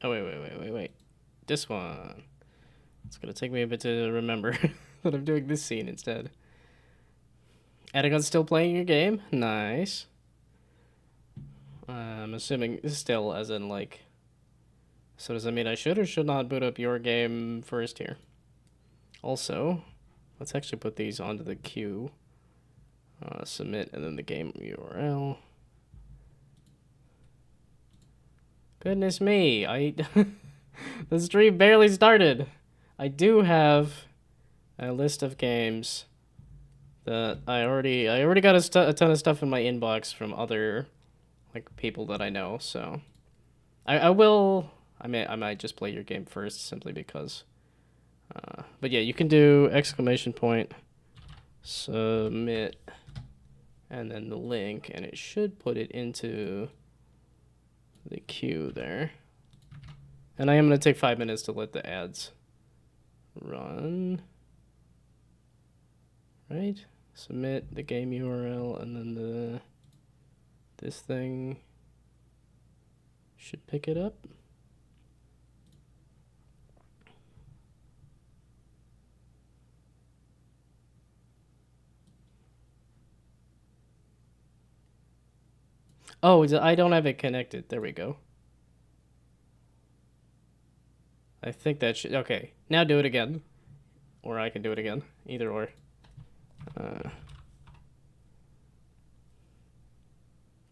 Oh, wait. This one. It's gonna take me a bit to remember that I'm doing this scene instead. Atagon's still playing your game? Nice. I'm assuming still, as in, like... So does that mean I should or should not boot up your game first here? Also, let's actually put these onto the queue. Submit, and then the game URL. Goodness me, the stream barely started. I do have a list of games that I already got a ton of stuff in my inbox from other like people that I know. So I might just play your game first simply because. But yeah, you can do exclamation point submit and then the link, and it should put it into the queue there. And I am going to take 5 minutes to let the ads run. Right? Submit the game URL, and then this thing should pick it up. Oh, I don't have it connected. There we go. I think that should... Okay, now do it again. Or I can do it again. Either or.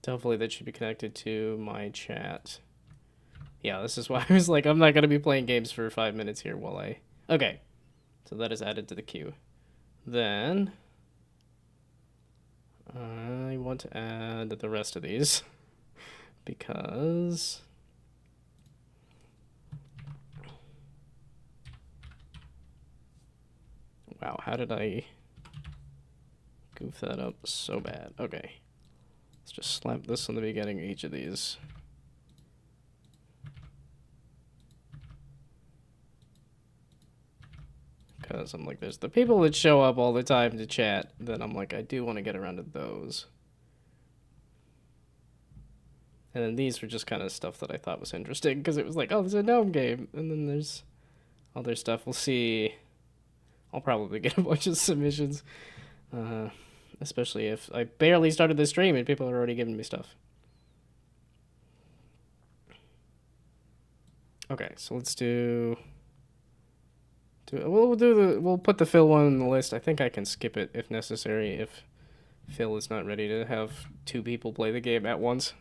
So hopefully that should be connected to my chat. Yeah, this is why I was like, I'm not going to be playing games for 5 minutes here while I... Okay, so that is added to the queue. Then... I want to add the rest of these. Because... Wow, how did I goof that up so bad? Okay. Let's just slap this on the beginning of each of these. Because I'm like, there's the people that show up all the time to chat. Then I'm like, I do want to get around to those. And then these were just kind of stuff that I thought was interesting. Because it was like, oh, there's a Gnome game. And then there's other stuff. We'll see. I'll probably get a bunch of submissions. Especially if I barely started the stream and people are already giving me stuff. Okay, so let's we'll put the Phil one on the list. I think I can skip it if necessary if Phil is not ready to have 2 people play the game at once.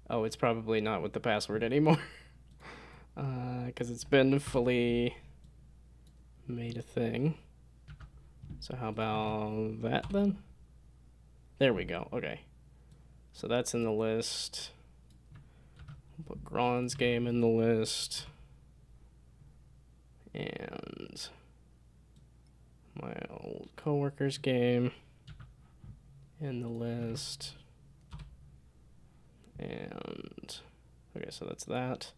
Oh, it's probably not with the password anymore. Because it's been fully made a thing. So how about that then? There we go. Okay. So that's in the list. We'll put Gron's game in the list. And my old coworker's game in the list. And okay, so that's that.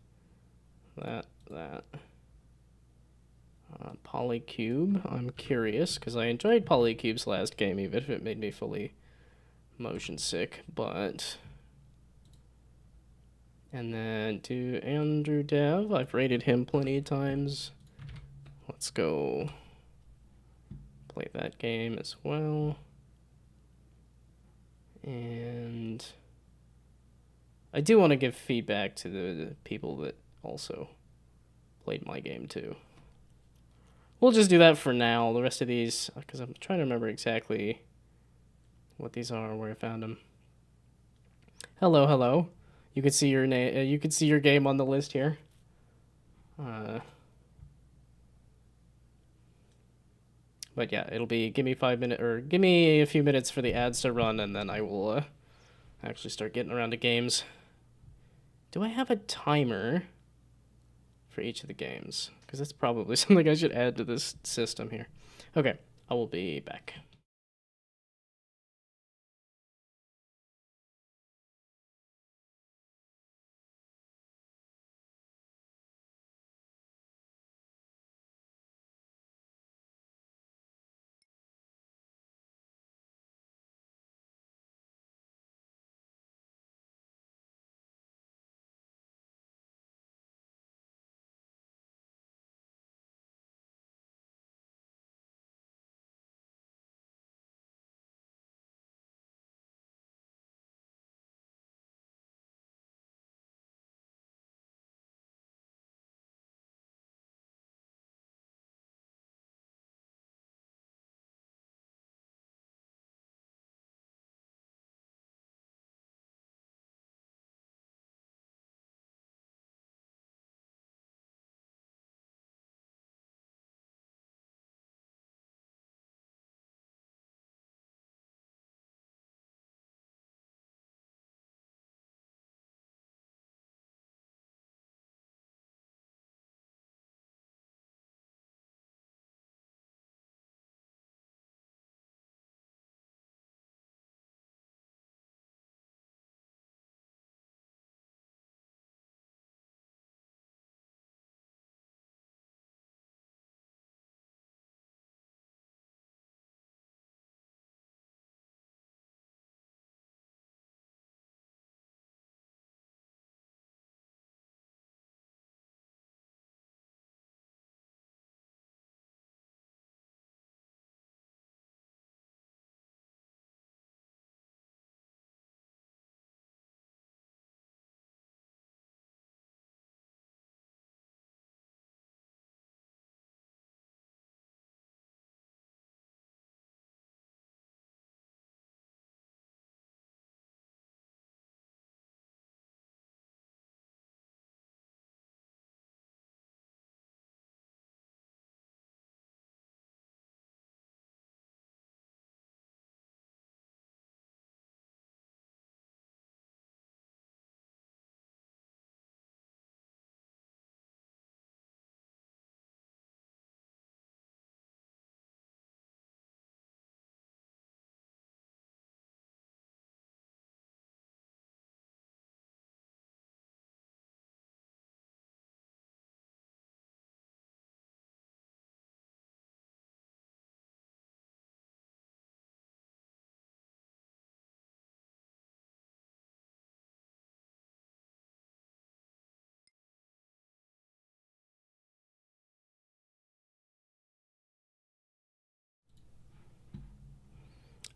Polycube. I'm curious because I enjoyed Polycube's last game, even if it made me fully motion sick. But and then to Andrew Dev. I've rated him plenty of times. Let's go play that game as well. And I do want to give feedback to the people that also played my game too. We'll just do that for now. The rest of these, because I'm trying to remember exactly what these are, where I found them. Hello. You can see your name. You can see your game on the list here. But yeah, it'll be give me a few minutes for the ads to run, and then I will actually start getting around to games. Do I have a timer for each of the games? Because that's probably something I should add to this system here. Okay, I will be back.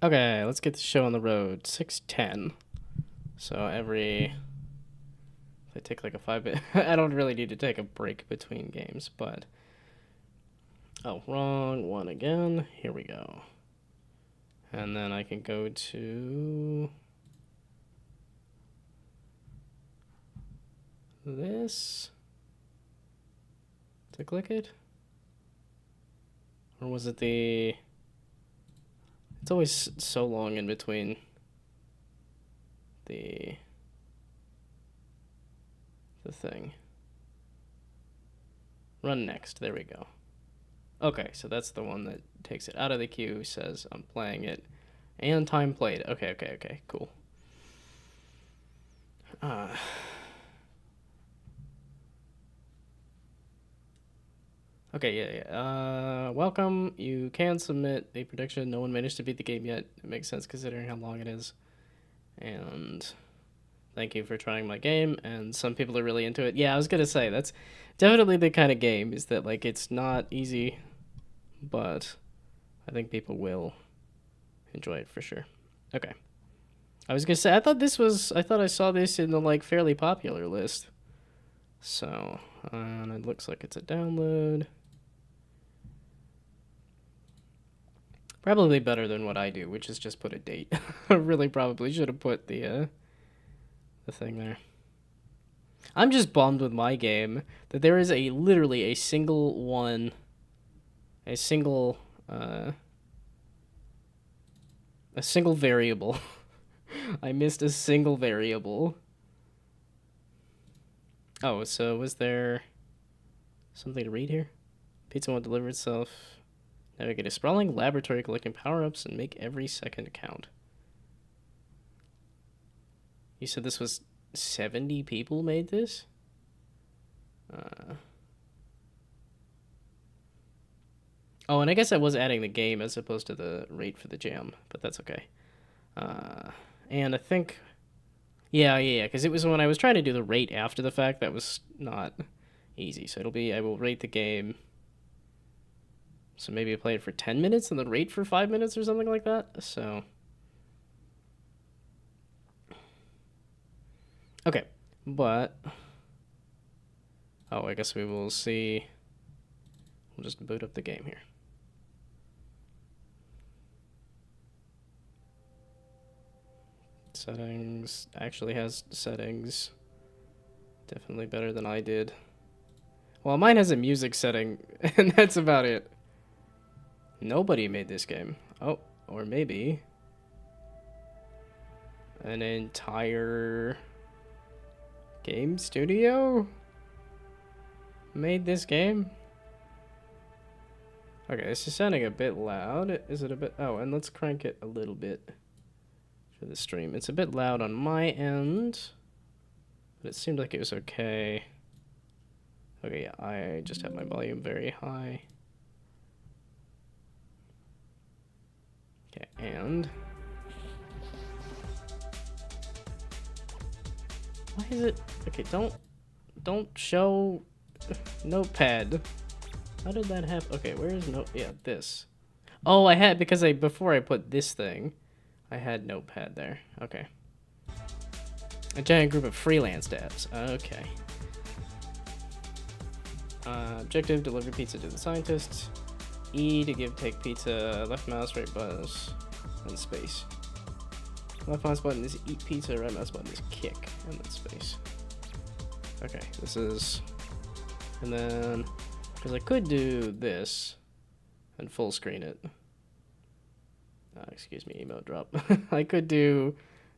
Okay, let's get the show on the road. 6:10. So if I take like a 5-minute, I don't really need to take a break between games, but oh, wrong one again. Here we go. And then I can go to this to click it. Or was it the... It's always so long in between the thing. Run next. There we go. Okay, so that's the one that takes it out of the queue, says I'm playing it, and time played. Okay, cool. Okay, yeah. Welcome. You can submit a prediction. No one managed to beat the game yet. It makes sense considering how long it is. And thank you for trying my game. And some people are really into it. Yeah, I was gonna say that's definitely the kind of game is that like it's not easy, but I think people will enjoy it for sure. Okay. I was gonna say I thought I saw this in the like fairly popular list. So, and it looks like it's a download. Probably better than what I do, which is just put a date. I really probably should have put the thing there. I'm just bummed with my game that there is literally a single variable. I missed a single variable. Oh, so was there something to read here? Pizza won't deliver itself. Navigate a sprawling laboratory collecting power-ups and make every second count. You said this was 70 people made this? Oh, and I guess I was adding the game as opposed to the rate for the jam, but that's okay. And I think... Yeah, because it was when I was trying to do the rate after the fact that was not easy. So it'll be, I will rate the game... So maybe I play it for 10 minutes and then rate for 5 minutes or something like that. So... Okay, but... Oh, I guess we will see... We'll just boot up the game here. Settings... Actually has settings. Definitely better than I did. Well, mine has a music setting, and that's about it. Nobody made this game. Oh, or maybe... An entire... game studio made this game? Okay, this is sounding a bit loud. Is it a bit... Oh, and let's crank it a little bit for the stream. It's a bit loud on my end, but it seemed like it was okay. Okay, yeah, I just have my volume very high. Okay, and... Why is it... Okay, don't show notepad. How did that happen? Okay, where is yeah, this. Oh, I had, because before I put this thing, I had notepad there. Okay. A giant group of freelance devs. Okay. Objective, deliver pizza to the scientists. E to take pizza, left mouse, right mouse, and space. Left mouse button is eat pizza, right mouse button is kick, and then space. Okay, this is... And then... Because I could do this and full screen it. Excuse me, emote drop. I could do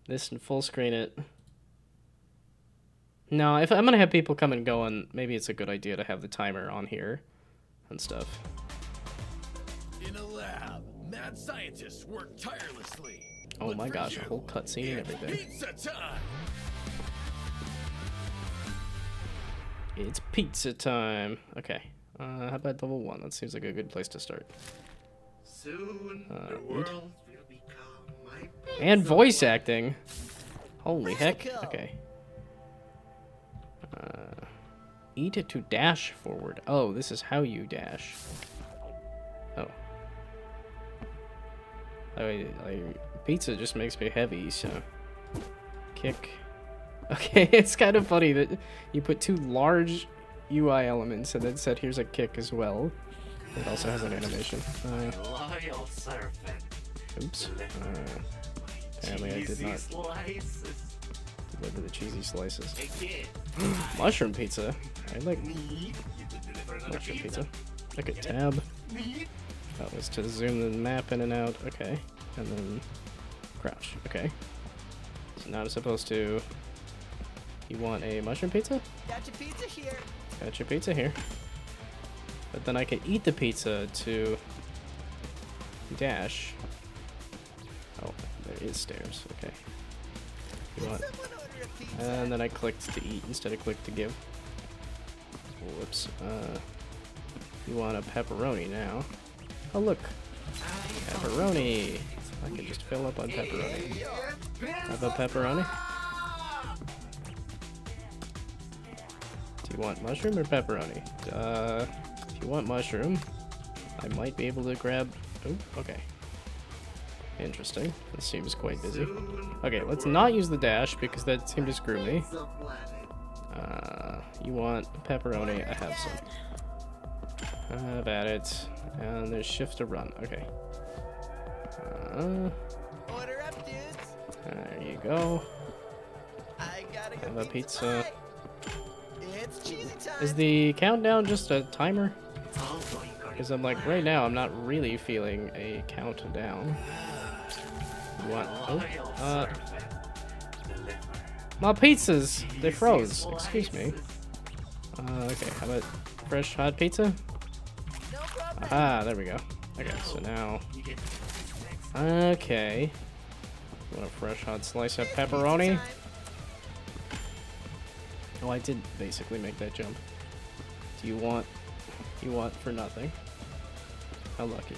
this and full screen it. No, if I'm going to have people come and go, and maybe it's a good idea to have the timer on here and stuff. In a lab, mad scientists work tirelessly. Oh my gosh, a whole cutscene and everything. Pizza time! It's pizza time. Okay. How about level 1? That seems like a good place to start. Soon the world will become my pizza. And voice acting. Holy heck. Okay. Eat it to dash forward. Oh, this is how you dash. Oh. Pizza just makes me heavy, so kick. Okay, it's kind of funny that you put two large UI elements and then said here's a kick as well. It also has an animation. Loyal servant. Oops. Apparently I did not deliver the cheesy slices. Mushroom pizza. I like mushroom pizza. Like a tab. That was to zoom the map in and out. Okay. And then crouch. Okay. So now I'm supposed to... You want a mushroom pizza? Got your pizza here. Got your pizza here. But then I can eat the pizza to dash. Oh, there is stairs. Okay. You want... Someone order a pizza. And then I clicked to eat instead of click to give. Whoops. You want a pepperoni now. Oh, look. Pepperoni. I can just fill up on pepperoni. Have a pepperoni? Do you want mushroom or pepperoni? If you want mushroom, I might be able to grab... Oh, okay. Interesting. This seems quite busy. Okay, let's not use the dash because that seemed to screw me. You want pepperoni? I have some. Have at it. And there's shift to run. Okay. Order up, dudes. There you go. I gotta go Have a pizza. It's cheesy time. Is the countdown just a timer? Because I'm like, right now, I'm not really feeling a countdown. You want... Oh, my pizzas! They froze. Excuse me. Okay, how about fresh hot pizza? No problem. Ah, there we go. Okay, so now... Okay. You want a fresh hot slice of pepperoni? Oh, I did basically make that jump. Do you want... You want for nothing. How lucky.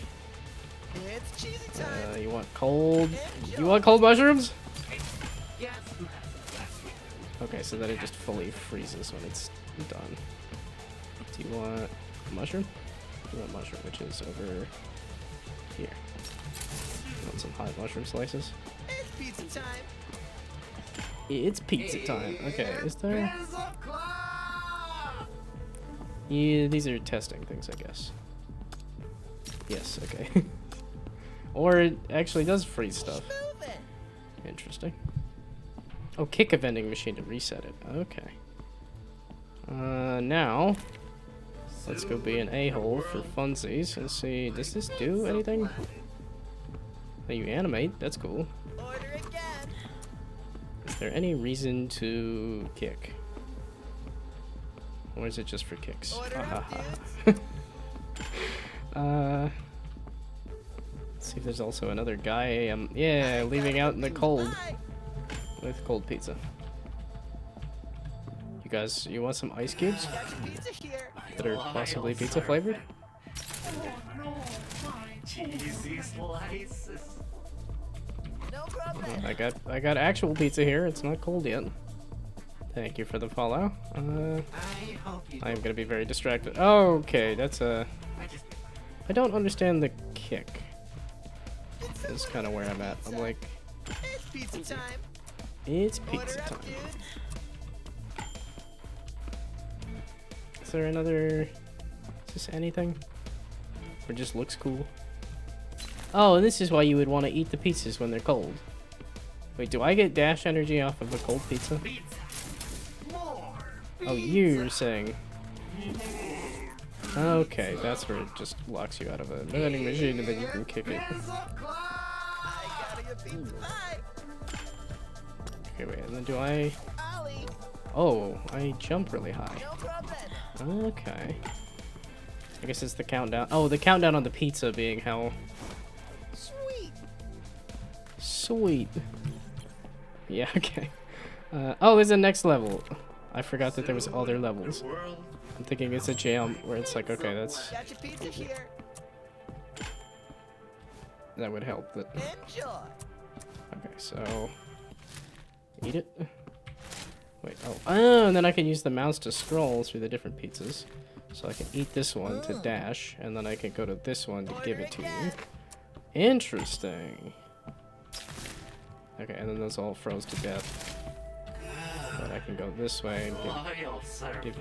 It's cheesy time. You want cold... You want cold mushrooms? Okay, so that it just fully freezes when it's done. Do you want mushroom? You want mushroom, which is over here. You want some hot mushroom slices? It's pizza time. It's pizza time. Okay, is there... Yeah, these are testing things, I guess. Yes, okay. Or it actually does freeze stuff. Move it. Interesting. Oh, kick a vending machine to reset it. Okay. Now, let's go be an a-hole for funsies and see, does this do anything? Oh, you animate, that's cool. Order again. Is there any reason to kick? Or is it just for kicks? Order up, Let's see if there's also another guy, yeah, leaving out in the cold with cold pizza. You guys, you want some ice cubes Got your pizza here. that are possibly pizza flavored? Cheesy slices. No problem. I got actual pizza here. It's not cold yet. Thank you for the follow. I hope you I'm gonna be very distracted. Okay, that's a... I don't understand the kick. Is kind of where I'm at. I'm like, It's pizza time. it's Order pizza up, time. dudes. Is there another... Is this anything? Or just looks cool? Oh, and this is why you would want to eat the pizzas when they're cold. Wait, do I get dash energy off of a cold pizza? Oh, you're saying... Okay, that's where it just locks you out of a vending machine and then you can kick it. I gotta go pizza. Bye. Okay, wait, and then do I... Ollie. Oh, I jump really high. No problem. Okay. I guess it's the countdown. Oh, the countdown on the pizza being how... Sweet. Sweet. Yeah, okay. Oh, there's a next level. I forgot that there was other levels. I'm thinking it's a jam where it's like, okay, that's... Got your pizza here. That would help. But... Enjoy. Okay, so... Eat it. Wait, oh, and then I can use the mouse to scroll through the different pizzas. So I can eat this one to dash, and then I can go to this one to give it to you. Interesting. Okay, and then those all froze to death. But I can go this way and Loyal servant.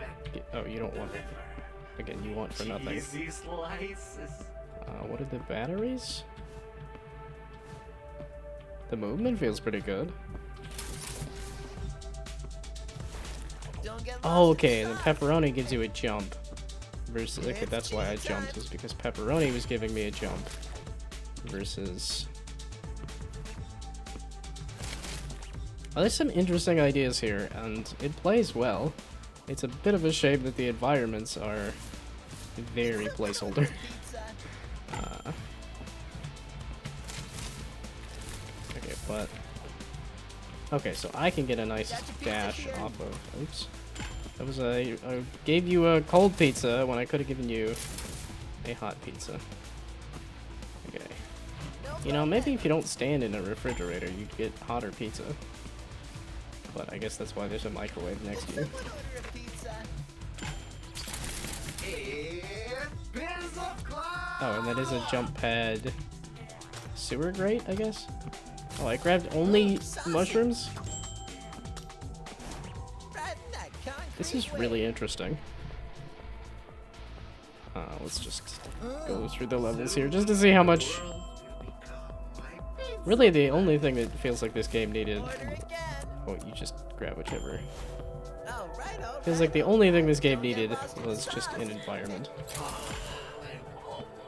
oh, you don't want it. Again, you want for nothing. Cheesy slices. What are the batteries? The movement feels pretty good. Don't get lost Oh, in okay, the and the sauce. pepperoni gives you a jump. Versus, okay, that's why I jumped, is because pepperoni was giving me a jump. Versus... Well, there's some interesting ideas here, and it plays well. It's a bit of a shame that the environments are very placeholder. Pizza. Okay, but... Okay, so I can get a nice dash off of... Oops. That was a... I gave you a cold pizza when I could have given you a hot pizza. Okay. You know, maybe if you don't stand in a refrigerator, you'd get hotter pizza. But I guess that's why there's a microwave next to you. Someone order a pizza. It's Pizza Club. Oh, and that is a jump pad sewer grate, I guess? Oh, I grabbed only mushrooms? Right in that concrete This is way. really interesting. Let's just go through the levels here just to see how much... Really, the only thing that feels like this game needed... Order again. Oh, you just grab whichever. All right, all Feels right. like the only thing this game needed was just an environment.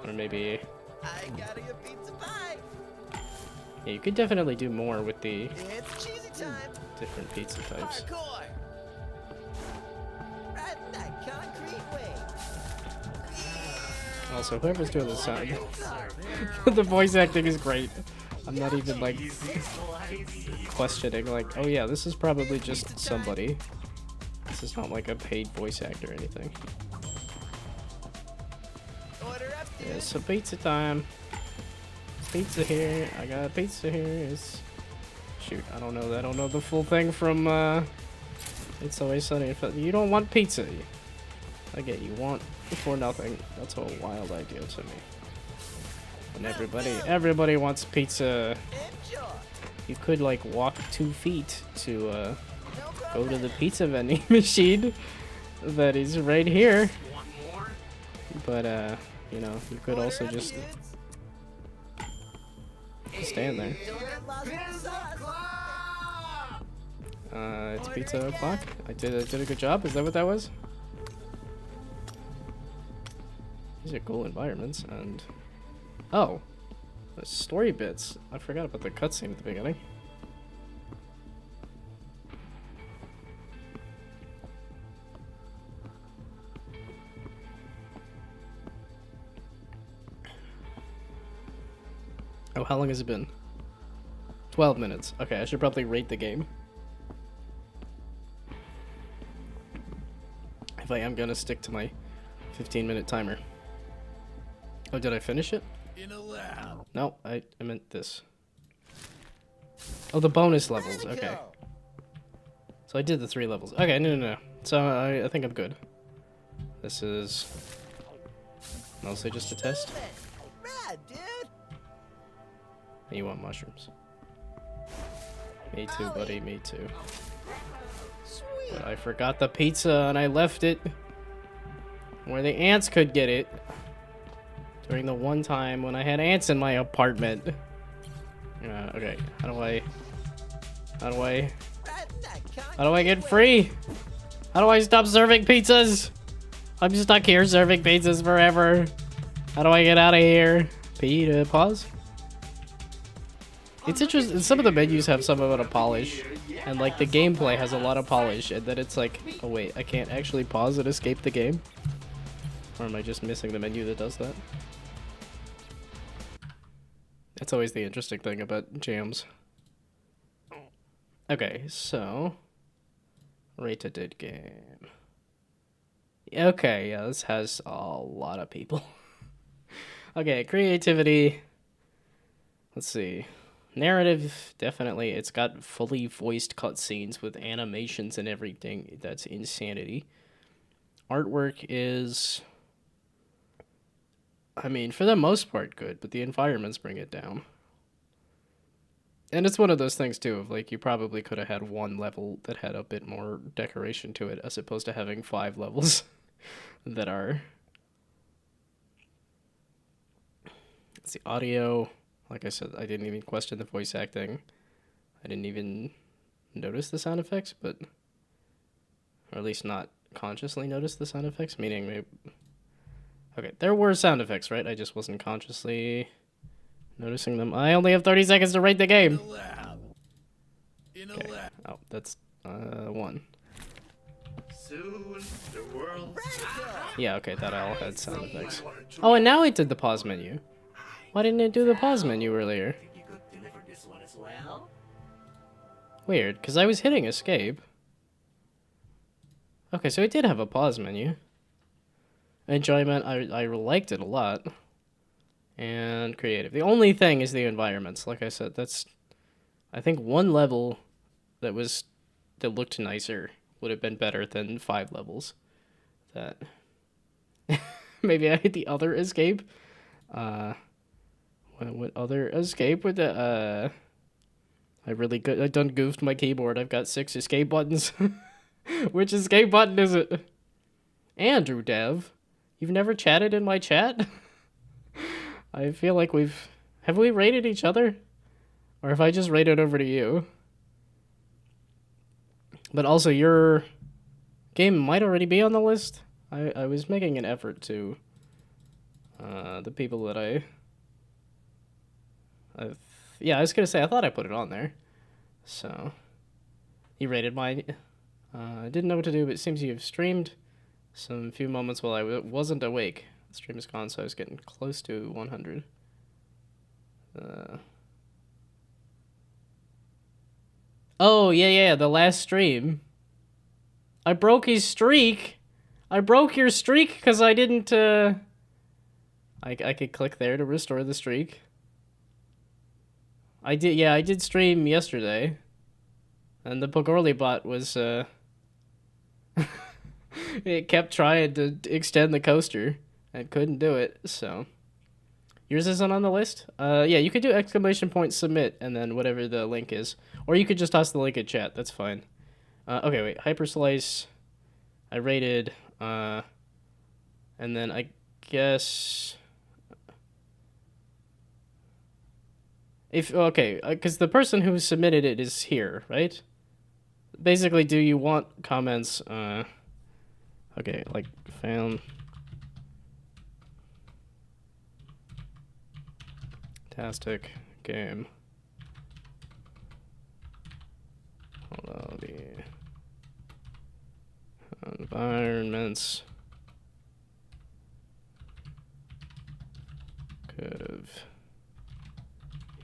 Or maybe... I got a pizza pie. Yeah, you could definitely do more with the It's cheesy time. different pizza types. Hardcore. Right in that concrete way. Also, whoever's doing the sound, the voice acting is great. I'm not even, like, Cheesy slices. questioning, like, oh yeah, this is probably just somebody. This is not like a paid voice actor or anything. Order up, dude. Yeah, so pizza time. Pizza here. I got a pizza here. It's... Shoot, I don't know. I don't know the full thing from, It's Always Sunny in Philadelphia. You don't want pizza. I get you want for nothing. That's a wild idea to me. And everybody wants pizza. Enjoy. You could, like, walk 2 feet to, No go to problem. the pizza vending machine that is right here. Want more? But, you know, you could Order also up, just dudes. stand there. Don't get lost in the Pizza sauce. Club. It's pizza o'clock. I did a good job. Is that what that was? These are cool environments, and... Oh! The story bits. I forgot about the cutscene at the beginning. Oh, how long has it been? 12 minutes. Okay, I should probably rate the game. If I am gonna stick to my 15-minute timer. Oh, did I finish it? In a lab. No, I meant this. Oh, the bonus levels. Okay. So I did the 3 levels. Okay, no. So I think I'm good. This is mostly just a test. Rad, dude. You want mushrooms. Me too, buddy, me too. Sweet. But I forgot the pizza and I left it where the ants could get it. During the one time when I had ants in my apartment. Okay, how do I Right in that how do I get concrete free? How do I stop serving pizzas? I'm stuck here serving pizzas forever. How do I get out of here? P to pause. It's interesting. Some of the menus have some amount of polish, and like the gameplay has a lot of polish, and then it's like, oh wait, I can't actually pause and escape the game? Or am I just missing the menu that does that? That's always the interesting thing about jams. Okay, so... Rated game. Okay, yeah, this has a lot of people. Okay, creativity. Let's see. Narrative, definitely. It's got fully voiced cutscenes with animations and everything. That's insanity. Artwork is... I mean, for the most part, good, but the environments bring it down. And it's one of those things, too, of, like, you probably could have had one level that had a bit more decoration to it, as opposed to having 5 levels that are... It's the audio. Like I said, I didn't even question the voice acting. I didn't even notice the sound effects, but... Or at least not consciously notice the sound effects, meaning maybe... Okay, there were sound effects, right? I just wasn't consciously noticing them. I only have 30 seconds to rate the game. Okay. Oh, that's 1. Soon the world. Yeah, okay, that all had sound effects. Oh, and now it did the pause menu. Why didn't it do the pause menu earlier? You could deliver this one as well. Weird, because I was hitting escape. Okay, so it did have a pause menu. Enjoyment, I liked it a lot. And creative. The only thing is the environments. Like I said, that's... I think one level that looked nicer would have been better than 5 levels. That... Maybe I hit the other escape. What other escape with the... I done goofed my keyboard. I've got 6 escape buttons. Which escape button is it? Andrew Dev, you've never chatted in my chat? I feel like have we rated each other? Or have I just rated over to you? But also, your game might already be on the list. I was making an effort to the people that yeah, I was gonna say, I thought I put it on there. So, you rated mine. I didn't know what to do, but it seems you've streamed some few moments while I wasn't awake. The stream is gone, so I was getting close to 100. Oh, yeah, the last stream. I broke his streak. I broke your streak because I didn't, I could click there to restore the streak. I did stream yesterday. And the Pogorli bot was, it kept trying to extend the coaster and couldn't do it, so. Yours isn't on the list? Yeah, you could do ! submit and then whatever the link is. Or you could just toss the link in chat, that's fine. Okay, wait, Hyperslice, I rated, and then I guess... Okay, because the person who submitted it is here, right? Basically, do you want comments, okay, like, found... Fantastic game. Although the environments could have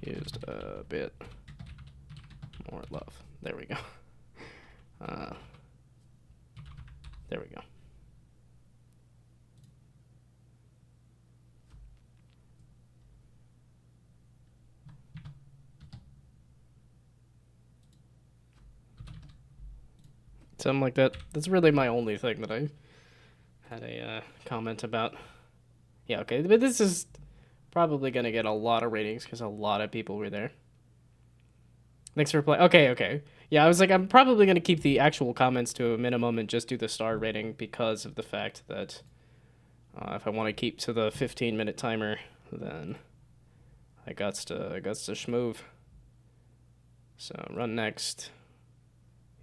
used a bit more love. There we go. There we go. Something like that. That's really my only thing that I had a comment about. Yeah, okay, but this is probably gonna get a lot of ratings because a lot of people were there. Thanks for playing. Okay. Yeah, I was like, I'm probably gonna keep the actual comments to a minimum and just do the star rating because of the fact that if I want to keep to the 15-minute timer, then I got to schmoove. So run next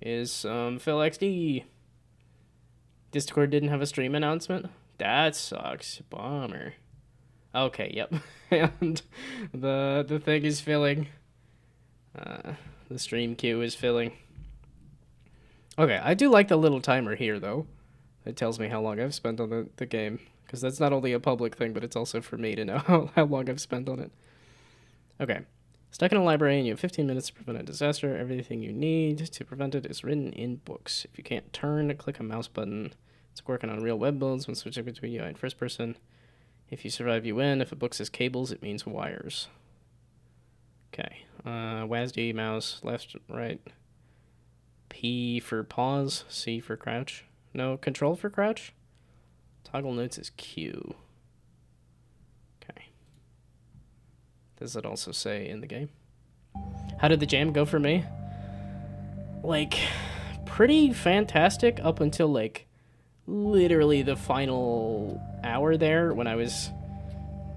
is Phil XD. Discord didn't have a stream announcement? That sucks. Bummer. Okay, yep. And the thing is filling. The stream queue is filling. Okay, I do like the little timer here, though. It tells me how long I've spent on the game. Because that's not only a public thing, but it's also for me to know how long I've spent on it. Okay. Stuck in a library and you have 15 minutes to prevent a disaster. Everything you need to prevent it is written in books. If you can't turn, click a mouse button. It's working on real web builds when switching between UI and first person. If you survive, you win. If a book says cables, it means wires. Okay. WASD, mouse, left, right. P for pause, C for crouch. No, control for crouch? Toggle notes is Q. does it also say in the game. How did the jam go for me? Like, pretty fantastic up until, like, literally the final hour there when I was...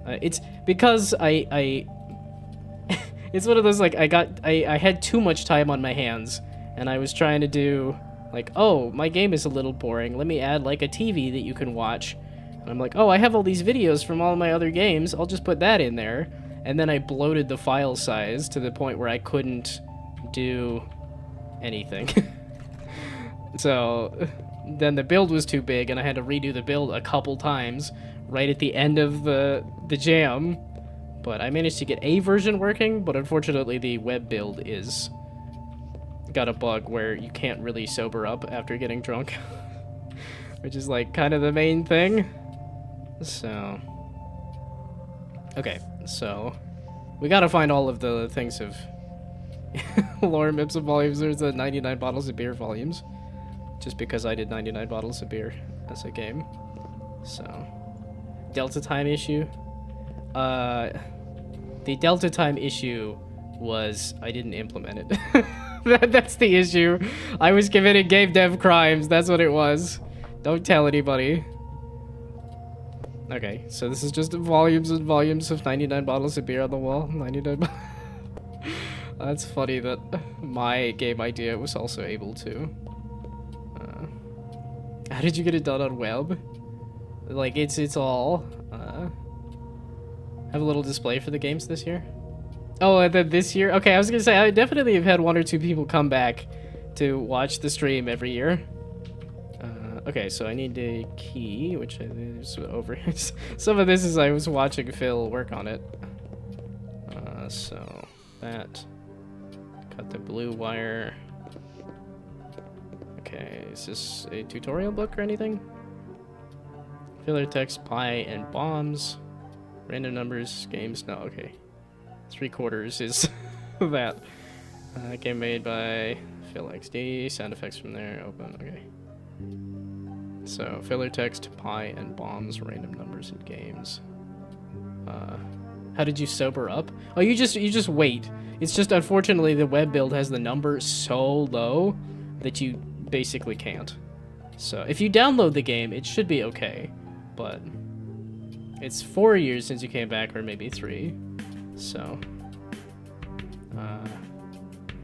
it's because I it's one of those, like, I had too much time on my hands, and I was trying to do, like, oh, my game is a little boring. Let me add, like, a TV that you can watch. And I'm like, oh, I have all these videos from all my other games. I'll just put that in there. And then I bloated the file size to the point where I couldn't do anything. So then the build was too big, and I had to redo the build a couple times right at the end of the jam. But I managed to get a version working, but unfortunately the web build is got a bug where you can't really sober up after getting drunk. Which is like kind of the main thing. So okay, so we gotta find all of the things of Lorem Ipsum volumes. There's the 99 bottles of beer volumes, just because I did 99 bottles of beer as a game. So delta time issue. The delta time issue was I didn't implement it. That's the issue. I was committing game dev crimes. That's what it was. Don't tell anybody. Okay, so this is just volumes and volumes of 99 bottles of beer on the wall. 99. That's funny that my game idea was also able to. How did you get it done on web? Like, it's all... have a little display for the games this year? Oh, and then this year? Okay, I was gonna say, I definitely have had 1 or 2 people come back to watch the stream every year. Okay, so I need a key, which is over here. Some of this is I was watching Phil work on it. So that. Cut the blue wire. Okay, is this a tutorial book or anything? Filler text, pie, and bombs. Random numbers, games, no, okay. 3/4 is that. Game made by Phil XD, sound effects from there, open, okay. So, filler text, pie, and bombs, random numbers, and games. How did you sober up? Oh, you just wait. It's just, unfortunately, the web build has the number so low that you basically can't. So, if you download the game, it should be okay. But it's 4 years since you came back, or maybe 3. So,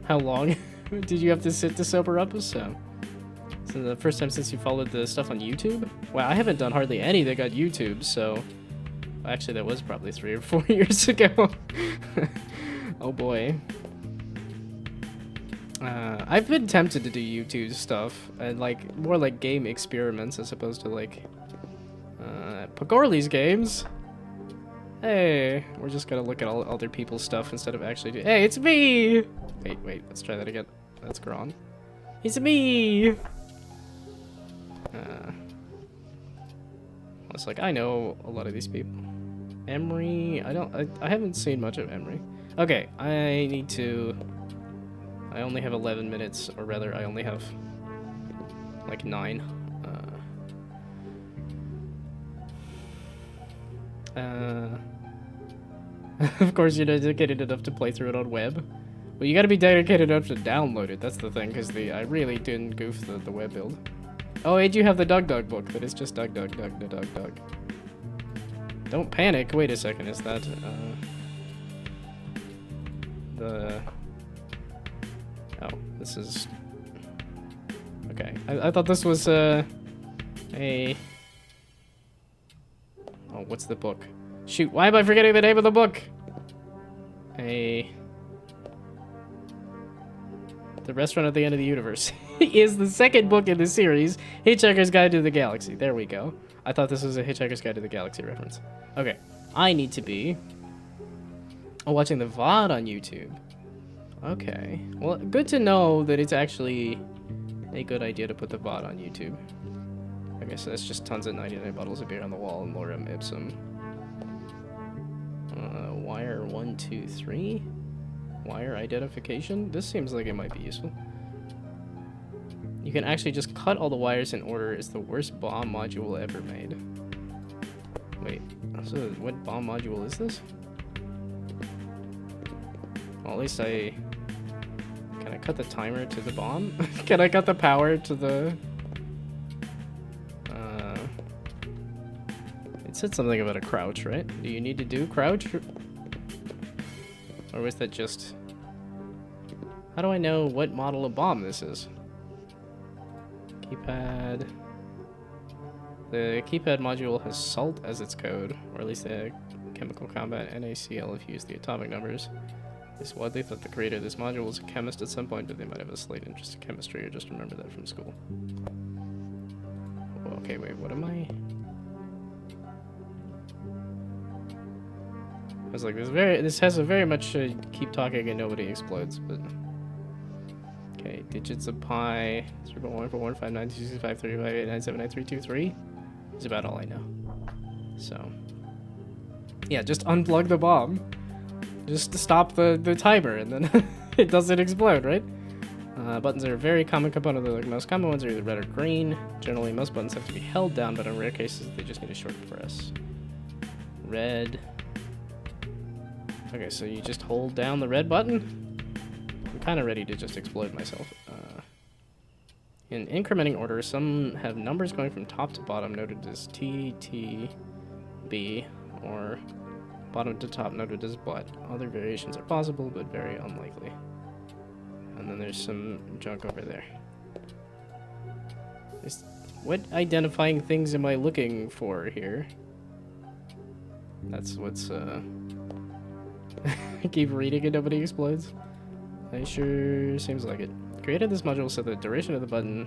how long did you have to sit to sober up? So the first time since you followed the stuff on YouTube? Wow, I haven't done hardly any that got YouTube, so... Actually, that was probably 3 or 4 years ago. Oh boy. I've been tempted to do YouTube stuff, and like, more like game experiments as opposed to like... Pagorli's games? Hey, we're just gonna look at all other people's stuff instead of actually do- Hey, it's me! Wait, let's try that again. That's Gron. It's me! It's like, I know a lot of these people. Emery, I haven't seen much of Emery. Okay, I need to... I only have 11 minutes, or rather, I only have like 9. Of course, you're dedicated enough to play through it on web. Well, you gotta be dedicated enough to download it. That's the thing, because I really didn't goof the web build. Oh, I do have the Doug book, but it's just Doug. Don't panic. Wait a second. Is that the? Oh, this is. Okay, I thought this was a. Oh, what's the book? Shoot! Why am I forgetting the name of the book? The Restaurant at the End of the Universe is the second book in the series, Hitchhiker's Guide to the Galaxy. There we go. I thought this was a Hitchhiker's Guide to the Galaxy reference. Okay, I need to be watching the VOD on YouTube. Okay, well, good to know that it's actually a good idea to put the VOD on YouTube. Okay, so that's just tons of 99 bottles of beer on the wall and Lorem Ipsum. Wire 1, 2, 3. Wire identification. This seems like it might be useful. You can actually just cut all the wires in order. It's the worst bomb module ever made. Wait, so what bomb module is this? Well, at least I... Can I cut the timer to the bomb? Can I cut the power to the... It said something about a crouch, right? Do you need to do crouch? Or was that just... How do I know what model of bomb this is? Keypad... The keypad module has SALT as its code, or at least the chemical combat NaCl if you use the atomic numbers. It's widely thought the creator of this module was a chemist at some point, but they might have a slight interest in chemistry or just remember that from school. Oh, okay, wait, what am I? I was like, this has a very much keep talking and nobody explodes, but... Okay, digits of pi, 0.14159265358979323 is about all I know. So, yeah, just unplug the bomb. Just to stop the timer, and then it doesn't explode, right? Buttons are a very common component. The most common ones are either red or green. Generally, most buttons have to be held down, but in rare cases, they just need a short press. Red. Okay, so you just hold down the red button? I'm kind of ready to just explode myself. In incrementing order, some have numbers going from top to bottom, noted as T, T, B, or bottom to top, noted as butt. Other variations are possible, but very unlikely. And then there's some junk over there. What identifying things am I looking for here? That's what's, I keep reading and nobody explodes. It sure seems like it. Created this module so the duration of the button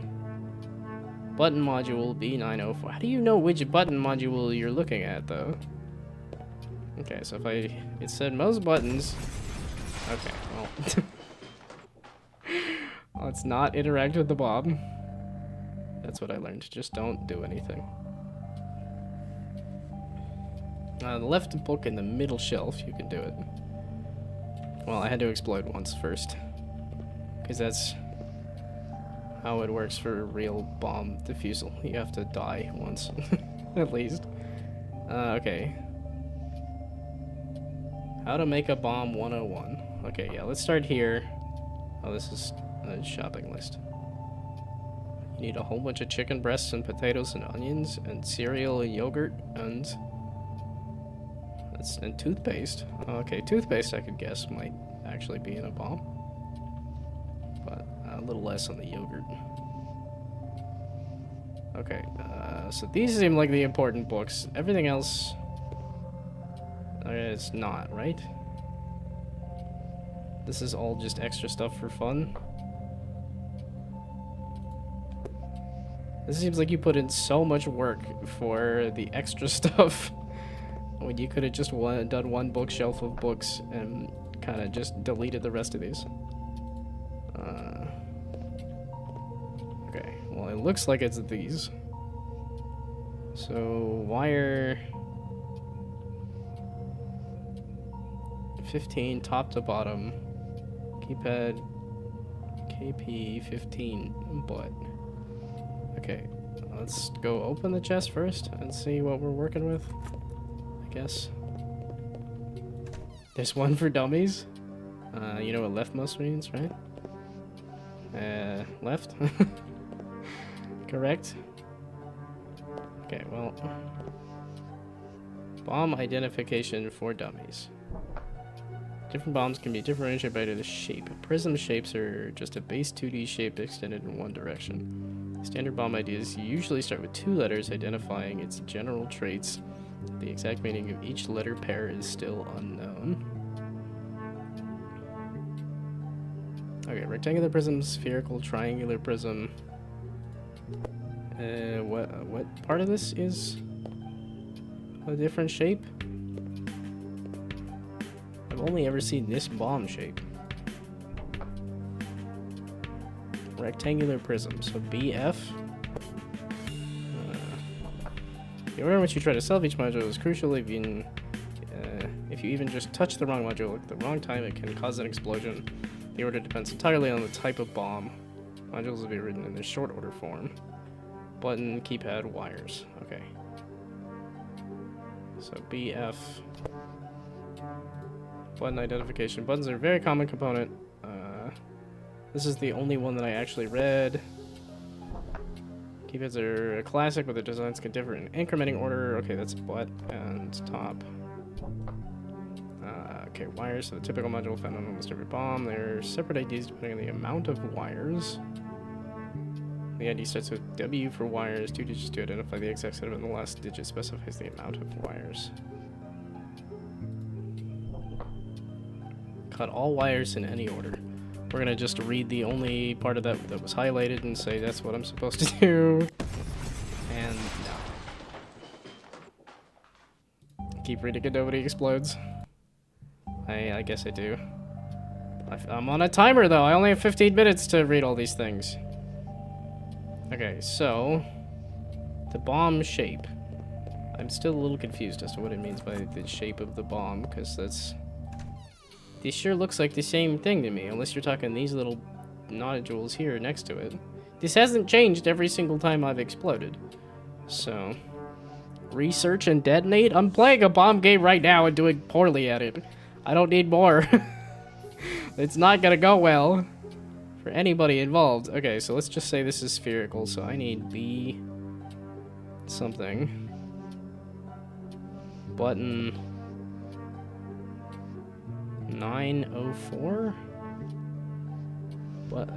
module B904. How do you know which button module you're looking at, though? Okay, so if it said most buttons. Okay, well. Let's not interact with the bomb. That's what I learned. Just don't do anything. The left book in the middle shelf, you can do it. Well, I had to explode once first. Because that's how it works for a real bomb defusal. You have to die once, at least. Okay. How to make a bomb 101. Okay, yeah, let's start here. Oh, this is a shopping list. You need a whole bunch of chicken breasts and potatoes and onions and cereal and yogurt and toothpaste. Okay, toothpaste I could guess might actually be in a bomb. But a little less on the yogurt. Okay, so these seem like the important books. Everything else is not, right? This is all just extra stuff for fun. This seems like you put in so much work for the extra stuff when you could have just done one bookshelf of books and kind of just deleted the rest of these. Okay, well it looks like it's these. So wire 15 top to bottom, keypad KP 15 butt. Okay, let's go open the chest first and see what we're working with, I guess. There's one for dummies. You know what leftmost means, right? Left? Correct. Okay, well. Bomb identification for dummies. Different bombs can be differentiated by the shape. Prism shapes are just a base 2D shape extended in one direction. Standard bomb ideas usually start with 2 letters identifying its general traits. The exact meaning of each letter pair is still unknown. Okay, rectangular prism, spherical, triangular prism. What part of this is a different shape? I've only ever seen this bomb shape. Rectangular prism, so BF. The order in which you try to solve each module is crucial. If you even just touch the wrong module at the wrong time, it can cause an explosion. The order depends entirely on the type of bomb. Modules will be written in their short order form. Button, keypad, wires. Okay. So BF. Button identification. Buttons are a very common component. This is the only one that I actually read. Keypads are a classic, but their designs can differ in incrementing order. Okay, that's butt and top. Okay, wires. So the typical module found on almost every bomb. They're separate IDs depending on the amount of wires. The ID starts with W for wires, 2 digits to identify the exact setup, and the last digit specifies the amount of wires. Cut all wires in any order. We're gonna just read the only part of that that was highlighted and say that's what I'm supposed to do. And no. Keep reading it, nobody explodes. I guess I do. I'm on a timer though, I only have 15 minutes to read all these things. Okay, so the bomb shape. I'm still a little confused as to what it means by the shape of the bomb, because this sure looks like the same thing to me, unless you're talking these little nodules here next to it. This hasn't changed every single time I've exploded. So, research and detonate? I'm playing a bomb game right now and doing poorly at it. I don't need more. It's not gonna go well for anybody involved. Okay, so let's just say this is spherical, so I need B something. Button 904? What?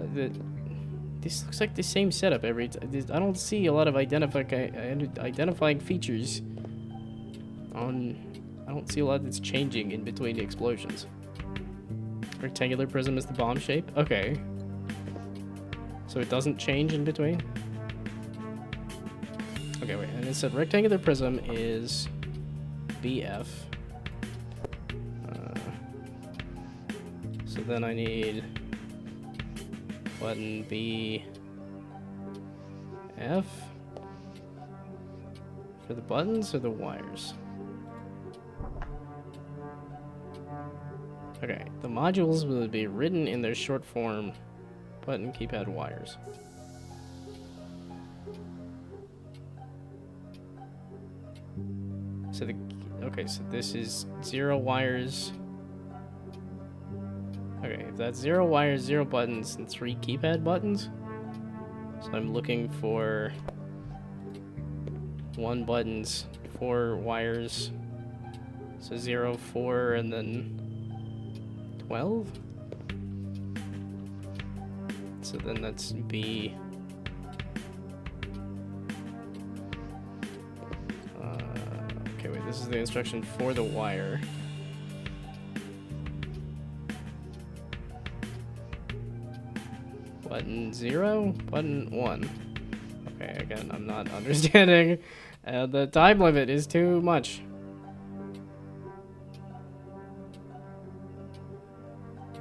This looks like the same setup every time. I don't see a lot of identifying features on... I don't see a lot that's changing in between the explosions. Rectangular prism is the bomb shape? Okay. So it doesn't change in between? Okay, wait. And it said rectangular prism is BF. So then I need button B F for the buttons or the wires? Okay, the modules will be written in their short form button, keypad, wires. So okay, so this is 0 wires. Okay, if that's 0 wires, 0 buttons, and 3 keypad buttons. So I'm looking for 1 buttons, 4 wires. So 0, 4, and then 12? So then that's B. Okay, wait, this is the instruction for the wire. Button 0, button 1. Okay, again, I'm not understanding. The time limit is too much.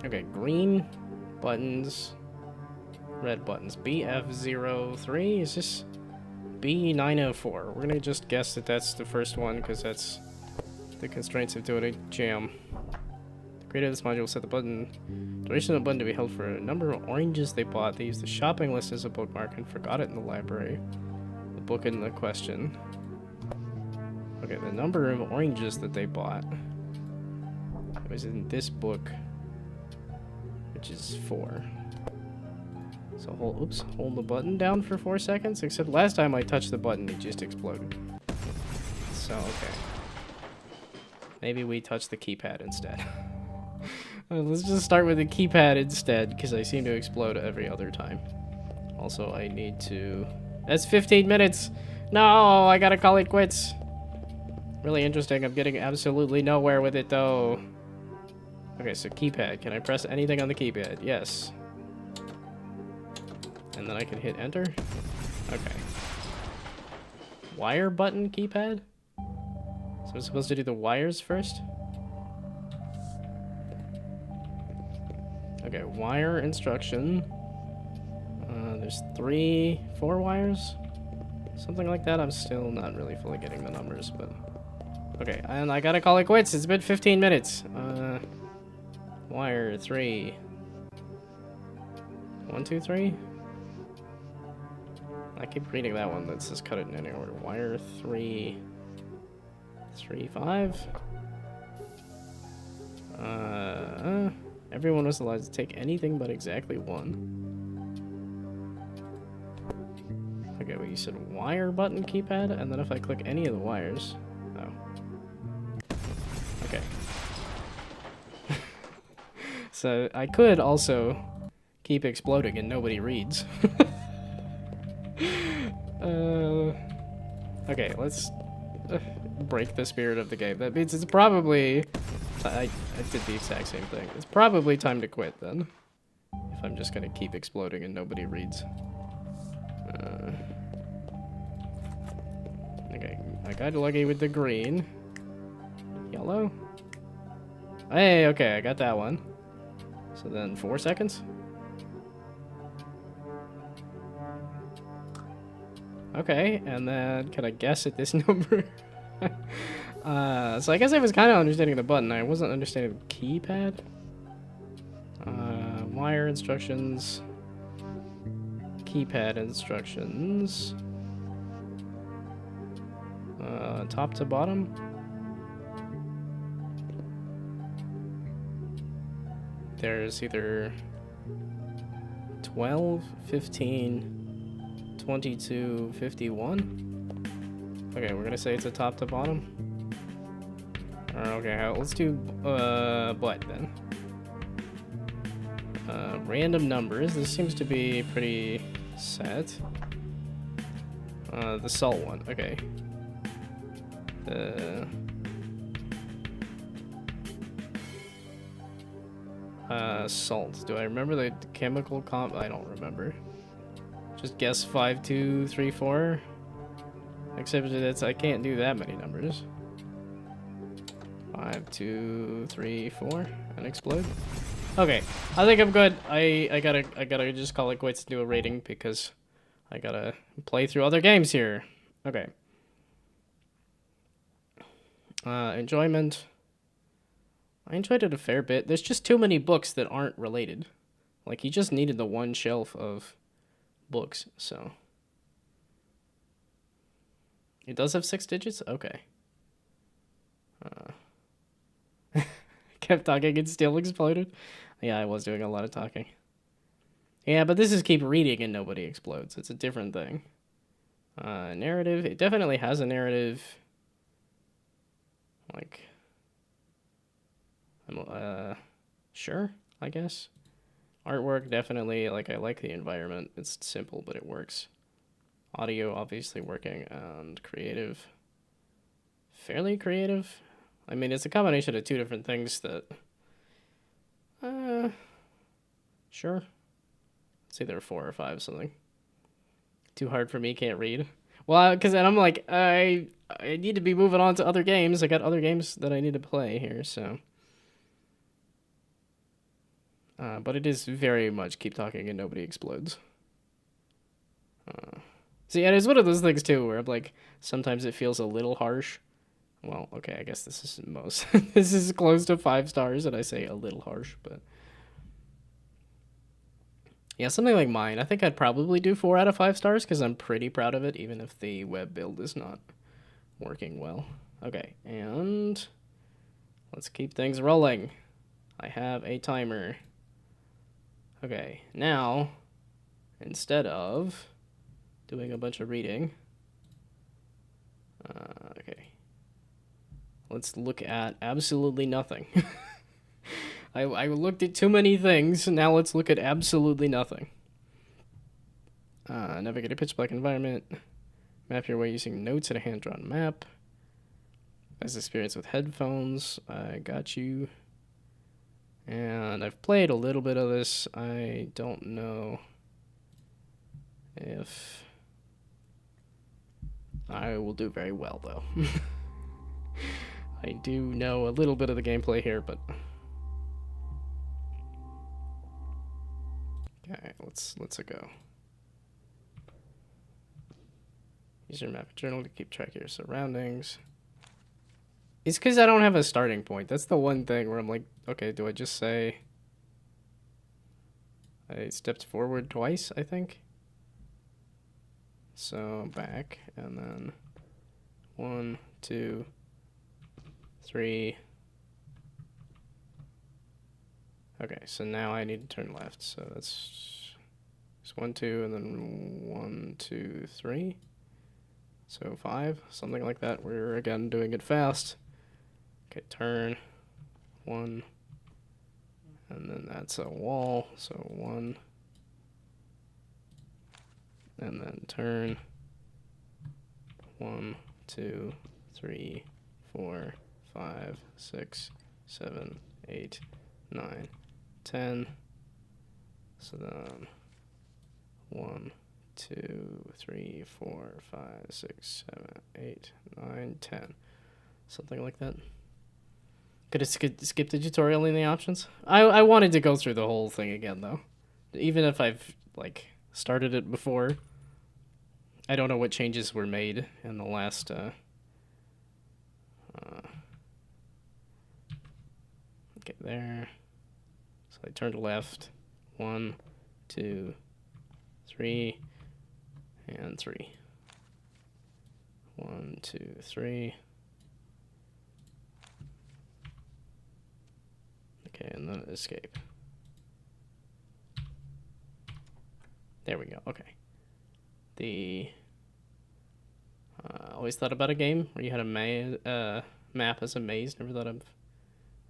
Okay, green buttons, red buttons. BF03, is this B904? We're gonna just guess that that's the first one, because that's the constraints of doing a jam. The creator of this module set the button duration of the button to be held for a number of oranges they bought. They used the shopping list as a bookmark and forgot it in the library. The book in the question. Okay, the number of oranges that they bought. It was in this book, which is 4. So hold the button down for 4 seconds. Except last time I touched the button, it just exploded. So okay, maybe we touch the keypad instead. Let's just start with the keypad instead, because I seem to explode every other time. Also, I need to... That's 15 minutes! No, I gotta call it quits. Really interesting. I'm getting absolutely nowhere with it, though. Okay, so keypad. Can I press anything on the keypad? Yes. And then I can hit enter? Okay. Wire button keypad? So I'm supposed to do the wires first? Okay, wire instruction. There's 4 wires? Something like that. I'm still not really fully getting the numbers, but... Okay, and I gotta call it quits. It's been 15 minutes. Wire 3. 1, 2, 3? I keep reading that one that says cut it in any order. Wire 3. 3, 5? Everyone was allowed to take anything but exactly one. Okay, well, you said wire button keypad, and then if I click any of the wires... Oh. Okay. So, I could also keep exploding and nobody reads. Okay, let's break the spirit of the game. That means it's probably... I did the exact same thing. It's probably time to quit, then. If I'm just gonna keep exploding and nobody reads. Okay, I got lucky with the green. Yellow? Hey, okay, I got that one. So then 4 seconds? Okay, and then can I guess at this number? So I guess I was kind of understanding the button. I wasn't understanding the keypad. Wire instructions. Keypad instructions. Top to bottom. There's either 12, 15, 22, 51. Okay, we're gonna say it's a top to bottom. Okay, let's do what then? Random numbers. This seems to be pretty set. The salt one. Okay. Salt. Do I remember the chemical comp? I don't remember. Just guess 5, 2, 3, 4. Except that I can't do that many numbers. 5, 2, 3, 4, and explode. Okay, I think I'm good. I gotta just call it quits and do a rating because I gotta play through other games here. Okay. Enjoyment. I enjoyed it a fair bit. There's just too many books that aren't related. Like, he just needed the one shelf of books, so. It does have 6 digits? Okay. Kept talking and still exploded. Yeah, I was doing a lot of talking. Yeah, but this is keep reading and nobody explodes. It's a different thing. Narrative. It definitely has a narrative. Like... sure, I guess. Artwork, definitely, like, I like the environment. It's simple, but it works. Audio, obviously working, and creative. Fairly creative. I mean, it's a combination of 2 different things that... sure. It's either 4 or 5 something. Too hard for me, can't read. Well, because then I'm like, I need to be moving on to other games. I got other games that I need to play here, so... but it is very much keep talking and nobody explodes. See, and it's one of those things, too, where I'm like, sometimes it feels a little harsh. Well, okay, I guess this is most... this is close to 5 stars, and I say a little harsh, but... Yeah, something like mine. I think I'd probably do 4 out of 5 stars, because I'm pretty proud of it, even if the web build is not working well. Okay, and... let's keep things rolling. I have a timer. Okay, now, instead of doing a bunch of reading, okay, let's look at absolutely nothing. I looked at too many things, now let's look at absolutely nothing. Navigate a pitch black environment, map your way using notes in a hand-drawn map, best experience with headphones, I got you. And I've played a little bit of this. I don't know if I will do very well, though. I do know a little bit of the gameplay here, but... Okay, let's go. Use your map journal to keep track of your surroundings. It's because I don't have a starting point. That's the one thing where I'm like, okay, do I just say... I stepped forward twice, I think? So, back, and then... 1, 2, 3... Okay, so now I need to turn left. So that's 1, 2, and then 1, 2, 3. So 5, something like that. We're again doing it fast. Okay, turn 1, and then that's a wall. So 1, and then turn 1, 2, 3, 4, 5, 6, 7, 8, 9, 10. So then 1, 2, 3, 4, 5, 6, 7, 8, 9, 10. Something like that. Could have skip the tutorial in the options? I wanted to go through the whole thing again, though. Even if I've, like, started it before. I don't know what changes were made in the last, okay, there. So I turned left. 1, 2, 3, and 3. 1, 2, 3. Okay, and then escape. There we go. Okay. Always thought about a game where you had a map as a maze. Never thought of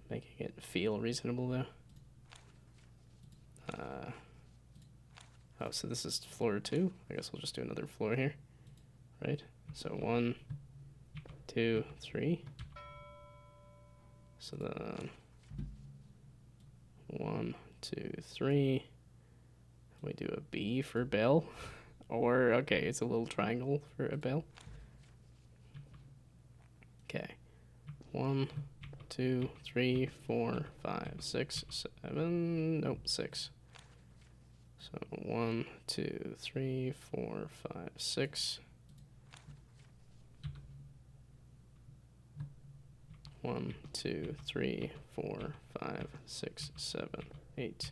making it feel reasonable though. Oh, so this is floor 2. I guess we'll just do another floor here, right? So 1, 2, 3. So then 1, 2, 3. We do a B for bell, or okay, it's a little triangle for a bell. Okay, 1, 2, 3, 4, 5, 6, 7. Nope, 6. So 1, 2, 3, 4, 5, 6. 1, 2, 3, 4, 5, 6, 7, 8.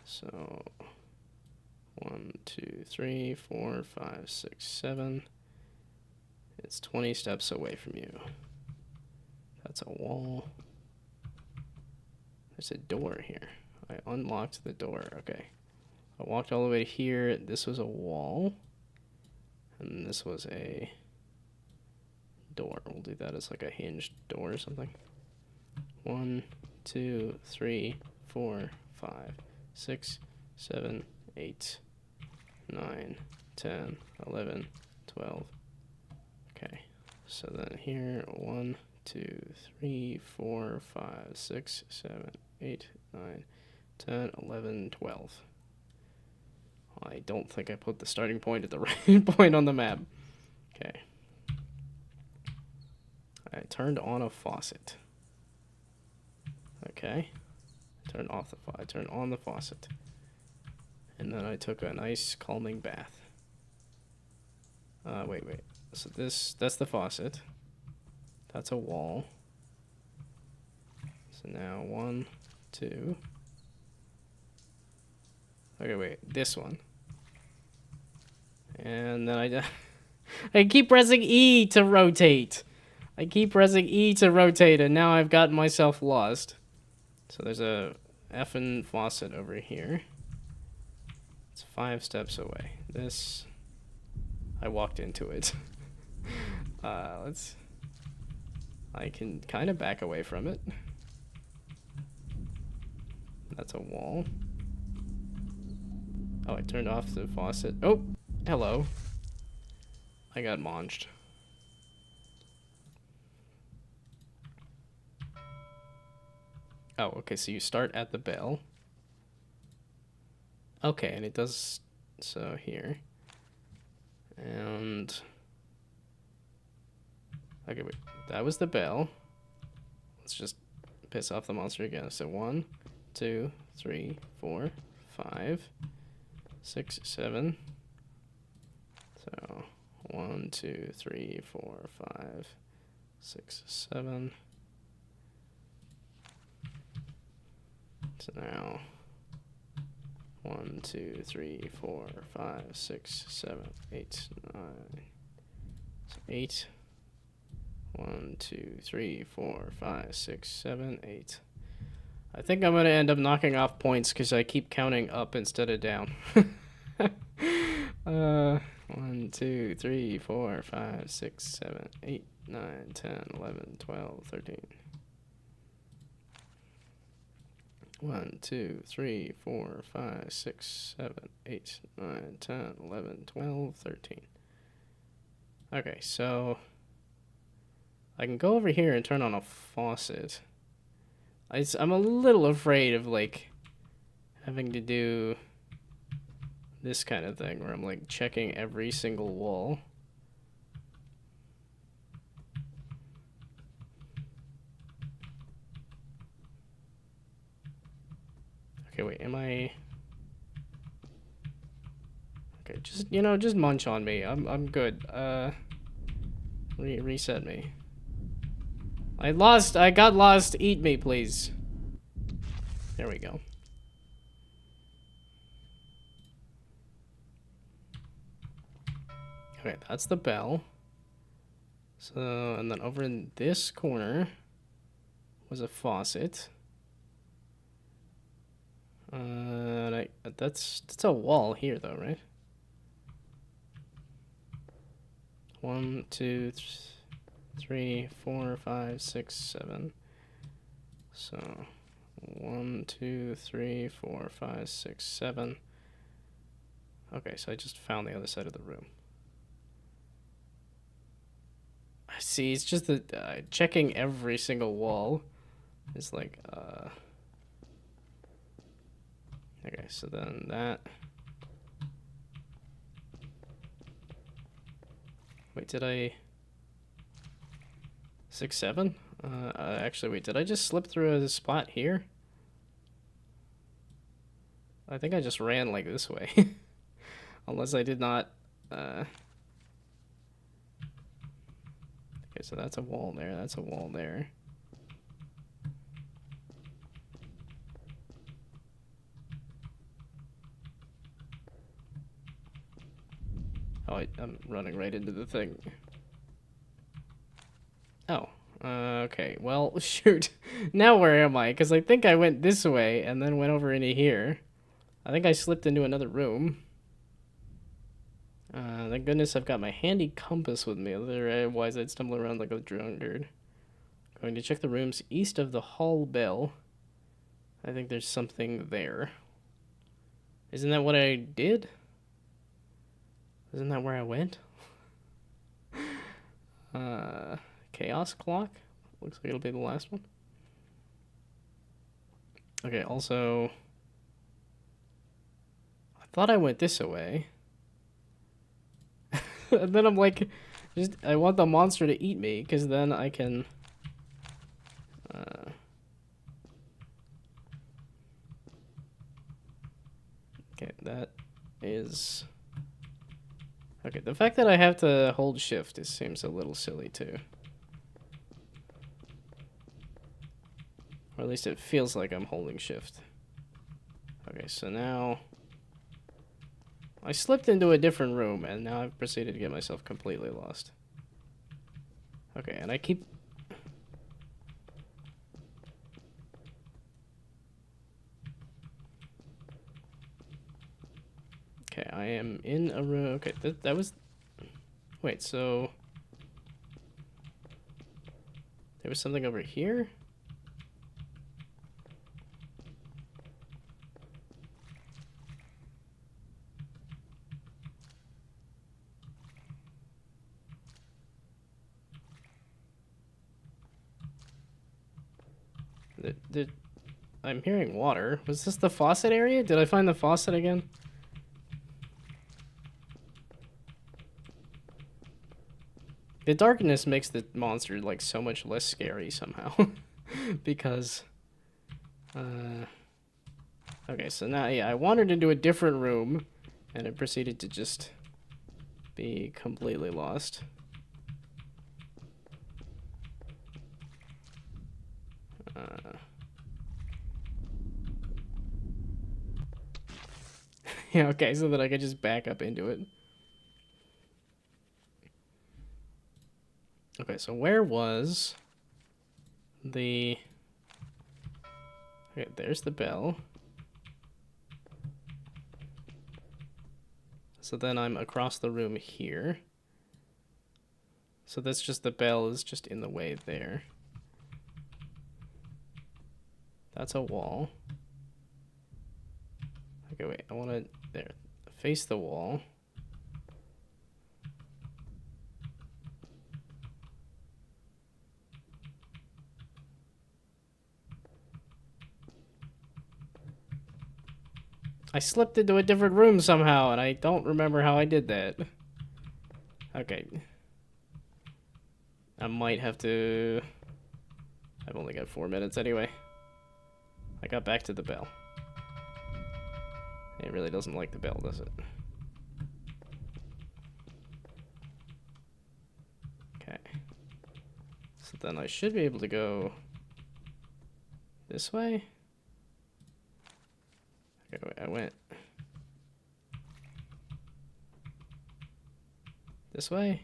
So 1, 2, 3, 4, 5, 6, 7. It's 20 steps away from you. That's a wall. There's a door here. I unlocked the door. Okay. I walked all the way to here. This was a wall. And this was a door. We'll do that as like a hinged door or something. 1, 2, 3, 4, 5, 6, 7, 8, 9, 10, 11, 12. Okay. So then here, 1, 2, 3, 4, 5, 6, 7, 8, 9, 10, 11, 12. I don't think I put the starting point at the right point on the map. Okay. I turned on a faucet. Okay. Turned off the faucet. I turned on the faucet. And then I took a nice calming bath. Wait. So that's the faucet. That's a wall. So now 1, 2. Okay, wait, this one. And then I keep pressing E to rotate. I keep pressing E to rotate, and now I've gotten myself lost. So there's a effing faucet over here. It's 5 steps away. This, I walked into it. I can kind of back away from it. That's a wall. Oh, I turned off the faucet. Oh, hello. I got maunched. Oh, okay, so you start at the bell. Okay, and it does so here. And okay, wait, that was the bell. Let's just piss off the monster again. So 1, 2, 3, 4, 5, 6, 7. So 1, 2, 3, 4, 5, 6, 7. So now 1, 2, 3, 4, 5, 6, 7, 8, 9. So 8. 1, 2, 3, 4, 5, 6, 7, 8. I think I'm gonna end up knocking off points because I keep counting up instead of down. 1, 2, 3, 4, 5, 6, 7, 8, 9, 10, 11, 12, 13. 1, 2, 3, 4, 5, 6, 7, 8, 9, 10, 11, 12, 13. Okay, so I can go over here and turn on a faucet. I'm a little afraid of, like, having to do this kind of thing where I'm, like, checking every single wall. Okay, wait, am I... Okay, just, you know, just munch on me. I'm good. Reset me. I got lost. Eat me, please. There we go. Okay, that's the bell. So, and then over in this corner was a faucet. That's a wall here, though, right? 1, 2, 3, 4, 5, 6, 7. So, 1, 2, 3, 4, 5, 6, 7. Okay, so I just found the other side of the room. I see, it's just that checking every single wall is like, Okay, so then that... Wait, did I... 6, 7? Actually, wait, did I just slip through a spot here? I think I just ran, like, this way. Unless I did not, Okay, so that's a wall there, that's a wall there. Oh, I'm running right into the thing. Oh, okay, well, shoot. Now where am I? Because I think I went this way and then went over into here. I think I slipped into another room. Thank goodness I've got my handy compass with me, otherwise I'd stumble around like a drunkard. Going to check the rooms east of the hall bell. I think there's something there. Isn't that what I did? Isn't that where I went? Chaos clock? Looks like it'll be the last one. Okay, also... I thought I went this way. And then I'm like, I want the monster to eat me, because then I can... Okay, that is... Okay, the fact that I have to hold shift seems a little silly, too. Or at least it feels like I'm holding shift. Okay, so now... I slipped into a different room, and now I've proceeded to get myself completely lost. Okay, and I keep... Okay, I am in a room... Okay, that was... Wait, so... There was something over here? I'm hearing water. Was this the faucet area? Did I find the faucet again? The darkness makes the monster, like, so much less scary somehow. Because... Okay, so now, yeah, I wandered into a different room, and it proceeded to just be completely lost. Yeah, okay, so that I could just back up into it. Okay, so where was the... Okay, there's the bell. So then I'm across the room here. So that's just the bell is just in the way there. That's a wall. Okay, wait, I want to, there, face the wall. I slipped into a different room somehow, and I don't remember how I did that. Okay. I might have to... I've only got 4 minutes anyway. I got back to the bell. It really doesn't like the bell, does it? Okay. So then I should be able to go this way. Okay, wait, I went this way.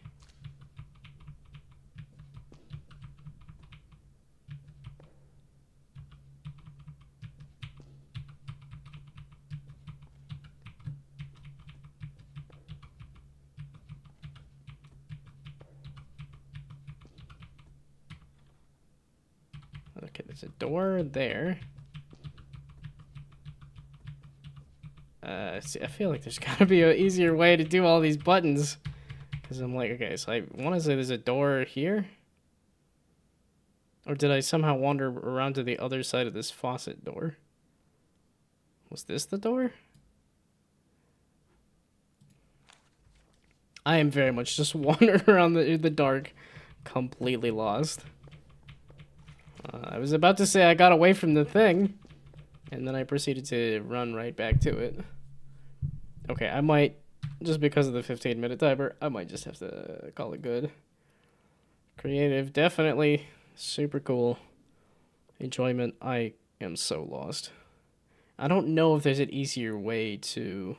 Okay, there's a door there. See, I feel like there's gotta be an easier way to do all these buttons. Because I'm like, okay, so I want to say there's a door here. Or did I somehow wander around to the other side of this faucet door? Was this the door? I am very much just wandering around the dark, completely lost. I was about to say I got away from the thing, and then I proceeded to run right back to it. Okay, I might, just because of the 15-minute timer, I might just have to call it good. Creative, definitely super cool. Enjoyment, I am so lost. I don't know if there's an easier way to...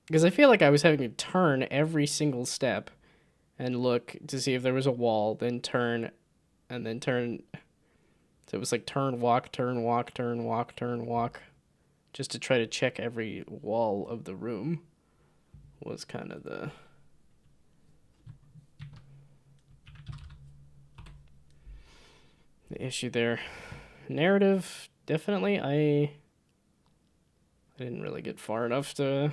Because I feel like I was having to turn every single step and look to see if there was a wall, then turn, and then turn. So it was like turn, walk, turn, walk, turn, walk, turn, walk. Just to try to check every wall of the room was kind of the issue there. Narrative, definitely. I didn't really get far enough to...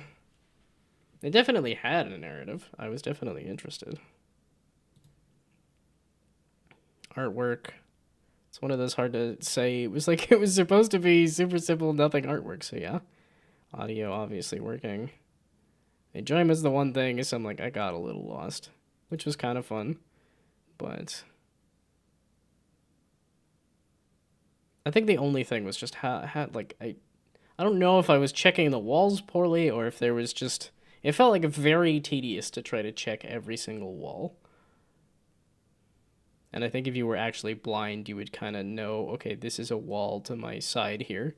It definitely had a narrative. I was definitely interested. Artwork. It's one of those hard to say. It was like it was supposed to be super simple, nothing artwork, so yeah. Audio obviously working. Enjoyment's the one thing, is I'm like, I got a little lost, which was kind of fun, but I think the only thing was just how like, I don't know if I was checking the walls poorly or if there was just, it felt like very tedious to try to check every single wall. And I think if you were actually blind, you would kind of know, okay, this is a wall to my side here.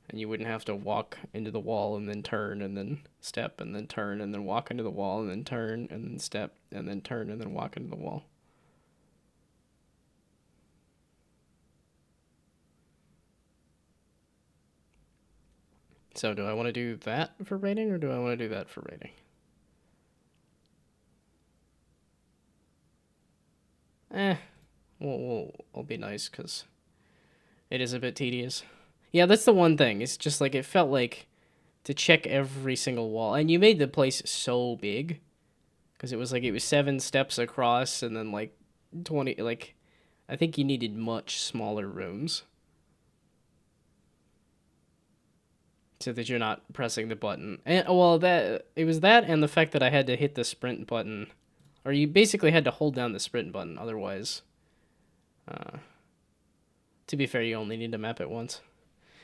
And you wouldn't have to walk into the wall and then turn and then step and then turn and then walk into the wall and then turn and then step and then turn and then walk into the wall. So do I want to do that for rating or do I want to do that for rating? We'll be nice because it is a bit tedious. Yeah, that's the one thing. It's just like it felt like to check every single wall. And you made the place so big because it was 7 steps across and then like 20, like I think you needed much smaller rooms so that you're not pressing the button. And well, that it was that and the fact that I had to hit the sprint button, or you basically had to hold down the sprint button, otherwise to be fair, you only need to map it once.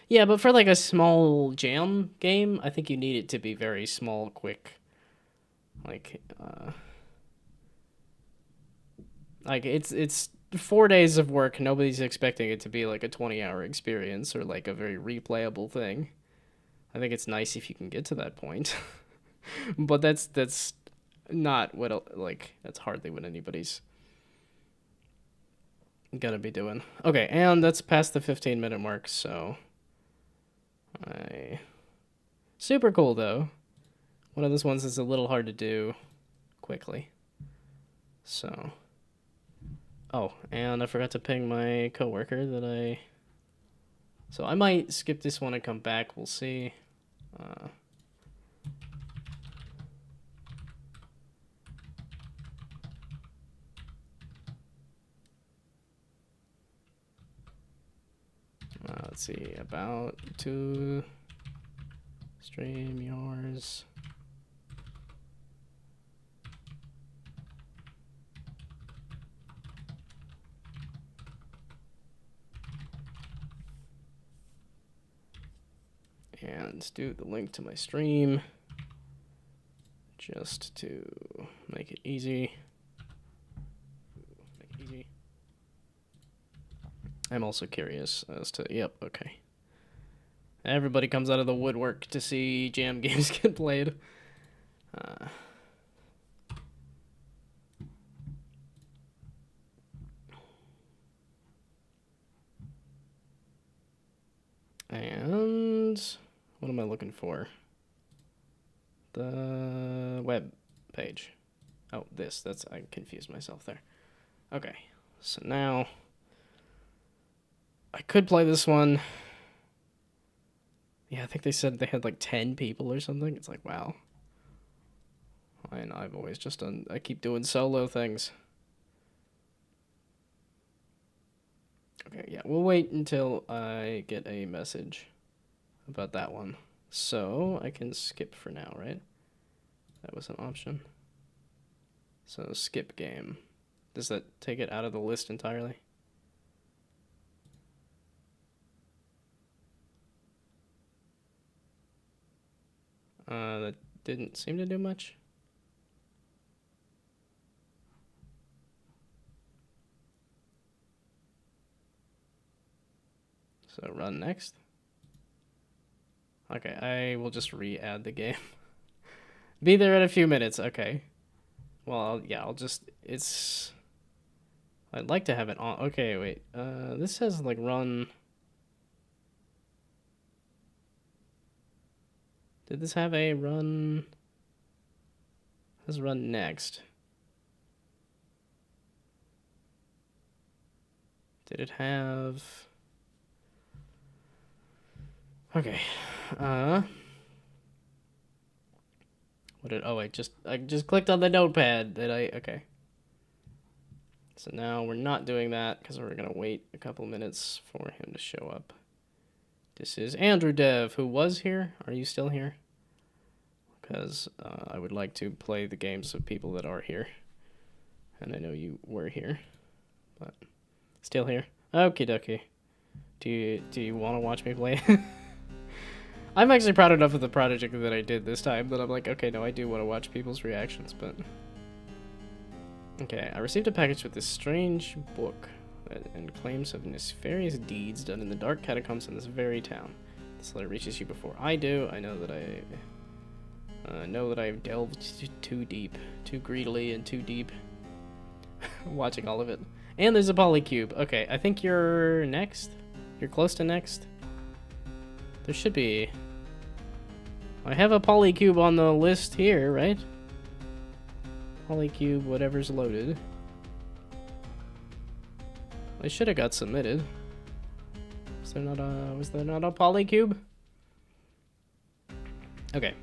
Yeah, but for like a small jam game, I think you need it to be very small, quick. Like it's 4 days of work. Nobody's expecting it to be like a 20-hour experience or like a very replayable thing. I think it's nice if you can get to that point. But that's not what, like, that's hardly what anybody's gonna be doing. Okay, and that's past the 15-minute mark, so super cool though. One of those ones that's a little hard to do quickly. So, oh, and I forgot to ping my coworker that so I might skip this one and come back. We'll see. Let's see, about to stream yours. And do the link to my stream just to make it easy. I'm also curious as to, yep, okay. Everybody comes out of the woodwork to see jam games get played. And what am I looking for? The web page. Oh, I confused myself there. Okay, so now I could play this one. Yeah, I think they said they had like 10 people or something. It's like, wow. And I've always just done, I keep doing solo things. Okay, yeah, we'll wait until I get a message about that one. So I can skip for now, right? That was an option. So skip game. Does that take it out of the list entirely? That didn't seem to do much. So run next. Okay, I will just re-add the game. Be there in a few minutes, okay. Well, yeah, I'd like to have it on. Okay, wait. This says like run. Did this have a run? Let's run next. Did it have? Okay. What did? Oh, I just clicked on the notepad. Okay. So now we're not doing that because we're gonna wait a couple minutes for him to show up. This is Andrew Dev, who was here. Are you still here? Because I would like to play the games of people that are here. And I know you were here, but still here. Okie dokie. Do you want to watch me play? I'm actually proud enough of the project that I did this time that I'm like, okay, no, I do want to watch people's reactions, but... Okay, I received a package with this strange book and claims of nefarious deeds done in the dark catacombs in this very town. This letter reaches you before I do. I know that I've delved too deep, too greedily and too deep, watching all of it. And there's a polycube. Okay, I think you're next. You're close to next. There should be... I have a polycube on the list here, right? Polycube, whatever's loaded. They should have got submitted. Was there not a polycube? Okay.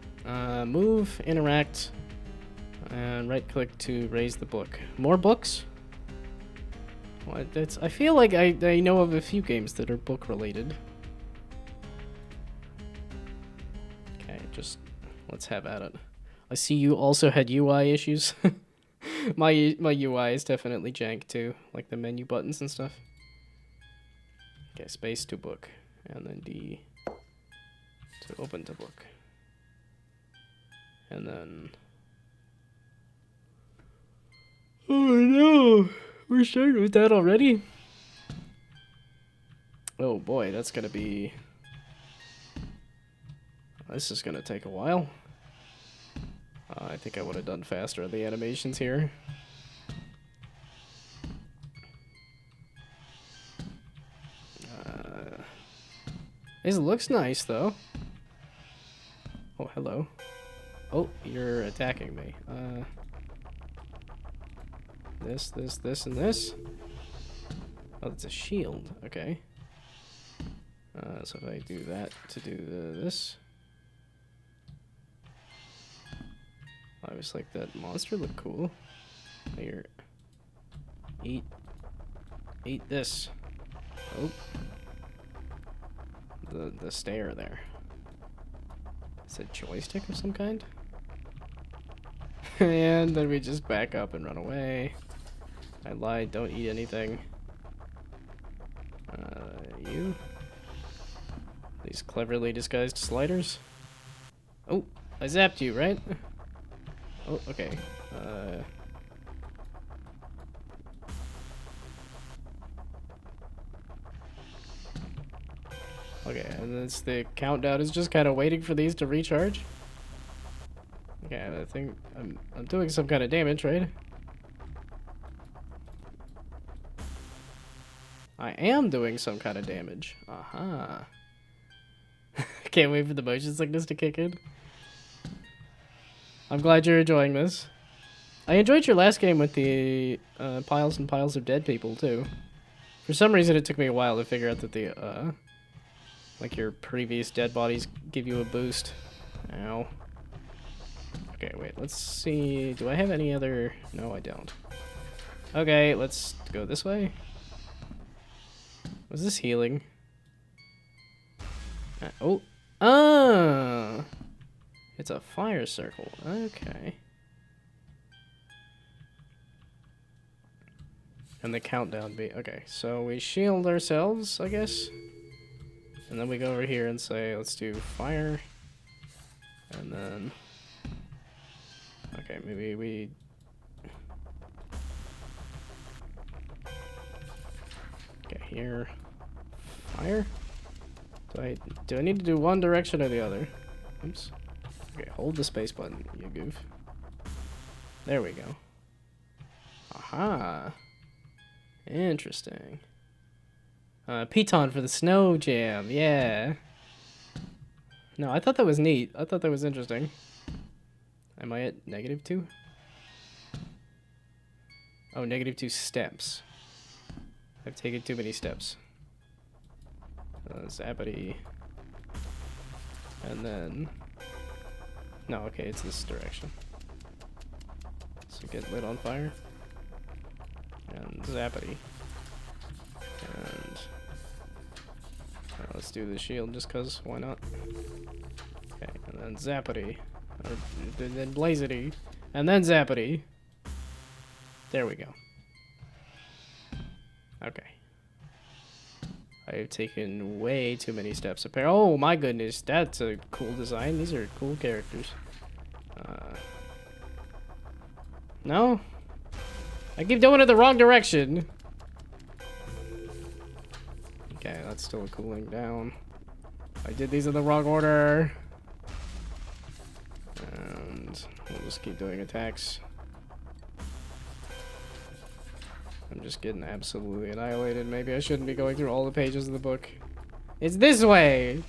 Move, interact, and right click to raise the book. More books? Well, I feel like I know of a few games that are book related. Okay, just let's have at it. I see you also had UI issues. my UI is definitely jank too, like the menu buttons and stuff. Okay, space to book, and then D to open to book. And then... Oh no! We're starting with that already? Oh boy, that's gonna be... This is gonna take a while. I think I would have done faster on the animations here. This looks nice, though. Oh, hello. Oh, you're attacking me. This, and this. Oh, it's a shield. Okay. So if I do that to do this. I was like, that monster looked cool. Here. Eat this. Oh. The stair there. Is it a joystick of some kind? And then we just back up and run away. I lied, don't eat anything. You? These cleverly disguised sliders? Oh, I zapped you, right? Oh, okay. Okay, and it's the countdown is just kind of waiting for these to recharge. Okay, I think I'm doing some kind of damage, right? I am doing some kind of damage. Aha. Can't wait for the motion sickness to kick in. I'm glad you're enjoying this. I enjoyed your last game with the piles and piles of dead people too. For some reason, it took me a while to figure out that the like your previous dead bodies give you a boost. Ow. Okay, wait. Let's see. Do I have any other? No, I don't. Okay, let's go this way. Was this healing? Oh. Ah! It's a fire circle. Okay. And the countdown beat. Okay, so we shield ourselves, I guess. And then we go over here and say, let's do fire. And then... Okay, maybe we... Okay, here. Fire? Do I need to do one direction or the other? Oops. Okay, hold the space button, you goof. There we go. Aha. Interesting. Piton for the snow jam, yeah. No, I thought that was neat. I thought that was interesting. Am I at -2? Oh, -2 steps. I've taken too many steps. Zappity. And then... No, okay, it's this direction. So get lit on fire. And zappity. And... let's do the shield just cause, why not? Okay, and then zappity. Or then blazity. And then zappity. There we go. Okay. I've taken way too many steps. Oh my goodness, that's a cool design. These are cool characters. No? I keep doing it the wrong direction. Okay, that's still cooling down. I did these in the wrong order. And we'll just keep doing attacks. I'm just getting absolutely annihilated. Maybe I shouldn't be going through all the pages of the book. It's this way!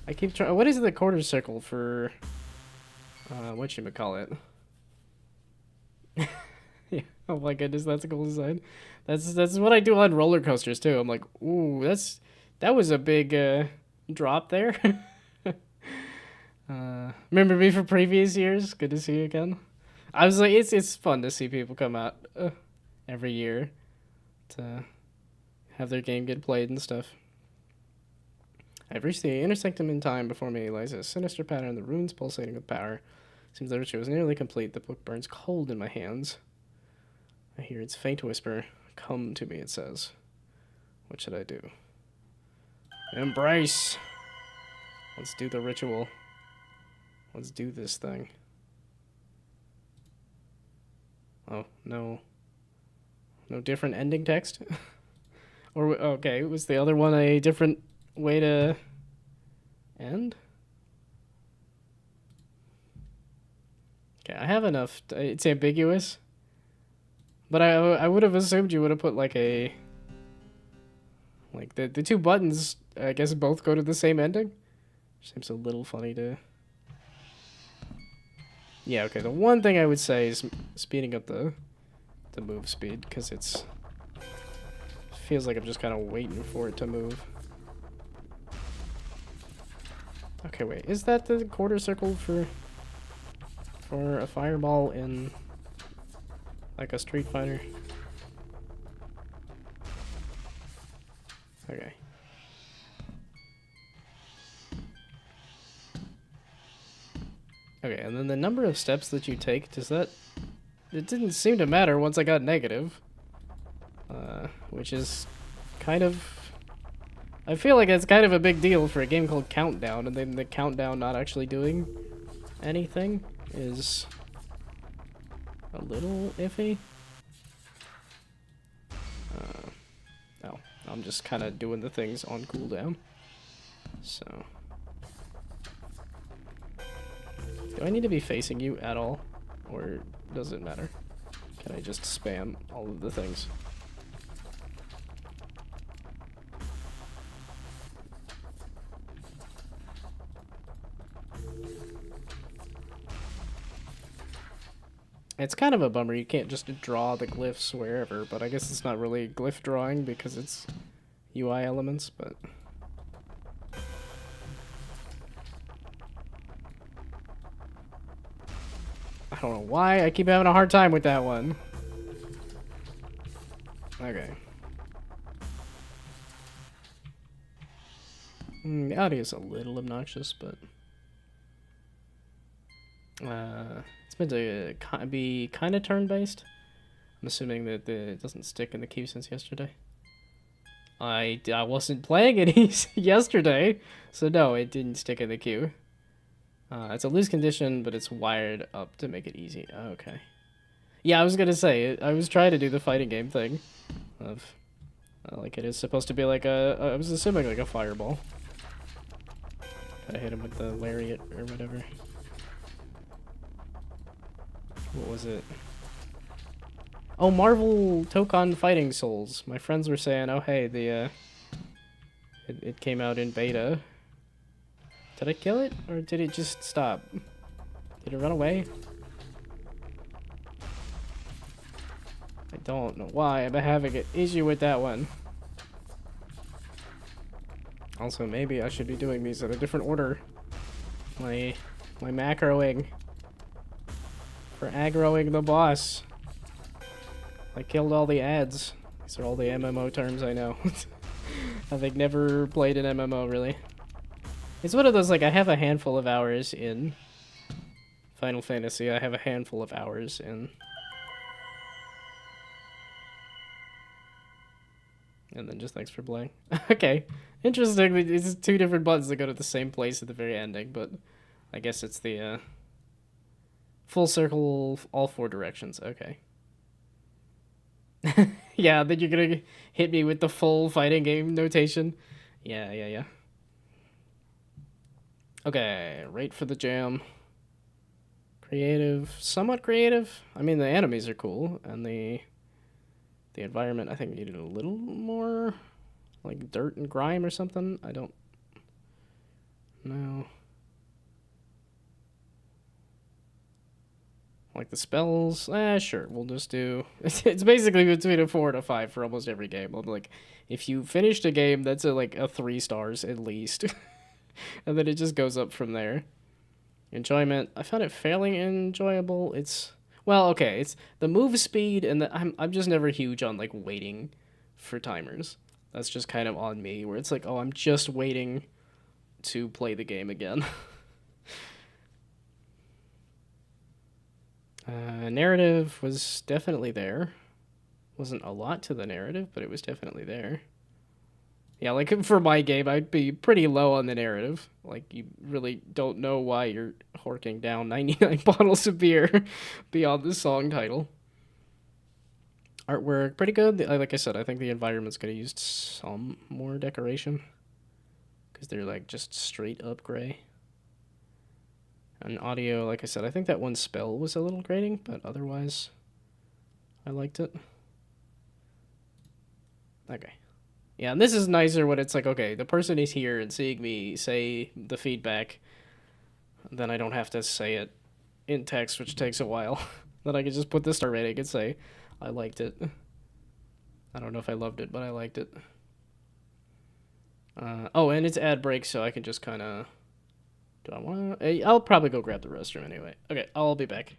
I keep trying. What is the quarter circle for... whatchamacallit? Yeah. Oh my goodness, that's a cool design. That's what I do on roller coasters too. I'm like, ooh, that was a big drop there. Remember me from previous years? Good to see you again. I was like, it's fun to see people come out every year to have their game get played and stuff. I've reached the intersectum in time. Before me lies a sinister pattern, the runes pulsating with power. Seems the ritual was nearly complete. The book burns cold in my hands. I hear its faint whisper. Come to me, it says. What should I do? Embrace! Let's do the ritual. Let's do this thing. Oh, no. No different ending text? Or, okay, was the other one a different way to end? Okay, I have enough. It's ambiguous. But I would have assumed you would have put like a... Like, the two buttons, I guess, both go to the same ending. Seems a little funny to... Yeah, okay, the one thing I would say is speeding up the move speed, because it's... feels like I'm just kind of waiting for it to move. Okay, wait, is that the quarter circle for a fireball in, like, a Street Fighter? Okay. Okay, and then the number of steps that you take, does that... It didn't seem to matter once I got negative. Which is kind of... I feel like it's kind of a big deal for a game called Countdown, and then the countdown not actually doing anything is a little iffy. Oh, I'm just kind of doing the things on cooldown. So... Do I need to be facing you at all? Or does it matter? Can I just spam all of the things? It's kind of a bummer you can't just draw the glyphs wherever, but I guess it's not really glyph drawing because it's UI elements, but... I don't know why I keep having a hard time with that one. Okay. The audio is a little obnoxious, but... it's meant to be kind of turn-based. I'm assuming that it doesn't stick in the queue since yesterday. I wasn't playing it yesterday, so no, it didn't stick in the queue. It's a loose condition, but it's wired up to make it easy. Okay. Yeah, I was gonna say, I was trying to do the fighting game thing. Of, like, it is supposed to be like I was assuming like a fireball. Gotta hit him with the lariat or whatever. What was it? Oh, Marvel Tokon Fighting Souls. My friends were saying, oh hey, it came out in beta. Did I kill it, or did it just stop? Did it run away? I don't know why I'm having an issue with that one. Also, maybe I should be doing these in a different order. My macroing. For aggroing the boss. I killed all the ads. These are all the MMO terms I know. I've never played an MMO, really. It's one of those, like, I have a handful of hours in Final Fantasy. I have a handful of hours in... And then just thanks for playing. Okay. Interesting. It's two different buttons that go to the same place at the very ending, but I guess it's the full circle, all four directions. Okay. Yeah, then you're gonna hit me with the full fighting game notation. Yeah. Okay, right for the jam. Creative, somewhat creative. I mean, the enemies are cool, and the environment, I think, needed a little more, like, dirt and grime or something. I don't know. Like the spells, sure, we'll just do... It's basically between a 4 and a 5 for almost every game. I'm like, if you finished a game, that's like a 3 stars at least. And then it just goes up from there. Enjoyment, I found it fairly enjoyable. It's... Well, okay, it's the move speed, and I'm just never huge on, like, waiting for timers. That's just kind of on me, where it's like, oh, I'm just waiting to play the game again. Narrative was definitely there. Wasn't a lot to the narrative, but it was definitely there. Yeah, like, for my game, I'd be pretty low on the narrative. Like, you really don't know why you're horking down 99 bottles of beer beyond the song title. Artwork, pretty good. Like I said, I think the environment's could have used some more decoration. Because they're, like, just straight up gray. And audio, like I said, I think that one spell was a little grating, but otherwise, I liked it. Okay. Yeah, and this is nicer when it's like, okay, the person is here and seeing me say the feedback, then I don't have to say it in text, which takes a while. Then I can just put the star rating and say, I liked it. I don't know if I loved it, but I liked it. Oh, and it's ad break, so I can just kind of... Do I want to... I'll probably go grab the restroom anyway. Okay, I'll be back.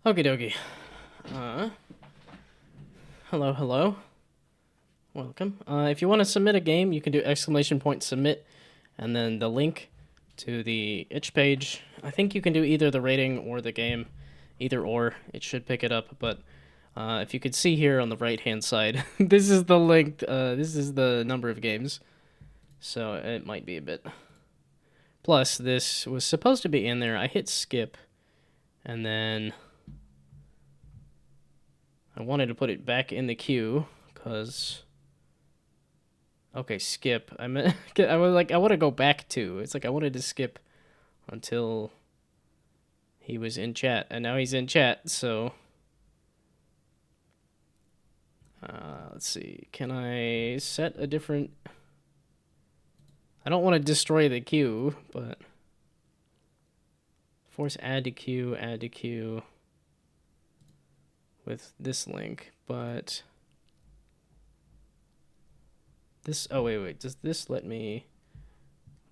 Okie dokie. Hello, hello. Welcome. If you want to submit a game, you can do !submit, and then the link to the itch page. I think you can do either the rating or the game. Either or. It should pick it up, but if you could see here on the right-hand side, this is the link, this is the number of games. So it might be a bit. Plus, this was supposed to be in there. I hit skip, and then I wanted to put it back in the queue, because... Okay, skip. I meant I was like I want to go back to. It's like I wanted to skip until he was in chat, and now he's in chat. So let's see. Can I set a different? I don't want to destroy the queue, but force add to queue with this link, but this. Oh wait. Does this let me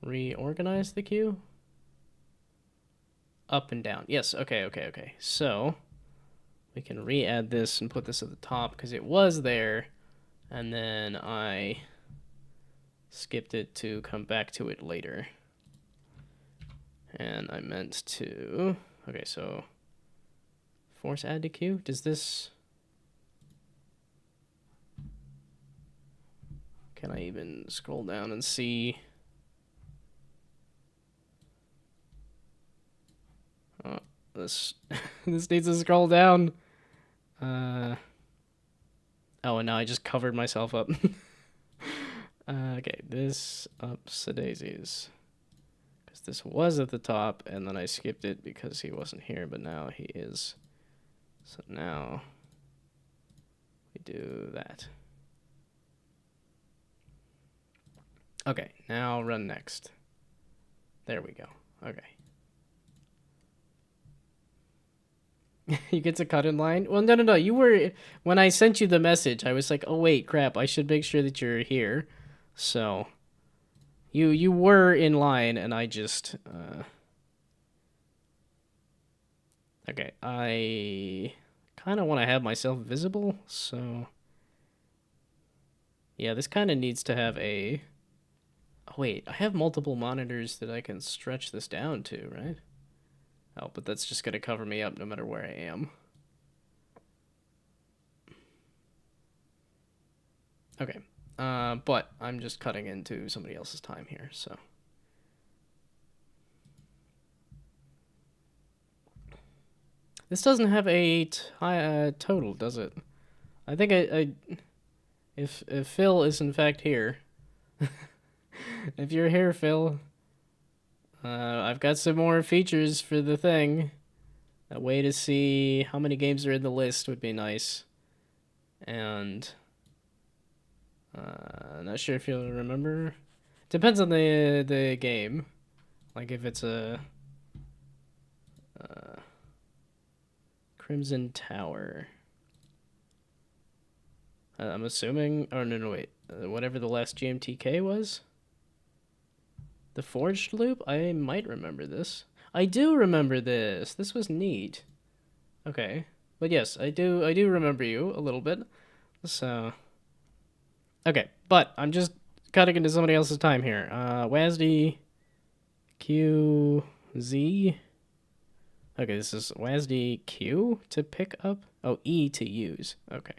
reorganize the queue? Up and down. Yes, okay. So, we can re-add this and put this at the top because it was there, and then I skipped it to come back to it later. And I meant to... Okay, so... Force add to queue? Does this... Can I even scroll down and see... Oh, this this needs to scroll down. Oh, and now I just covered myself up. Okay, this ups the daisies. Because this was at the top, and then I skipped it because he wasn't here, but now he is. So now we do that. Okay, now run next. There we go. Okay. You get to cut in line? Well, no. You were... When I sent you the message, I was like, oh, wait, crap. I should make sure that you're here. So... You were in line, and I just... Okay, I kind of want to have myself visible, so... Yeah, this kind of needs to have a... Oh, wait, I have multiple monitors that I can stretch this down to, right? Oh, but that's just going to cover me up no matter where I am. Okay, but I'm just cutting into somebody else's time here, so... This doesn't have a total, does it? I think if Phil is in fact here, if you're here, Phil, I've got some more features for the thing. A way to see how many games are in the list would be nice. And not sure if you'll remember. Depends on the game. Like if it's a Crimson Tower. I'm assuming. Oh no, wait. Whatever the last GMTK was. The Forged Loop. I might remember this. I do remember this. This was neat. Okay, but yes, I do remember you a little bit. So. Okay, but I'm just cutting into somebody else's time here. WASD QZ. Okay, this is WASD Q to pick up. Oh, E to use. Okay.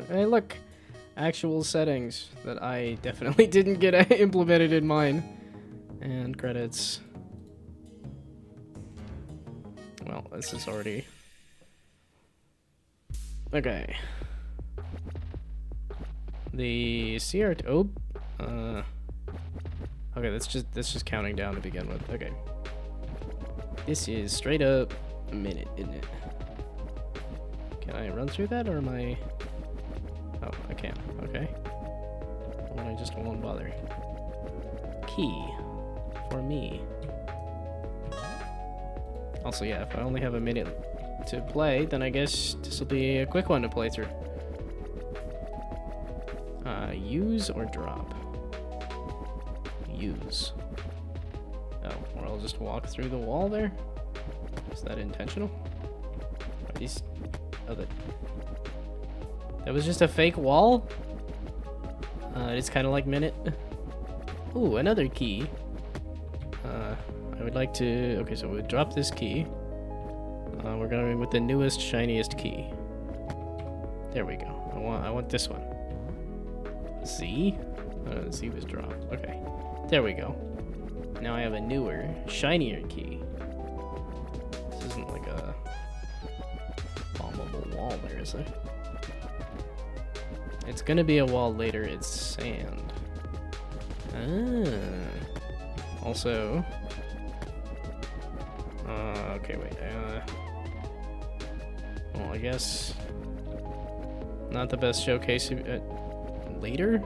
Hey, look, actual settings that I definitely didn't get implemented in mine. And credits. Well, this is already... Okay. The CR... Oh. Okay, that's just counting down to begin with. Okay. This is straight up a minute, isn't it? Can I run through that, or am I... Oh, I can. Okay. Well, I just won't bother. Key. For me. Also, yeah, if I only have a minute to play, then I guess this will be a quick one to play through. Use or drop? Use. Oh, or I'll just walk through the wall there? Is that intentional? Are these... Oh, that was just a fake wall? It's kind of like minute. Ooh, another key. I would like to... Okay, so we'll drop this key. We're going with the newest, shiniest key. There we go. I want this one. Z? Z was dropped. Okay. There we go. Now I have a newer, shinier key. This isn't like a bombable wall there, is it? It's gonna be a wall later. It's sand. Ah. Also... okay, wait. Well, I guess... Not the best showcase... later?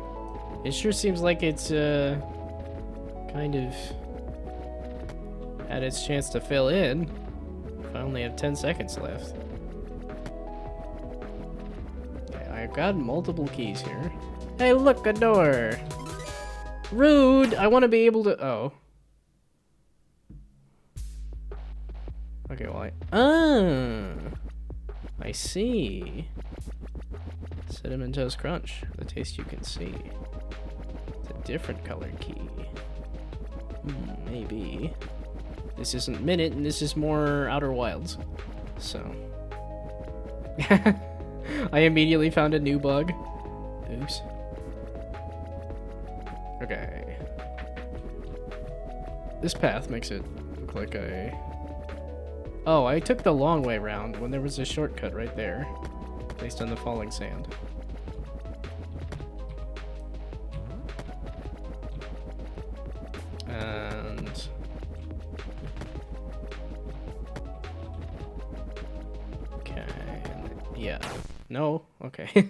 It sure seems like it's, kind of... had its chance to fill in. If I only have 10 seconds left. Okay, I've got multiple keys here. Hey, look, a door! Rude! I want to be able to... Oh. Okay, well, I see. Cinnamon Toast Crunch. The taste you can see. It's a different colored key. Maybe. This isn't Minute, and this is more Outer Wilds. So. I immediately found a new bug. Oops. Okay. This path makes it look like I... Oh, I took the long way round when there was a shortcut right there, based on the falling sand. And... Okay, yeah. No? Okay.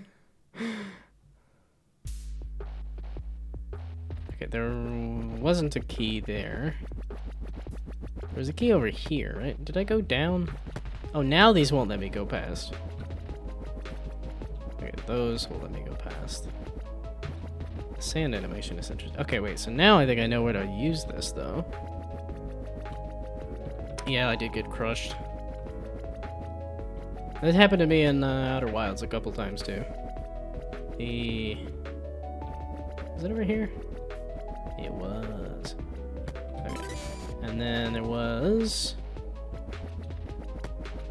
Okay, there wasn't a key there. There's a key over here, right? Did I go down? Oh, now these won't let me go past. Okay, those will let me go past. The sand animation is interesting. Okay, wait, so now I think I know where to use this, though. Yeah, I did get crushed. That happened to me in Outer Wilds a couple times, too. Is it over here? It was. Okay. And then there was...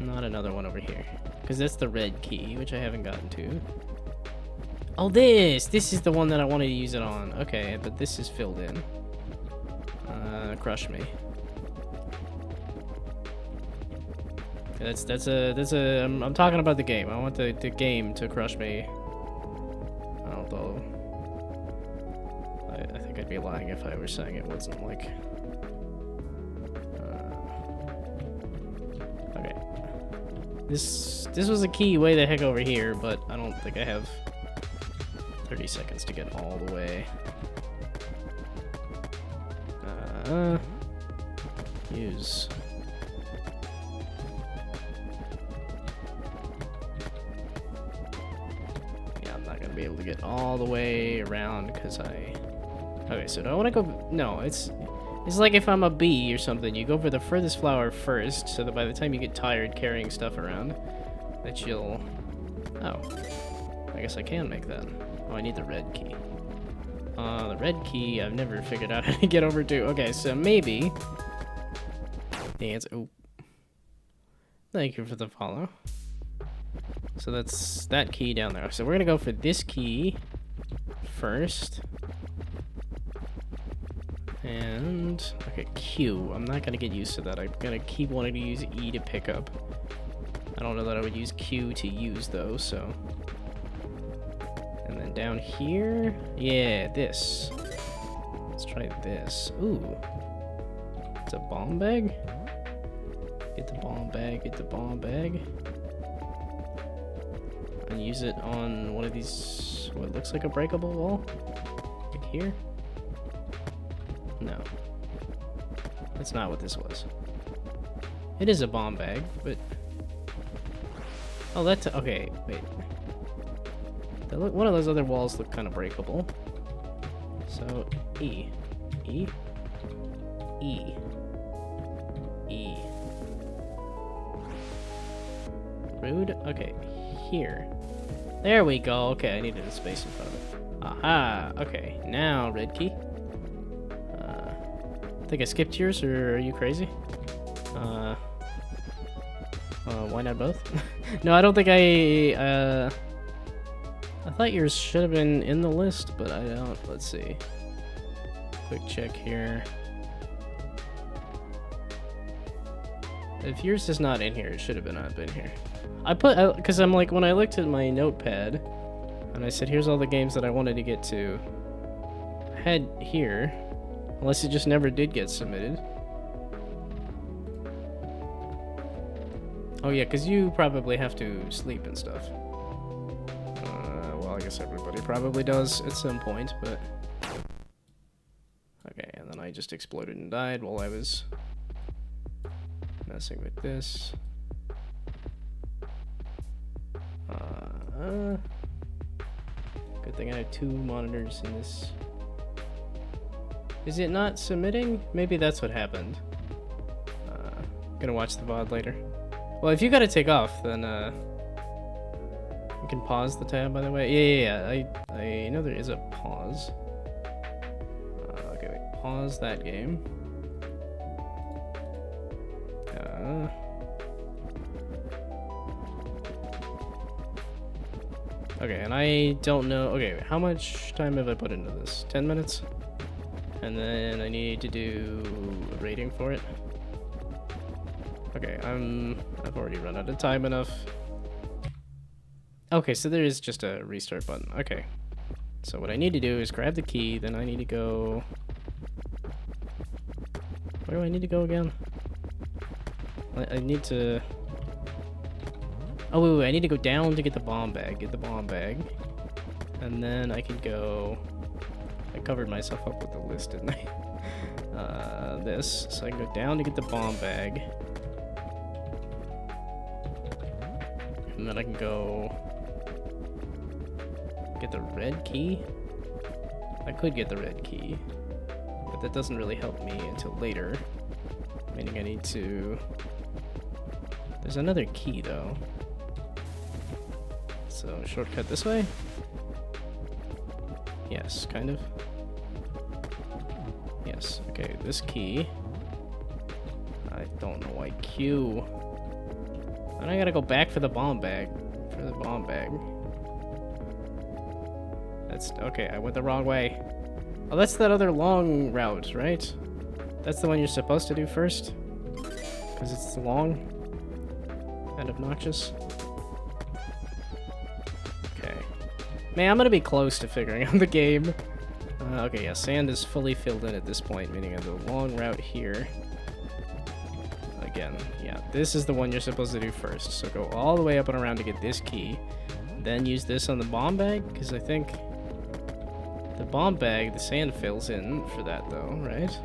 Not another one over here. Because that's the red key, which I haven't gotten to. Oh, this is the one that I wanted to use it on. Okay, but this is filled in. Crush me. I'm talking about the game. I want the game to crush me. Although, I think I'd be lying if I were saying it wasn't like. Okay. This was a key way the heck over here, but I don't think I have 30 seconds to get all the way. Use. Yeah, I'm not gonna be able to get all the way around because I. Okay, so do I want to go? No, it's like if I'm a bee or something. You go for the furthest flower first, so that by the time you get tired carrying stuff around, that you'll. Oh, I guess I can make that. Oh, I need the red key. The red key I've never figured out how to get over to. Okay, so maybe the answer. Oh, thank you for the follow. So that's that key down there. So we're gonna go for this key first. And okay, Q. I'm not gonna get used to that. I'm gonna keep wanting to use E to pick up. I don't know that I would use Q to use though, so. And then down here, yeah, this. Let's try this. Ooh, it's a bomb bag. Get the bomb bag. Get the bomb bag. And use it on one of these. What looks like a breakable wall. Like here. No, that's not what this was. It is a bomb bag, but oh, that's okay. Wait. One of those other walls look kind of breakable. So, E. E. E. E. Rude? Okay, here. There we go. Okay, I needed a space in front of it. Aha! Okay, now red key. I think I skipped yours, or are you crazy? Why not both? No, I don't think I thought yours should have been in the list, but I don't. Let's see. Quick check here. If yours is not in here, it should have been up in here. I put, because I'm like, when I looked at my notepad, and I said, here's all the games that I wanted to get to, I had here, unless it just never did get submitted. Oh yeah, because you probably have to sleep and stuff. Well, I guess everybody probably does at some point, but... Okay, and then I just exploded and died while I was messing with this. Good thing I have 2 monitors in this. Is it not submitting? Maybe that's what happened. Gonna watch the VOD later. Well, if you gotta take off, then you can pause the tab, by the way. Yeah. I know there is a pause. Okay, wait. Pause that game. Okay, and I don't know. Okay, how much time have I put into this? 10 minutes? And then I need to do a rating for it. Okay, I've already run out of time enough. Okay, so there is just a restart button. Okay. So what I need to do is grab the key, then I need to go... Where do I need to go again? I need to... Oh, wait, I need to go down to get the bomb bag. Get the bomb bag. And then I can go... I covered myself up with the list, didn't I? This. So I can go down to get the bomb bag. And then I can go... Get the red key? I could get the red key. But that doesn't really help me until later. Meaning I need to... There's another key, though. So, shortcut this way? Yes, kind of. Yes, okay, this key. I don't know why Q. And I gotta go back for the bomb bag. For the bomb bag. that's... Okay, I went the wrong way. Oh, that's that other long route, right? That's the one you're supposed to do first? Because it's long and obnoxious. Okay. Man, I'm gonna be close to figuring out the game. Okay, yeah, sand is fully filled in at this point, meaning I have the long route here. Again, yeah, this is the one you're supposed to do first. So go all the way up and around to get this key. Then use this on the bomb bag, because I think the bomb bag, the sand fills in for that though, right?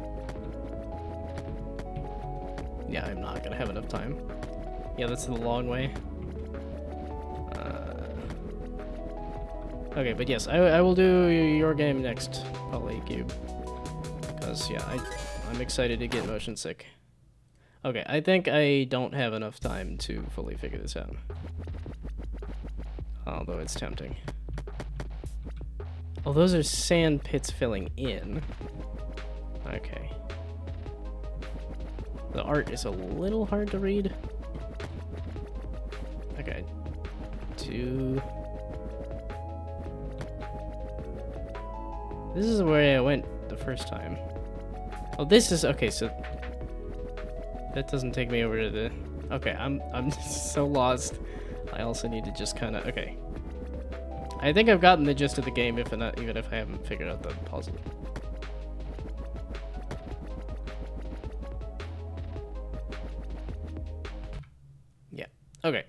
Yeah, I'm not gonna have enough time. Yeah, that's the long way. Okay, but yes, I will do your game next, Polycube. Because, yeah, I'm excited to get motion sick. Okay, I think I don't have enough time to fully figure this out. Although it's tempting. Oh, those are sand pits filling in. Okay. The art is a little hard to read. Okay. This is where I went the first time. Oh, this is... Okay, so... That doesn't take me over to the... Okay, I'm so lost. I also need to just kind of... Okay. I think I've gotten the gist of the game, if not, even if I haven't figured out the puzzle. Yeah. Okay.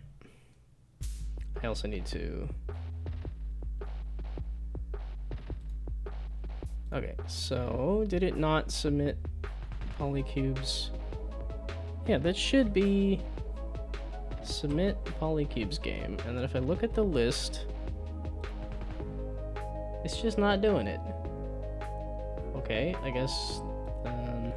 I also need to... Okay, so did it not submit Polycubes? Yeah, that should be submit Polycubes game. And then if I look at the list, it's just not doing it. Okay, I guess then...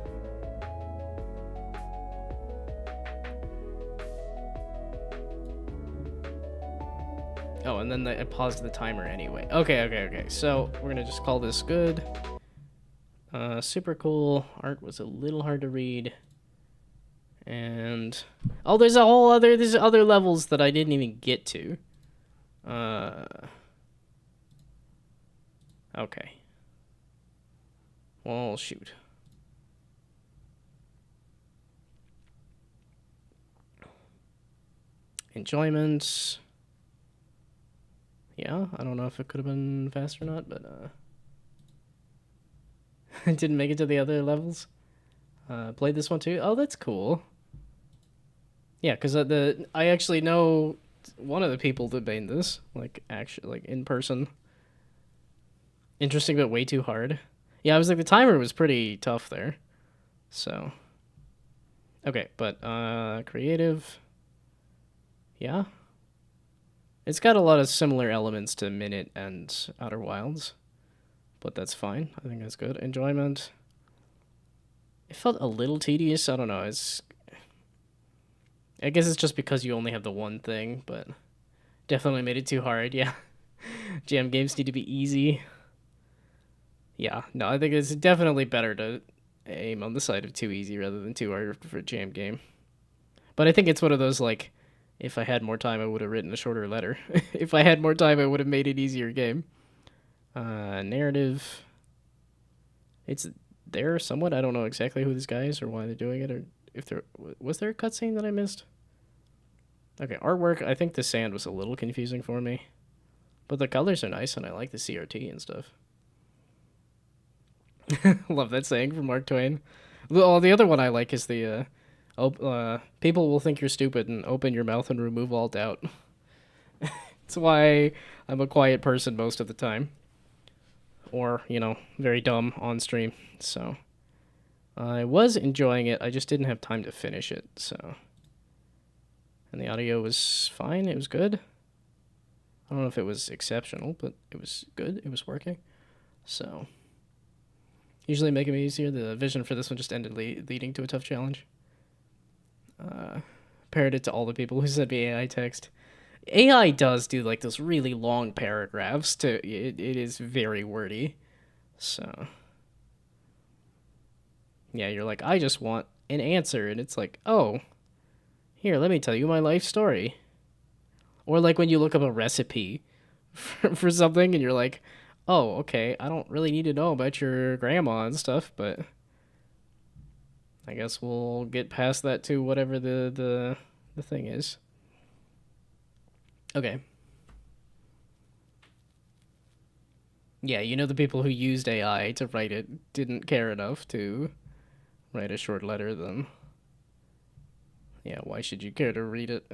Oh, and then I paused the timer anyway. Okay. So we're gonna just call this good. Super cool. Art was a little hard to read. And oh, there's other levels that I didn't even get to. Okay. Well, shoot. Enjoyment. Yeah, I don't know if it could have been fast or not, but I didn't make it to the other levels. Played this one too. Oh, that's cool. Yeah, because I actually know one of the people that made this, actually in person. Interesting, but way too hard. Yeah, I was like, the timer was pretty tough there. So, okay, but creative. Yeah. It's got a lot of similar elements to Minute and Outer Wilds, but that's fine. I think that's good. Enjoyment. It felt a little tedious. I don't know. I guess it's just because you only have the one thing, but definitely made it too hard. Yeah. Jam games need to be easy. Yeah. No, I think it's definitely better to aim on the side of too easy rather than too hard for a jam game. But I think it's one of those, like, if I had more time, I would have written a shorter letter. If I had more time, I would have made it easier game. Narrative. It's there somewhat. I don't know exactly who this guy is or why they're doing it, or if there was there a cutscene that I missed. Okay, artwork. I think the sand was a little confusing for me, but the colors are nice, and I like the CRT and stuff. Love that saying from Mark Twain. Well, the other one I like is the people will think you're stupid and open your mouth and remove all doubt. It's why I'm a quiet person most of the time. Or, very dumb on stream. So, I was enjoying it. I just didn't have time to finish it, so. And the audio was fine. It was good. I don't know if it was exceptional, but it was good. It was working. So, usually making it easier. The vision for this one just ended leading to a tough challenge. Paired it to all the people who sent me AI text. AI does do like those really long paragraphs. It is very wordy. So yeah, you're like, I just want an answer, and it's like, oh, here, let me tell you my life story. Or like when you look up a recipe for something, and you're like, oh, okay, I don't really need to know about your grandma and stuff, but I guess we'll get past that to whatever the thing is. Okay. Yeah, you know the people who used AI to write it didn't care enough to write a short letter, then yeah, why should you care to read it?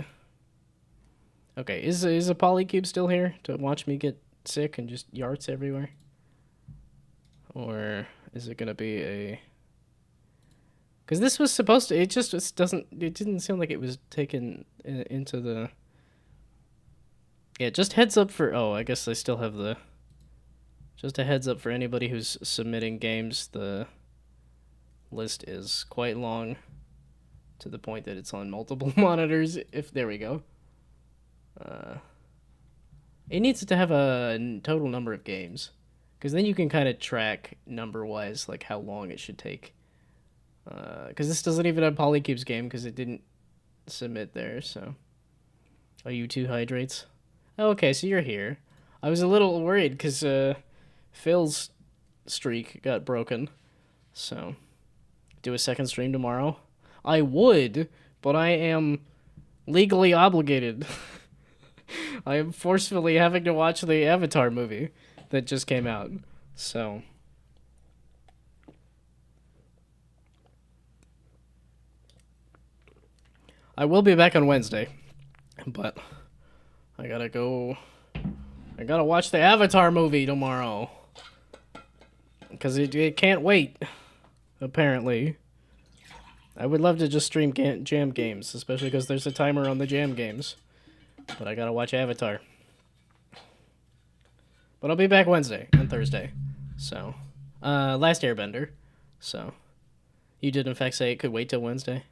Okay, is a Polycube still here to watch me get sick and just yarts everywhere? Or is it gonna be a... Because this was supposed to... It just doesn't... It didn't seem like it was taken into the... Yeah, just heads up for... Oh, I guess I still have the... Just a heads up for anybody who's submitting games, the list is quite long to the point that it's on multiple monitors. If there we go. It needs to have a total number of games, because then you can kind of track number-wise like how long it should take. Because this doesn't even have Polycube's game because it didn't submit there. So, oh, you two hydrates. Oh, okay, so you're here. I was a little worried because Phil's streak got broken. So, do a second stream tomorrow? I would, but I am legally obligated. I am forcefully having to watch the Avatar movie that just came out. So, I will be back on Wednesday, but I gotta go. I gotta watch the Avatar movie tomorrow. Because it can't wait, apparently. I would love to just stream jam games, especially because there's a timer on the jam games. But I gotta watch Avatar. But I'll be back Wednesday and Thursday. So, Last Airbender. So, you did in fact say it could wait till Wednesday.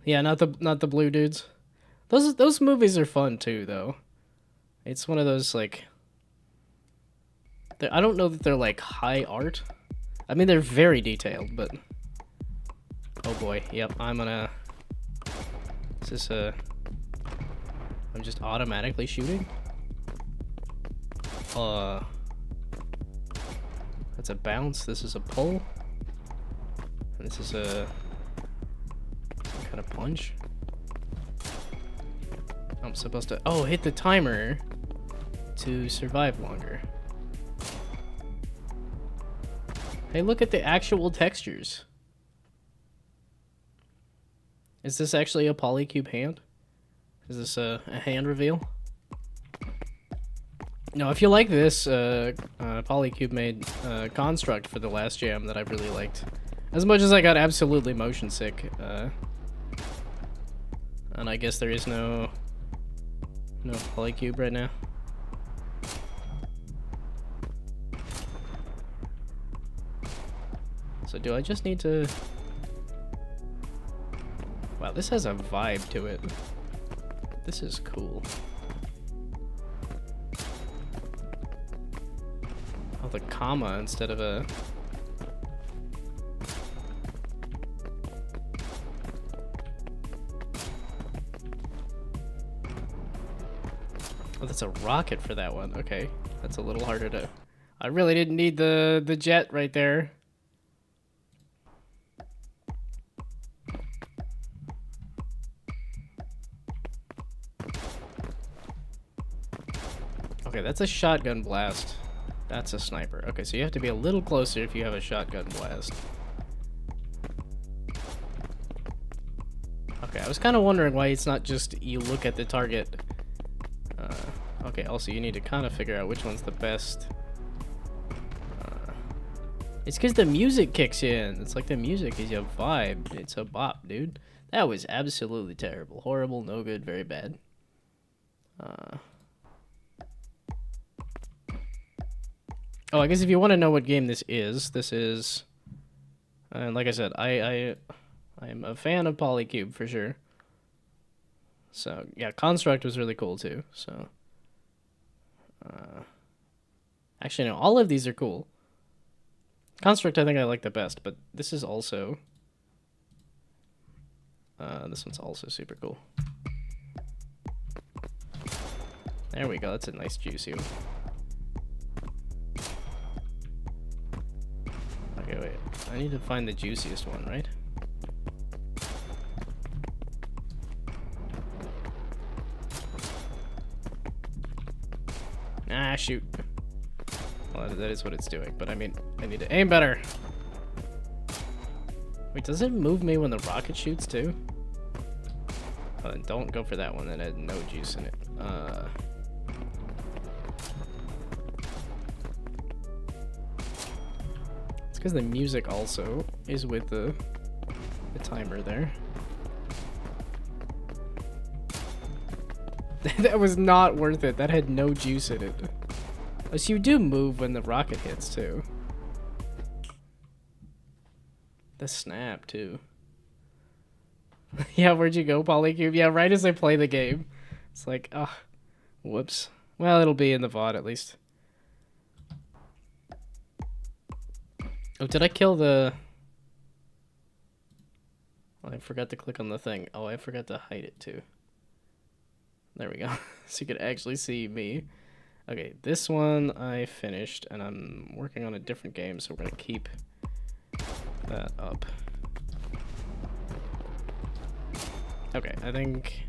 Yeah, not the blue dudes. Those movies are fun too, though. It's one of those like. I don't know that they're like high art. I mean, they're very detailed, but. Oh boy, yep, I'm gonna. Is this a. I'm just automatically shooting? That's a bounce, this is a pull. And this is a. Some kind of punch. I'm supposed to. Oh, hit the timer to survive longer. Hey, look at the actual textures. Is this actually a Polycube hand? Is this a hand reveal? No, if you like this, Polycube made Construct for the last jam that I really liked. As much as I got absolutely motion sick. And I guess there is no Polycube right now. So do I just need to... Wow, this has a vibe to it. This is cool. Oh, the comma instead of a... Oh, that's a rocket for that one. Okay, that's a little harder to... I really didn't need the jet right there. Okay, that's a shotgun blast. That's a sniper. Okay, so you have to be a little closer if you have a shotgun blast. Okay, I was kind of wondering why it's not just you look at the target. Okay, also you need to kind of figure out which one's the best. It's because the music kicks in. It's like the music is a vibe. It's a bop, dude. That was absolutely terrible. Horrible, no good, very bad. Oh, I guess if you want to know what game this is, and like I said, I am a fan of Polycube for sure. So yeah, Construct was really cool too. So, actually no, all of these are cool. Construct I think I like the best, but this is also, this one's also super cool. There we go. That's a nice juicy one. I need to find the juiciest one, right? Ah, shoot. Well, that is what it's doing, but I mean, I need to aim better. Wait, does it move me when the rocket shoots too? Oh, then don't go for that one, that had no juice in it. It's because the music also is with the timer there. That was not worth it. That had no juice in it. Unless you do move when the rocket hits too. The snap too. Yeah, where'd you go, Polycube? Yeah, right as I play the game. It's like, ah, whoops. Well, it'll be in the VOD at least. Oh, did I kill the... Oh, I forgot to click on the thing. Oh, I forgot to hide it too. There we go. So you could actually see me. Okay, this one I finished, and I'm working on a different game, so we're gonna keep that up. Okay, I think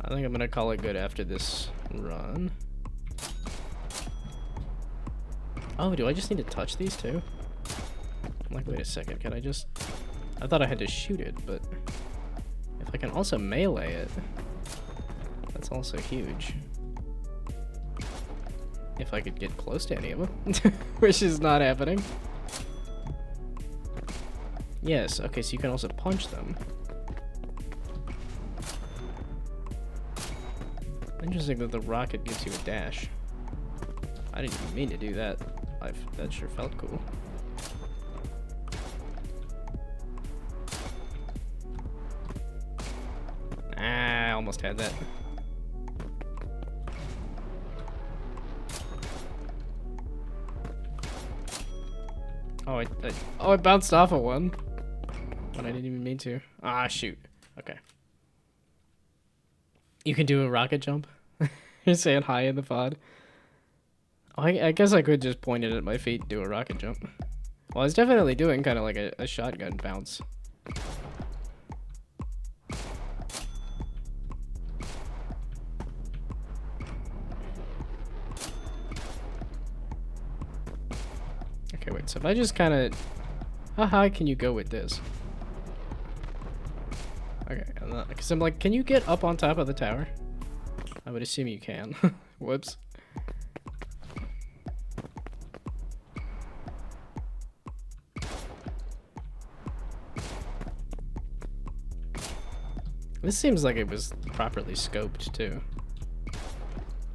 I'm gonna call it good after this run. Oh, do I just need to touch these two? I'm like, wait a second, can I just... I thought I had to shoot it, but if I can also melee it, that's also huge. If I could get close to any of them, which is not happening. Yes, okay, so you can also punch them. Interesting that the rocket gives you a dash. I didn't even mean to do that. That sure felt cool. Ah, I almost had that. Oh, I bounced off of one. When I didn't even mean to. Ah, shoot. Okay. You can do a rocket jump? You're saying hi in the pod. Oh, I guess I could just point it at my feet and do a rocket jump. Well, I was definitely doing kind of like a shotgun bounce. Okay, wait, so if I just kind of... How high can you go with this? Okay, because I'm like, can you get up on top of the tower? I would assume you can. Whoops. This seems like it was properly scoped too.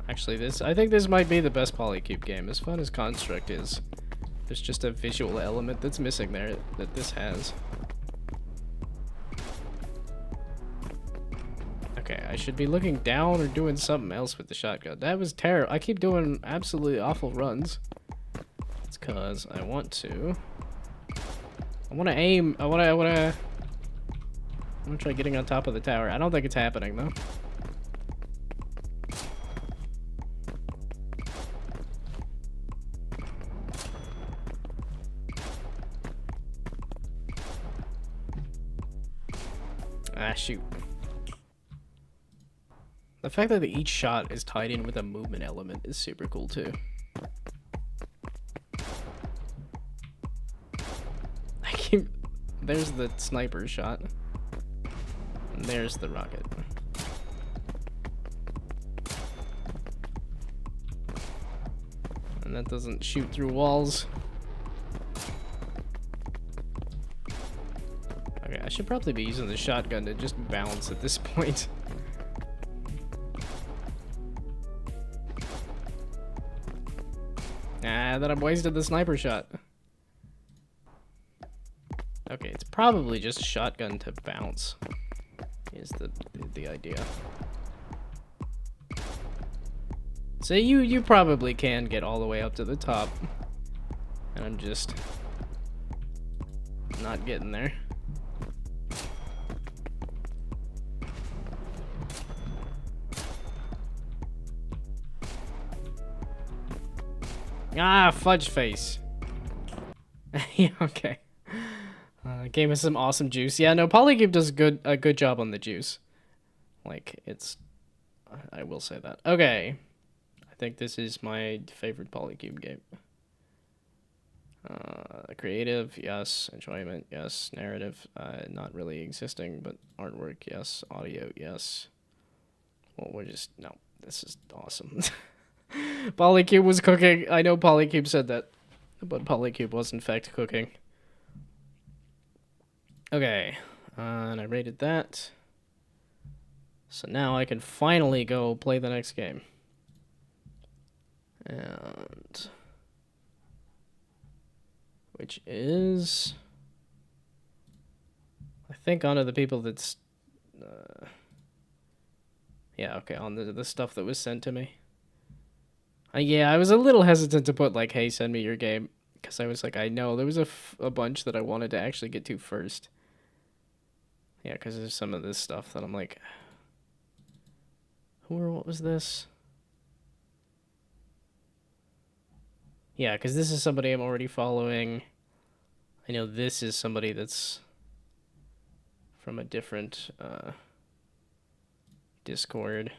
Actually, I think this might be the best Polycube game. As fun as Construct is, there's just a visual element that's missing there that this has. Okay, I should be looking down or doing something else with the shotgun. That was terrible. I keep doing absolutely awful runs. It's cause I want to aim. I wanna try getting on top of the tower. I don't think it's happening though. Ah, shoot. The fact that each shot is tied in with a movement element is super cool too. There's the sniper shot. And there's the rocket. And that doesn't shoot through walls. Okay, I should probably be using the shotgun to just bounce at this point. Ah, that I'm wasted the sniper shot. Okay, it's probably just shotgun to bounce is the idea. So you probably can get all the way up to the top. And I'm just not getting there. Ah, fudge face. Yeah, okay. Gave us some awesome juice. Yeah, no, Polygame does a good job on the juice. Like, it's... I will say that. Okay. I think this is my favorite Polygame game. Creative, yes. Enjoyment, yes. Narrative, not really existing, but artwork, yes. Audio, yes. Well, we're just... No, this is awesome. Polycube was cooking. I know Polycube said that, but Polycube was in fact cooking. Okay, and I rated that. So now I can finally go play the next game. And... which is... I think onto the people that's... yeah, okay, on the stuff that was sent to me. Yeah, I was a little hesitant to put, like, hey, send me your game. Because I was like, I know, there was a bunch that I wanted to actually get to first. Yeah, because there's some of this stuff that I'm like... who or what was this? Yeah, because this is somebody I'm already following. I know this is somebody that's from a different Discord.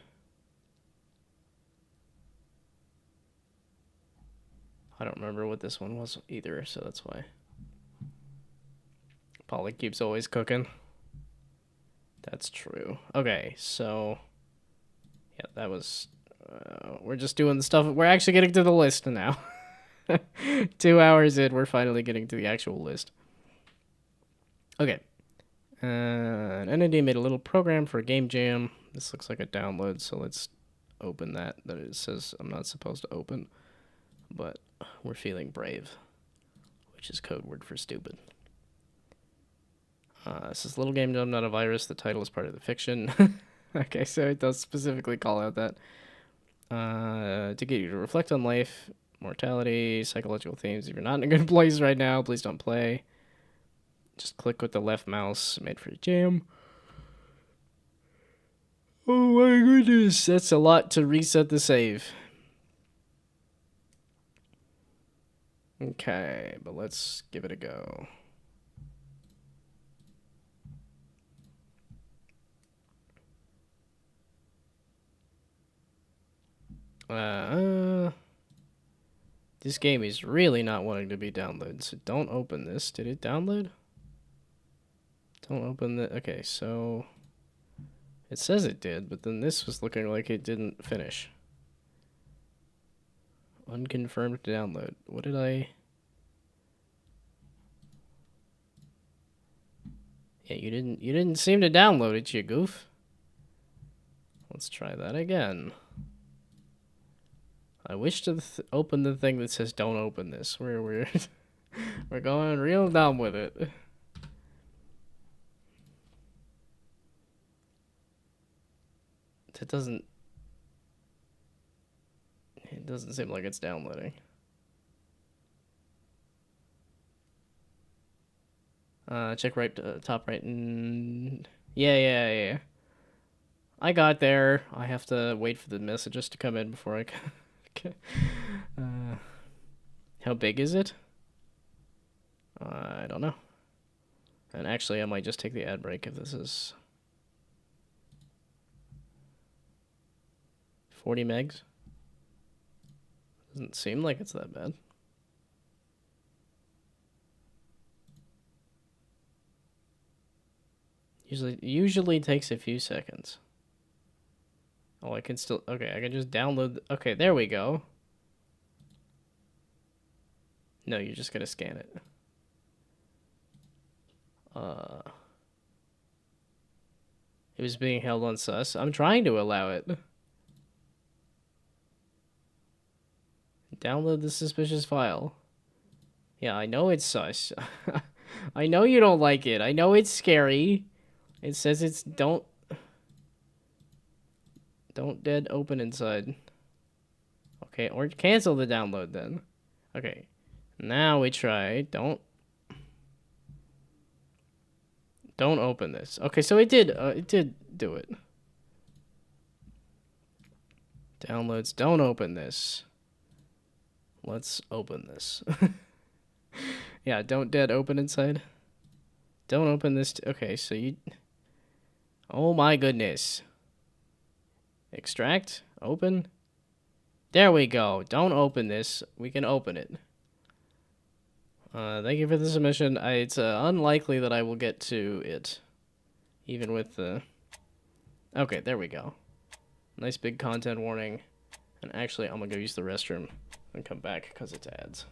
I don't remember what this one was either, so that's why. Polycube's always cooking. That's true. Okay, so... yeah, that was... we're just doing the stuff... we're actually getting to the list now. 2 hours in, we're finally getting to the actual list. Okay. An entity made a little program for a game jam. This looks like a download, so let's open that. That it says I'm not supposed to open. But we're feeling brave, which is code word for stupid. This is Little Game Gnome, not a virus. The title is part of the fiction. Okay, so it does specifically call out that. To get you to reflect on life, mortality, psychological themes. If you're not in a good place right now, please don't play. Just click with the left mouse. Made for a jam. Oh my goodness, that's a lot to reset the save. Okay, but let's give it a go. This game is really not wanting to be downloaded, so don't open this. Did it download? Don't open the... okay, so... it says it did, but then this was looking like it didn't finish. Unconfirmed download. What did I... yeah, you didn't seem to download it, you goof. Let's try that again. I wish to open the thing that says don't open this. We're we're going real dumb with it. It doesn't seem like it's downloading. Check right, top right. Yeah. I got there. I have to wait for the messages to come in before I can. How big is it? I don't know. And actually, I might just take the ad break if this is 40 megs. Doesn't seem like it's that bad. Usually takes a few seconds. Oh, I can still... okay, I can just download... okay, there we go. No, you're just gonna scan it. It was being held on sus. I'm trying to allow it. Download the suspicious file. Yeah, I know it's sus. I know you don't like it. I know it's scary. It says it's don't dead open inside. Okay, or cancel the download then. Okay. Now we try. Don't open this. Okay, so it did do it. Downloads, don't open this. Let's open this. Yeah, don't dead open inside. Don't open this. Okay, so you. Oh my goodness. Extract. Open. There we go. Don't open this. We can open it. Thank you for the submission. It's unlikely that I will get to it. Even with the... Okay, there we go. Nice big content warning. And actually, I'm gonna go use the restroom and come back because it's ads.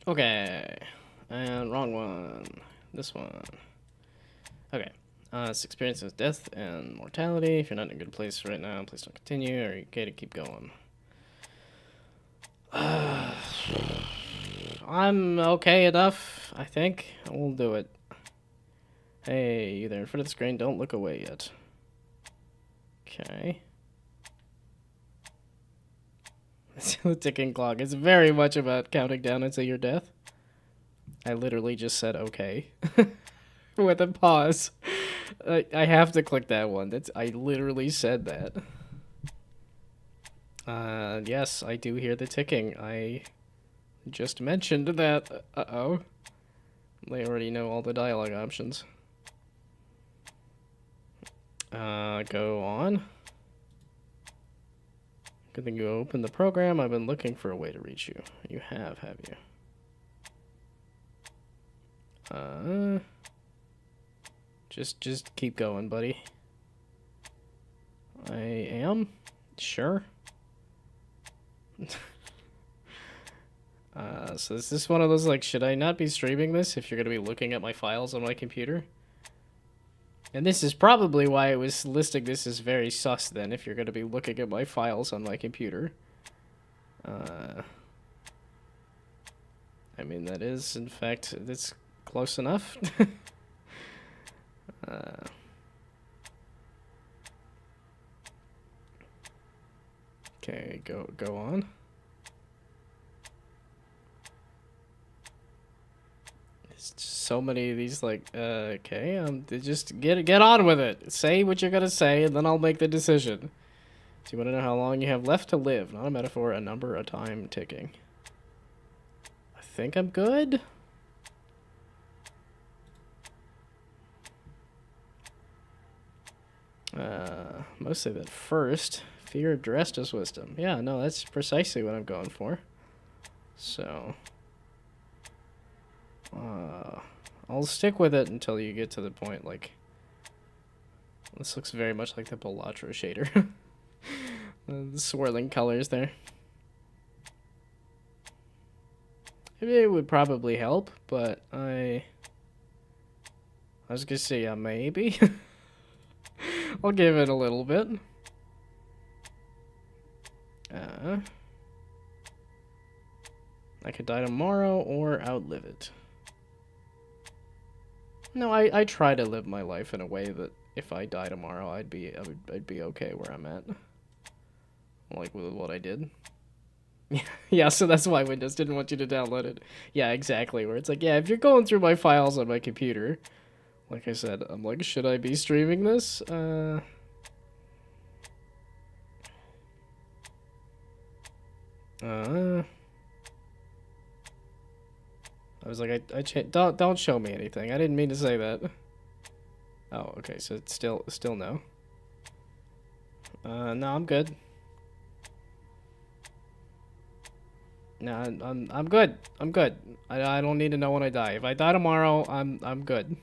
Okay. And wrong one. This one. Okay. It's experience with death and mortality. If you're not in a good place right now, please don't continue, or you're okay to keep going. I'm okay enough, I think. We'll do it. Hey, you there in front of the screen, don't look away yet. Okay. The ticking clock is very much about counting down until your death. I literally just said okay. With a pause. I have to click that one. I literally said that. Yes, I do hear the ticking. I just mentioned that. Uh-oh. They already know all the dialogue options. Go on. Good thing you opened the program. I've been looking for a way to reach you. You have you? Just keep going, buddy. I am? Sure. So is this one of those, like, should I not be streaming this if you're gonna be looking at my files on my computer? And this is probably why it was listing this as very sus then, if you're gonna be looking at my files on my computer. I mean, that is, in fact, it's close enough. Okay, go on. It's just so many of these, like, okay, just get on with it. Say what you're gonna say, and then I'll make the decision. Do you want to know how long you have left to live? Not a metaphor, a number, a time ticking. I think I'm good. Mostly that first. Fear dressed as wisdom. Yeah, no, that's precisely what I'm going for. So, I'll stick with it until you get to the point, like, this looks very much like the Balatro shader. The swirling colors there. It would probably help, but I was gonna say, yeah, maybe. I'll give it a little bit. I could die tomorrow or outlive it. No, I try to live my life in a way that if I die tomorrow, I'd be okay where I'm at. Like with what I did. Yeah, so that's why Windows didn't want you to download it. Yeah, exactly. Where it's like, yeah, if you're going through my files on my computer, like I said, I'm like, should I be streaming this? I was like, don't show me anything. I didn't mean to say that. Oh, okay, so it's still no. No, I'm good. No, I'm good. I'm good. I don't need to know when I die. If I die tomorrow, I'm good.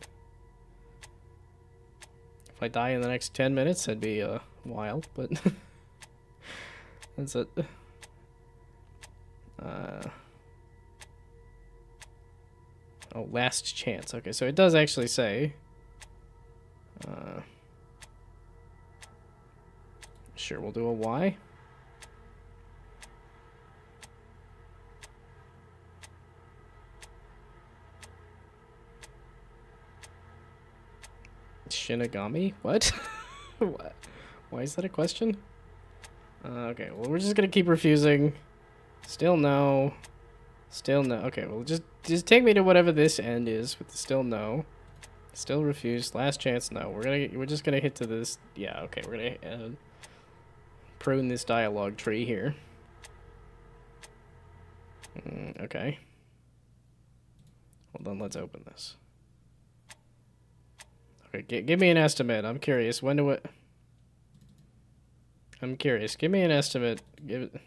If I die in the next 10 minutes, that'd be wild, but that's it. Oh, last chance. Okay, so it does actually say. Sure, we'll do a Y. Shinigami? What? What? Why is that a question? Okay, well, we're just gonna keep refusing. Still no. Still no. Okay, well, just take me to whatever this end is with the still no. Still refused. Last chance no. We're just gonna hit to this. Yeah, okay, we're gonna prune this dialogue tree here. Okay. Well, then let's open this. Okay, give me an estimate. I'm curious. When do it... I'm curious. Give me an estimate. Give it...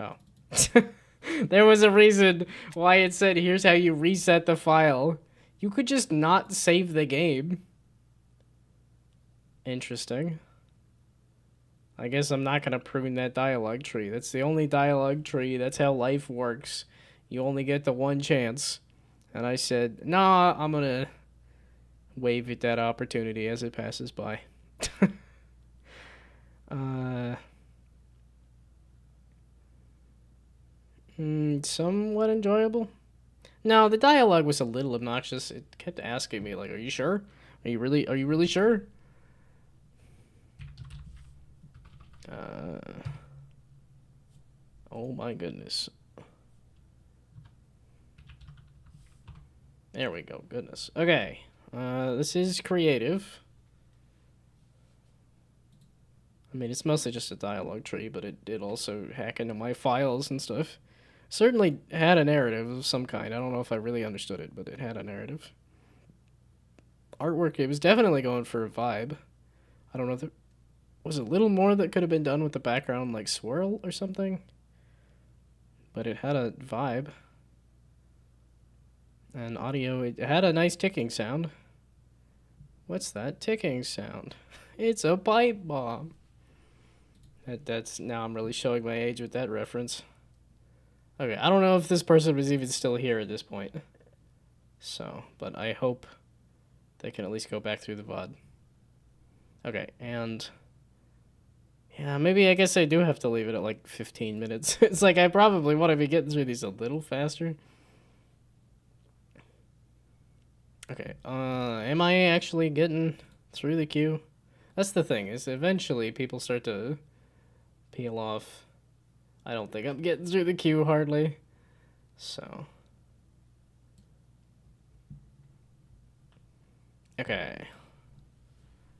Oh. There was a reason why it said, here's how you reset the file. You could just not save the game. Interesting. I guess I'm not going to prune that dialogue tree. That's the only dialogue tree. That's how life works. You only get the one chance. And I said, nah, I'm going to wave at that opportunity as it passes by. Somewhat enjoyable. No, the dialogue was a little obnoxious. It kept asking me, like, are you sure? Are you really sure? Oh my goodness. There we go. Goodness. Okay. This is creative. I mean, it's mostly just a dialogue tree, but it did also hack into my files and stuff. Certainly had a narrative of some kind. I don't know if I really understood it, but it had a narrative. Artwork, it was definitely going for a vibe. I don't know if there was a little more that could have been done with the background, like swirl or something. But it had a vibe. And audio, it had a nice ticking sound. What's that ticking sound? It's a pipe bomb. That's now I'm really showing my age with that reference. Okay, I don't know if this person was even still here at this point. So, but I hope they can at least go back through the VOD. Okay, and yeah, maybe I guess I do have to leave it at like 15 minutes. It's like I probably want to be getting through these a little faster. Okay, am I actually getting through the queue? That's the thing, is eventually people start to peel off. I don't think I'm getting through the queue hardly. So. Okay.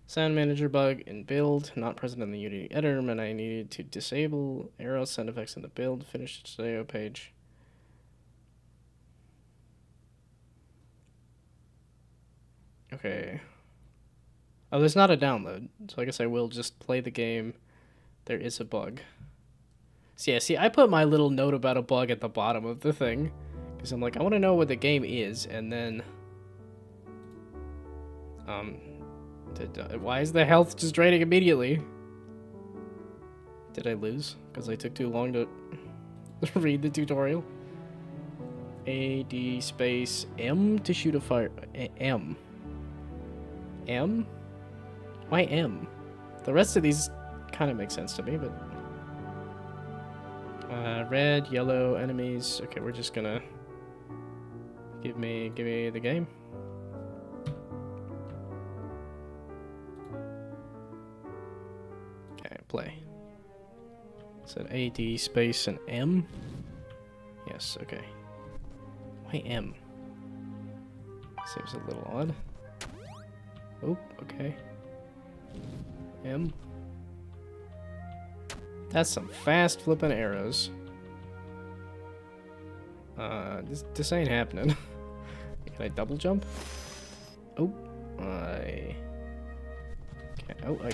Sound manager bug in build, not present in the Unity editor, meant I needed to disable arrow sound effects in the build, finish today page. Okay. Oh, there's not a download, so I guess I will just play the game. There is a bug. So yeah, see, I put my little note about a bug at the bottom of the thing, because I'm like, I want to know what the game is, and then... why is the health just draining immediately? Did I lose? Because I took too long to read the tutorial. AD space M to shoot a fire. M. M? Why M? The rest of these kind of make sense to me, but... Red, yellow, enemies. Okay, we're just gonna... Give me the game. Okay, play. Is that AD space and M? Yes, okay. Why M? Seems a little odd. Oh, okay. M. That's some fast flipping arrows. This ain't happening. Can I double jump? Oh, I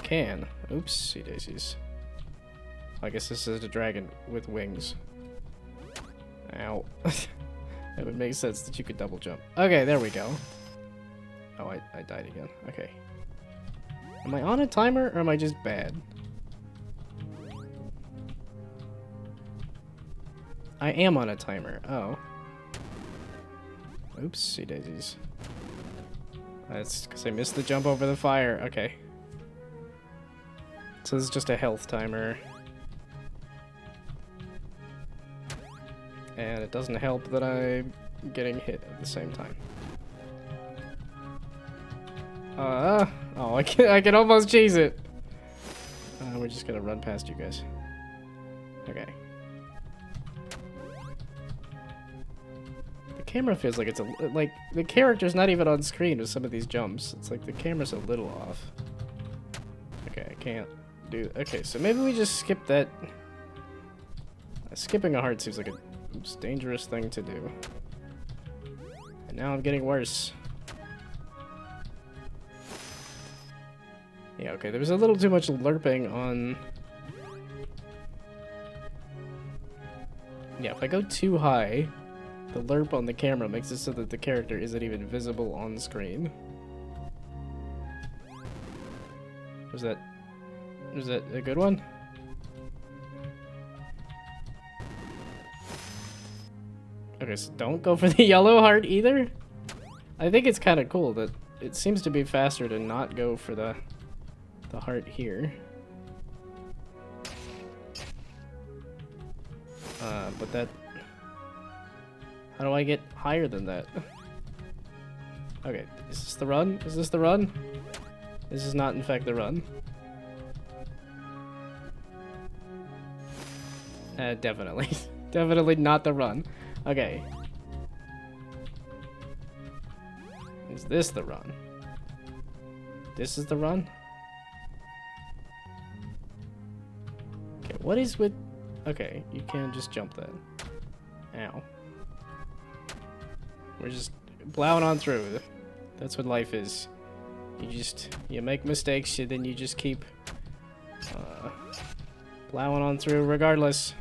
can. Oopsie daisies. I guess this is a dragon with wings. Ow. It would make sense that you could double jump. Okay, there we go. Oh, I died again. Okay. Am I on a timer or am I just bad? I am on a timer. Oh. Oopsie daisies. That's because I missed the jump over the fire. Okay. So this is just a health timer. And it doesn't help that I'm getting hit at the same time. Oh, I can almost cheese it. We're just gonna run past you guys. Okay. The camera feels like it's like the character's not even on screen with some of these jumps. It's like the camera's a little off. Okay, I can't do. Okay, so maybe we just skip that. Skipping a heart seems like a dangerous thing to do. And now I'm getting worse. Yeah, okay, there was a little too much lerping on... Yeah, if I go too high, the lerp on the camera makes it so that the character isn't even visible on screen. Was that a good one? Okay, so don't go for the yellow heart either? I think it's kind of cool that it seems to be faster to not go for the heart here. But that... How do I get higher than that? Okay, is this the run? Is this the run? This is not, in fact, the run. Definitely. Definitely not the run. Okay. Is this the run? This is the run? Okay, what is with... Okay, you can just jump that. Ow. We're just plowing on through. That's what life is. You make mistakes, and then you just keep plowing on through regardless.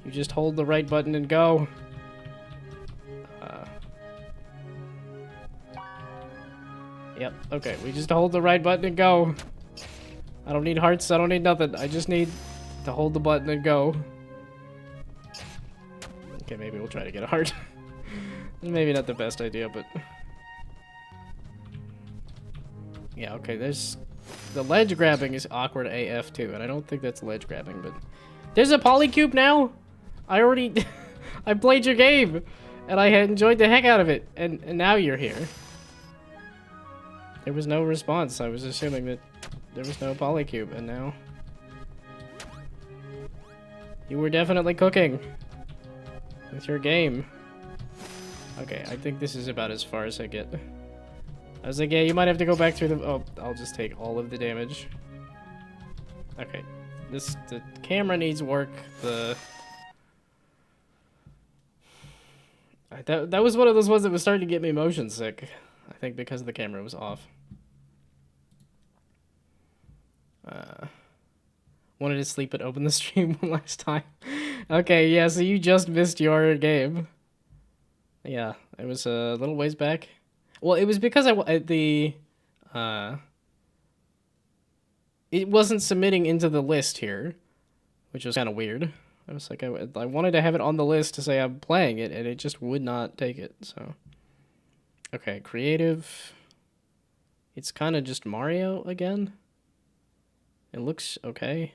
You just hold the right button and go. Yep, okay, we just hold the right button and go. I don't need hearts, I don't need nothing. I just need to hold the button and go. Okay, maybe we'll try to get a heart. Maybe not the best idea, but... Yeah, okay, there's... The ledge grabbing is awkward AF too, and I don't think that's ledge grabbing, but... There's a polycube now? I already... I played your game, and I had enjoyed the heck out of it, and now you're here. There was no response. I was assuming that there was no polycube, and now... You were definitely cooking. With your game. Okay, I think this is about as far as I get. I was like, yeah, you might have to go back through the... Oh, I'll just take all of the damage. Okay. The camera needs work. That was one of those ones that was starting to get me motion sick. I think because the camera was off. Wanted to sleep and open the stream one last time. Okay, yeah, so you just missed your game. Yeah, it was a little ways back. Well, it was because it wasn't submitting into the list here, which was kind of weird. I was like, I wanted to have it on the list to say I'm playing it, and it just would not take it, so. Okay, creative. It's kind of just Mario again. It looks okay.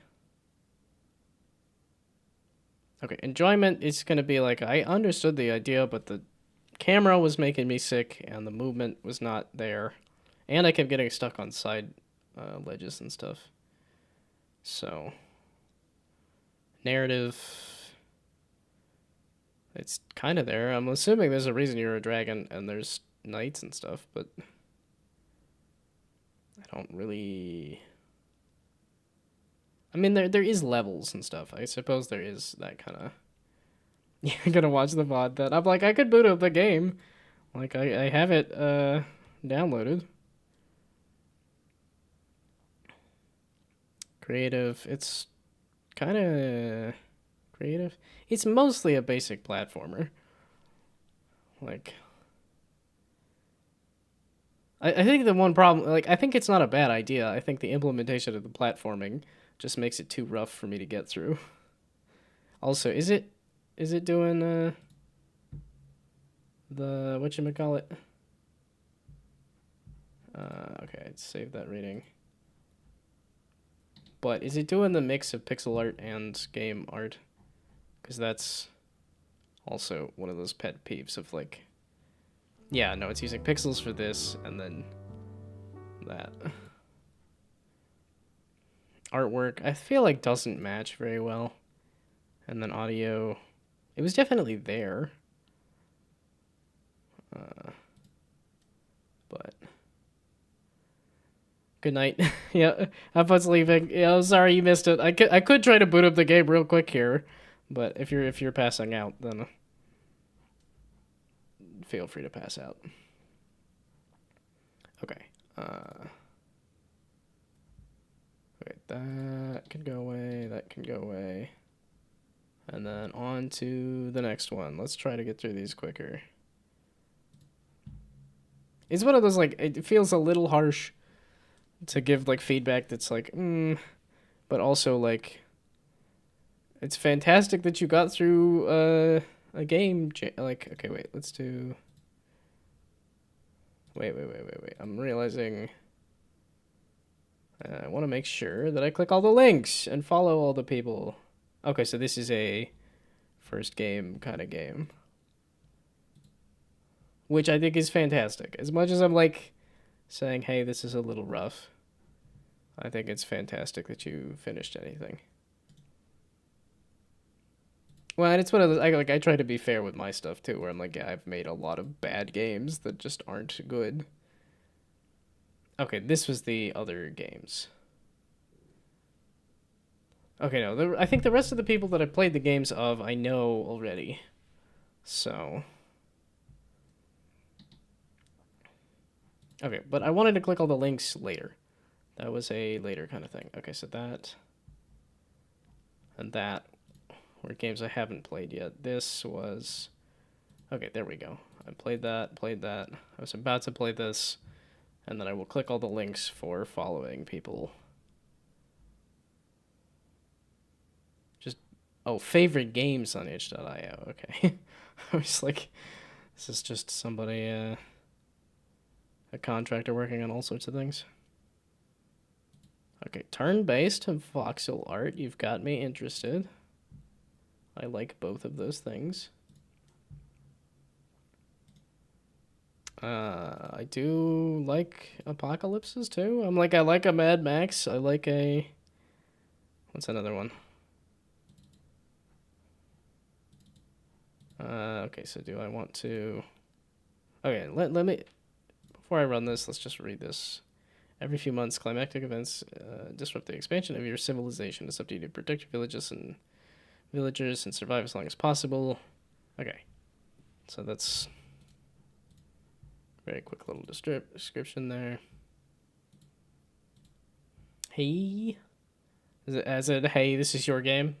Okay, enjoyment is gonna be like, I understood the idea, but the camera was making me sick, and the movement was not there. And I kept getting stuck on side ledges and stuff. So, narrative, it's kind of there. I'm assuming there's a reason you're a dragon and there's knights and stuff, but I don't really... I mean, there is levels and stuff. I suppose there is that kind of... You're gonna watch the VOD that I'm like, I could boot up the game. Like, I have it downloaded. Creative, it's kind of creative. It's mostly a basic platformer. Like, I think the one problem, like, I think it's not a bad idea. I think the implementation of the platforming just makes it too rough for me to get through. Also, is it doing the whatchamacallit? Okay, I'd save that reading. But is it doing the mix of pixel art and game art? Because that's also one of those pet peeves of like, yeah, no, it's using pixels for this and then that. Artwork, I feel like doesn't match very well. And then audio, it was definitely there. But good night. Yeah, Hop's leaving. Yeah, I'm sorry you missed it. I could try to boot up the game real quick here, but if you're passing out, then feel free to pass out. Okay. Wait, that can go away. That can go away. And then on to the next one. Let's try to get through these quicker. It's one of those, like, it feels a little harsh to give, like, feedback that's like, but also, like, it's fantastic that you got through a game. Like, okay, wait, let's do... Wait. I'm realizing I want to make sure that I click all the links and follow all the people. Okay, so this is a first game kind of game, which I think is fantastic. As much as I'm like saying, hey, this is a little rough, I think it's fantastic that you finished anything. Well, and it's one of those, I try to be fair with my stuff too, where I'm like, yeah, I've made a lot of bad games that just aren't good. Okay, this was the other games. Okay, no, I think the rest of the people that I played the games of, I know already. So... Okay, but I wanted to click all the links later. That was a later kind of thing. Okay, so that... And that were games I haven't played yet. This was... Okay, there we go. I played that. I was about to play this, and then I will click all the links for following people. Just, oh, favorite games on itch.io. Okay. I was like, this is just somebody, a contractor working on all sorts of things. Okay, turn-based and voxel art. You've got me interested. I like both of those things. I do like apocalypses too. I like a Mad Max. I like a... What's another one? Okay, so do I want to... Okay, let me... Before I run this, let's just read this. Every few months, climactic events disrupt the expansion of your civilization. It's up to you to protect your villagers and survive as long as possible. Okay, so that's very quick little description there. Hey, hey, this is your game.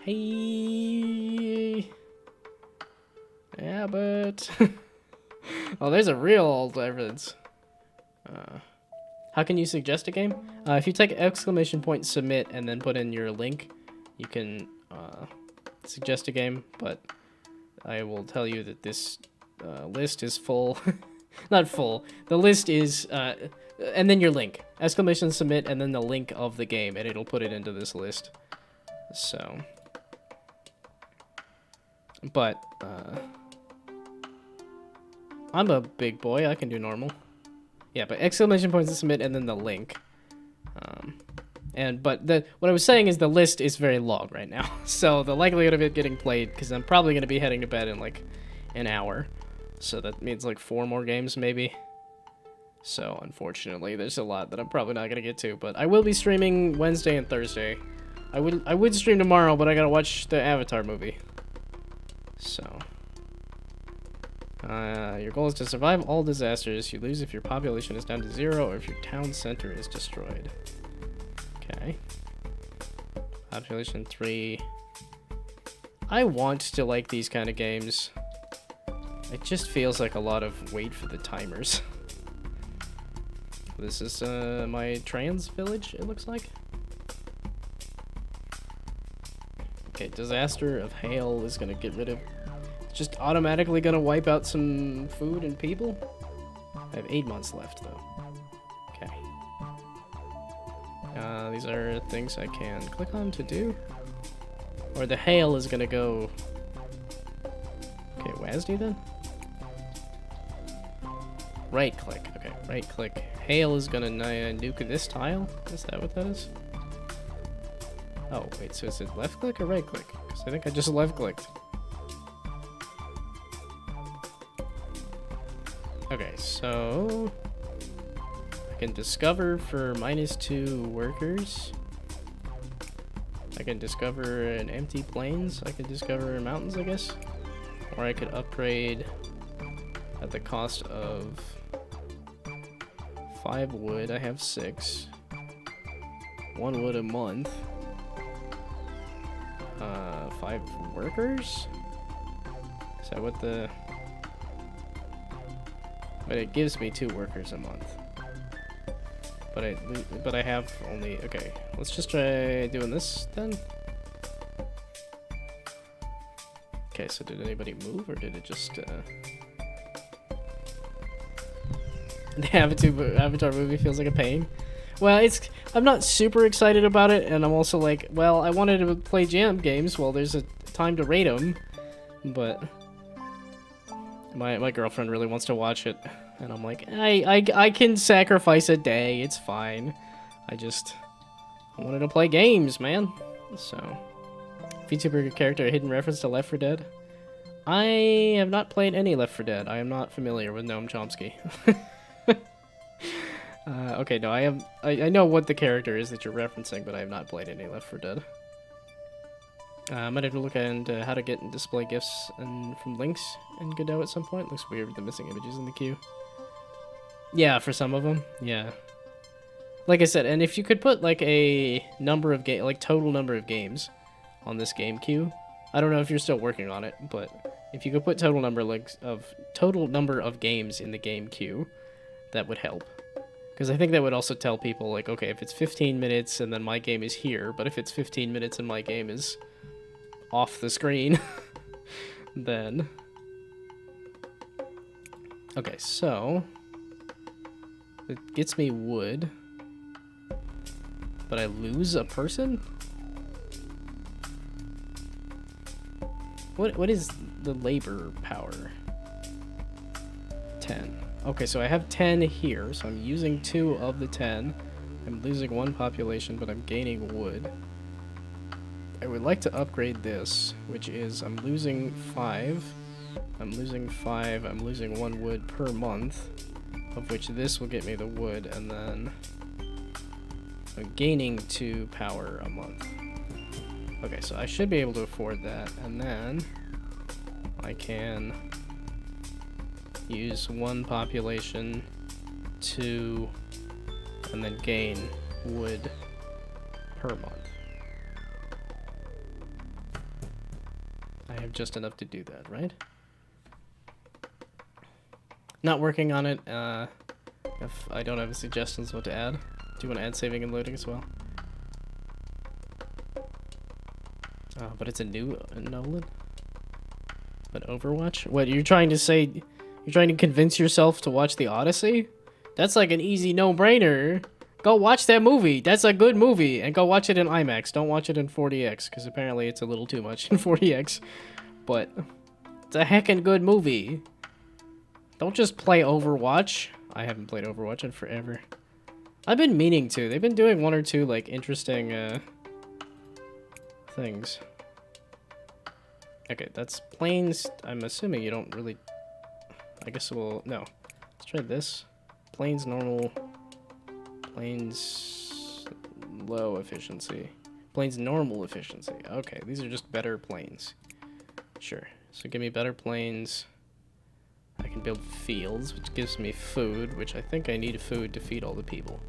Hey, yeah, but oh, there's a real old reference. How can you suggest a game? If you type !submit and then put in your link, you can suggest a game, but I will tell you that this list is full. Not full. The list is, and then your link. !submit and then the link of the game, and it'll put it into this list. So, but I'm a big boy. I can do normal. Yeah, but exclamation points to submit and then the link. But what I was saying is the list is very long right now. So the likelihood of it getting played, because I'm probably going to be heading to bed in like an hour. So that means like 4 more games maybe. So unfortunately, there's a lot that I'm probably not going to get to. But I will be streaming Wednesday and Thursday. I would stream tomorrow, but I got to watch the Avatar movie. So... your goal is to survive all disasters. You lose if your population is down to 0 or if your town center is destroyed. Okay. Population 3. I want to like these kind of games. It just feels like a lot of wait for the timers. This is my trans village, it looks like. Okay, disaster of hail is gonna get rid of... Just automatically gonna wipe out some food and people? I have 8 months left, though. Okay. These are things I can click on to do. Or the hail is gonna go... Okay, WASD then? Right click. Okay, right click. Hail is gonna nuke this tile? Is that what that is? Oh, wait, so is it left click or right click? Because I think I just left clicked. Okay, so I can discover for -2 workers. I can discover an empty plains. I can discover mountains, I guess. Or I could upgrade at the cost of 5 wood. I have 6. 1 wood a month. 5 workers? Is that what the... But it gives me 2 workers a month. But I have only... Okay, let's just try doing this then. Okay, so did anybody move or did it just... The Avatar movie feels like a pain. Well, I'm not super excited about it, and I'm also like, well, I wanted to play jam games. Well, there's a time to rate them, but my girlfriend really wants to watch it, and I'm like, I can sacrifice a day. It's fine. I wanted to play games, man. So, Vtuber character, a hidden reference to Left 4 Dead. I have not played any Left 4 Dead. I am not familiar with Gnome Chomsky. Okay, no, I know what the character is that you're referencing, but I have not played any Left 4 Dead. I might have to look into how to get and display gifts from links in Godot at some point. Looks weird with the missing images in the queue. Yeah, for some of them, yeah. Like I said, and if you could put like a number of total number of games on this game queue, I don't know if you're still working on it, but if you could put total number of games in the game queue, that would help. Because I think that would also tell people, like, okay, if it's 15 minutes and then my game is here, but if it's 15 minutes and my game is off the screen, then... Okay, so... It gets me wood, but I lose a person? What is the labor power? 10. Okay, so I have 10 here, so I'm using 2 of the 10. I'm losing 1 population, but I'm gaining wood. I would like to upgrade this, which is I'm losing 5. I'm losing 5. I'm losing 1 wood per month, of which this will get me the wood, and then I'm gaining 2 power a month. Okay, so I should be able to afford that, and then I can use 1 population, 2, and then gain wood per month. I have just enough to do that, right? Not working on it. If I don't have suggestions what to add. Do you want to add saving and loading as well? But it's a new Nolan? But Overwatch? What, you're trying to say... You're trying to convince yourself to watch the Odyssey? That's like an easy no-brainer. Go watch that movie. That's a good movie. And go watch it in IMAX. Don't watch it in 40x, because apparently it's a little too much in 40x. But it's a heckin' good movie. Don't just play Overwatch. I haven't played Overwatch in forever. I've been meaning to. They've been doing one or two, like, interesting, things. Okay, that's planes. I'm assuming you don't really... I guess we'll... No. Let's try this. Planes normal. Planes low efficiency. Planes normal efficiency. Okay, these are just better planes. Sure. So give me better planes. I can build fields, which gives me food, which I think I need food to feed all the people.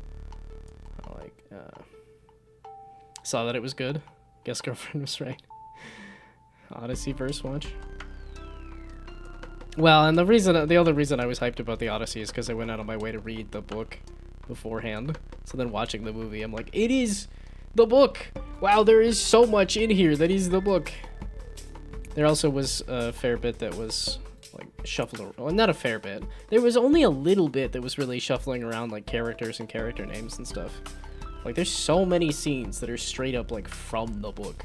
Saw that it was good. Guess girlfriend was right. Odyssey verse watch. Well, and the other reason I was hyped about the Odyssey is because I went out on my way to read the book beforehand. So then watching the movie, I'm like, it is the book! Wow, there is so much in here that is the book. There also was a fair bit that was like shuffled, well, not a fair bit. There was only a little bit that was really shuffling around like characters and character names and stuff. Like there's so many scenes that are straight up like from the book.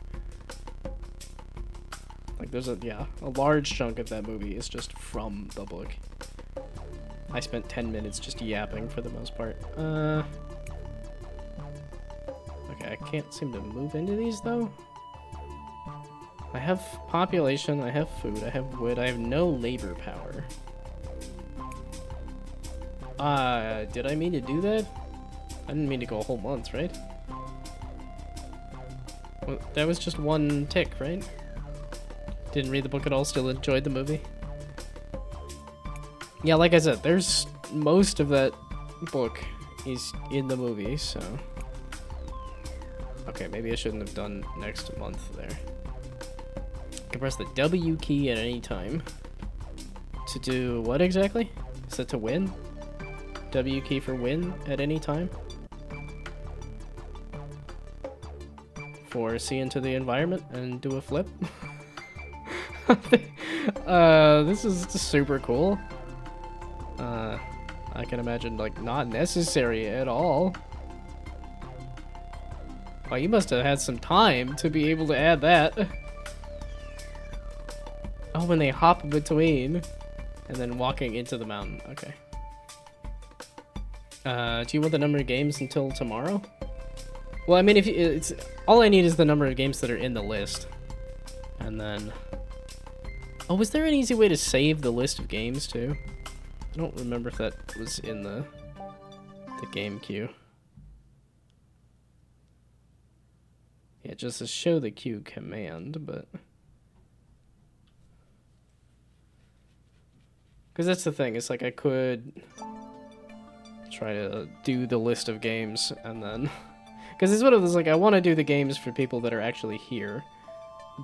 Like there's a large chunk of that movie is just from the book. I spent 10 minutes just yapping for the most part. Okay, I can't seem to move into these though. I have population, I have food, I have wood, I have no labor power. Did I mean to do that? I didn't mean to go a whole month, right? Well, that was just one tick, right? Didn't read the book at all, still enjoyed the movie. Yeah, like I said, there's most of that book is in the movie, so... Okay, maybe I shouldn't have done next month there. I can press the W key at any time. To do what exactly? Is that to win? W key for win at any time? For see into the environment and do a flip? This is super cool. I can imagine, like, not necessary at all. Oh, you must have had some time to be able to add that. Oh, when they hop between and then walking into the mountain. Okay. Do you want the number of games until tomorrow? Well, I mean, if it's all I need is the number of games that are in the list, and then. Oh, was there an easy way to save the list of games too? I don't remember if that was in the game queue. Yeah, just to show the queue command, but. Because that's the thing, it's like I could try to do the list of games and then... Because it's one of those, like, I want to do the games for people that are actually here,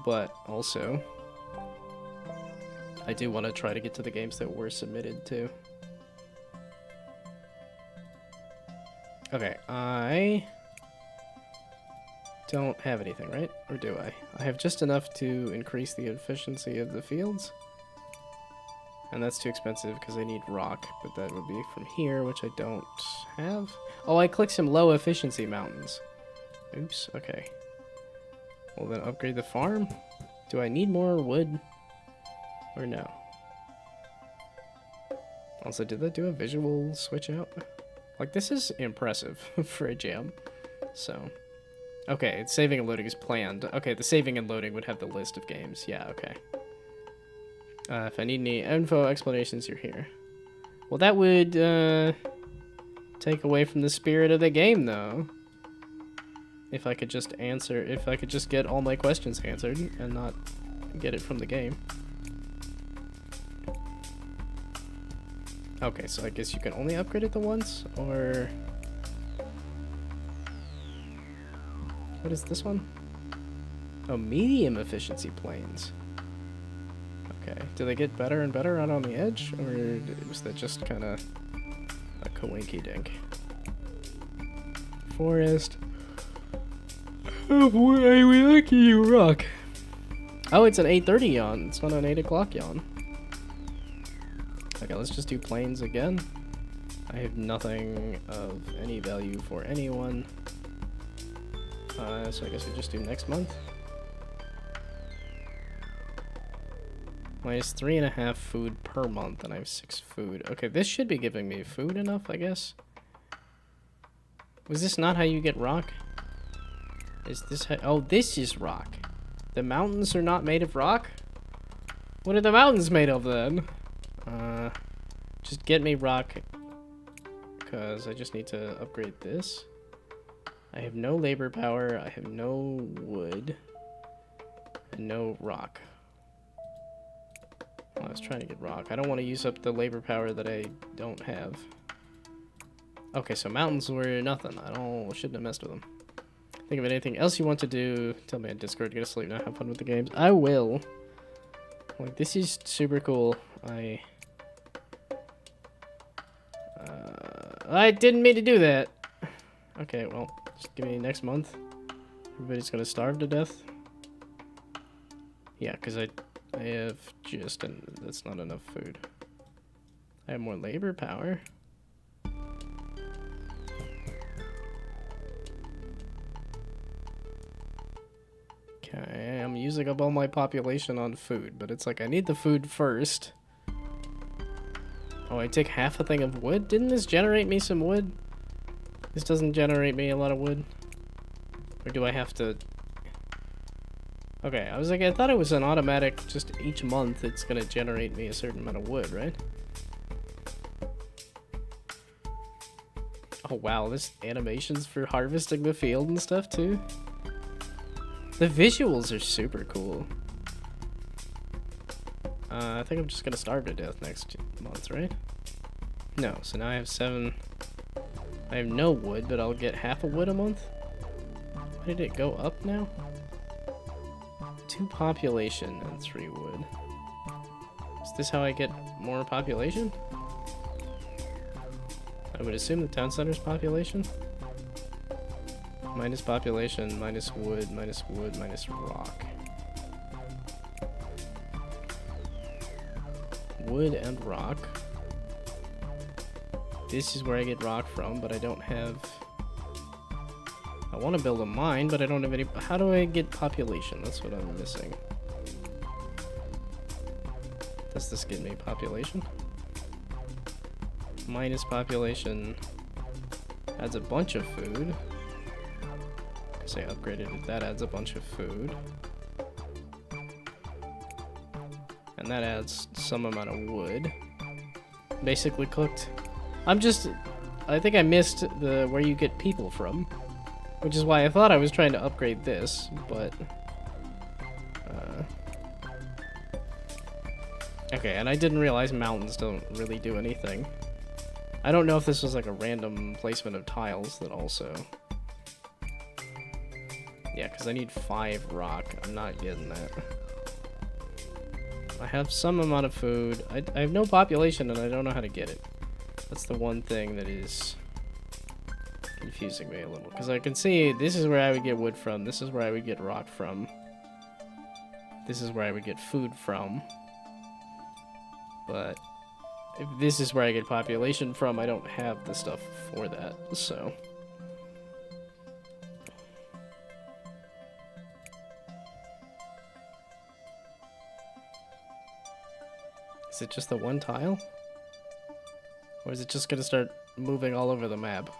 but also I do want to try to get to the games that were submitted too. Okay, I don't have anything, right? Or do I? I have just enough to increase the efficiency of the fields. And that's too expensive because I need rock, but that would be from here, which I don't have. Oh, I clicked some low efficiency mountains. Oops, okay. Well, then upgrade the farm. Do I need more wood? Or no? Also, did that do a visual switch out? Like, this is impressive for a jam. So, okay, saving and loading is planned. Okay, the saving and loading would have the list of games. Yeah, okay. If I need any info, explanations, you're here. Well, that would take away from the spirit of the game, though. If I could just get all my questions answered and not get it from the game. Okay, so I guess you can only upgrade it the once, or... What is this one? Oh, medium efficiency planes. Okay, do they get better and better out on the edge, or was that just kind of a coinky-dink? Forest. Oh boy, we lucky you rock. Oh, it's an 8:30 yawn. It's not an 8 o'clock yawn. Okay, let's just do planes again. I have nothing of any value for anyone. So I guess we just do next month. Minus 3.5 food per month, and I have 6 food. Okay, this should be giving me food enough, I guess. Was this not how you get rock? Is this how... Oh, this is rock. The mountains are not made of rock? What are the mountains made of, then? Just get me rock. Because I just need to upgrade this. I have no labor power. I have no wood. And no rock. Well, I was trying to get rock. I don't want to use up the labor power that I don't have. Okay, so mountains were nothing. Shouldn't have messed with them. Think of anything else you want to do. Tell me on Discord. Get to sleep now. Have fun with the games. I will. Like, this is super cool. I didn't mean to do that. Okay, well, just give me next month. Everybody's gonna starve to death. Yeah, because I have just, and that's not enough food. I have more labor power. Okay, I'm using up all my population on food, but it's like I need the food first. Oh, I take half a thing of wood? Didn't this generate me some wood? This doesn't generate me a lot of wood. Or do I have to... Okay, I was like, I thought it was an automatic, just each month it's gonna generate me a certain amount of wood, right? Oh wow, there's animations for harvesting the field and stuff too. The visuals are super cool. I think I'm just gonna starve to death next month, right? No, so now I have 7. I have no wood, but I'll get half a wood a month. Why did it go up now? 2 population and 3 wood. Is this how I get more population? I would assume the town center's population. Minus population, minus wood, minus wood, minus rock. Wood and rock. This is where I get rock from, but I don't have... I want to build a mine, but I don't have any... How do I get population? That's what I'm missing. Does this give me population? Minus population adds a bunch of food. Because I upgraded it, that adds a bunch of food. And that adds some amount of wood. Basically cooked. I think I missed the where you get people from. Which is why I thought I was trying to upgrade this, but... Okay, and I didn't realize mountains don't really do anything. I don't know if this was like a random placement of tiles that also... Yeah, because I need 5 rock. I'm not getting that. I have some amount of food. I have no population and I don't know how to get it. That's the one thing that is confusing me a little. Because I can see this is where I would get wood from. This is where I would get rock from. This is where I would get food from. But if this is where I get population from, I don't have the stuff for that, so... Is it just the one tile? Or is it just gonna start moving all over the map?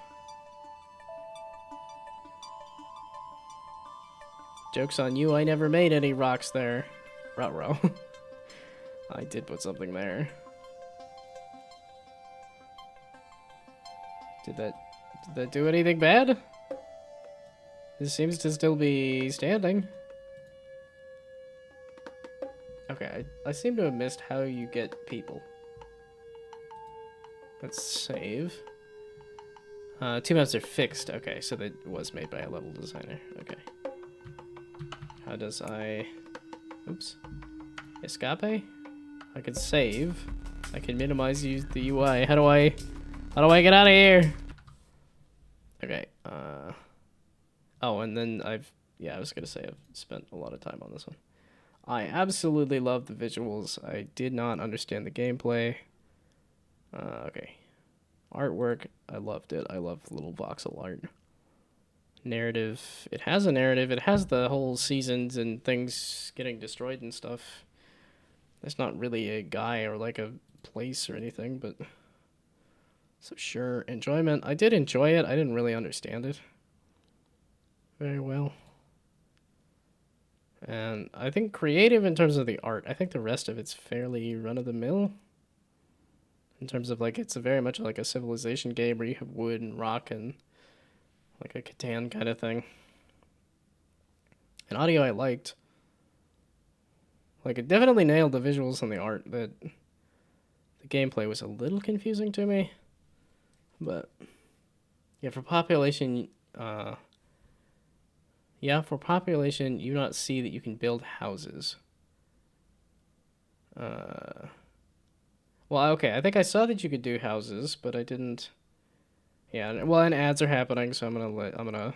Joke's on you, I never made any rocks there. Ruh-roh. I did put something there. Did that do anything bad? This seems to still be standing. Okay, I seem to have missed how you get people. Let's save. 2 maps are fixed. Okay, so that was made by a level designer. Okay. How does I... Oops. Escape? I can save. I can minimize the UI. How do I get out of here? Okay. Oh, and then yeah, I was gonna say I've spent a lot of time on this one. I absolutely love the visuals. I did not understand the gameplay. Okay. Artwork, I loved it. I love little voxel art. Narrative, it has a narrative. It has the whole seasons and things getting destroyed and stuff. There's not really a guy or like a place or anything, but so sure. Enjoyment, I did enjoy it. I didn't really understand it very well. And I think creative in terms of the art. I think the rest of it's fairly run-of-the-mill. In terms of like, it's very much like a civilization game where you have wood and rock and like a Catan kind of thing. And audio I liked. Like, it definitely nailed the visuals and the art. That the gameplay was a little confusing to me. But yeah, for population, you not see that you can build houses. Well, okay, I think I saw that you could do houses, but I didn't. Yeah, well, and ads are happening, so I'm gonna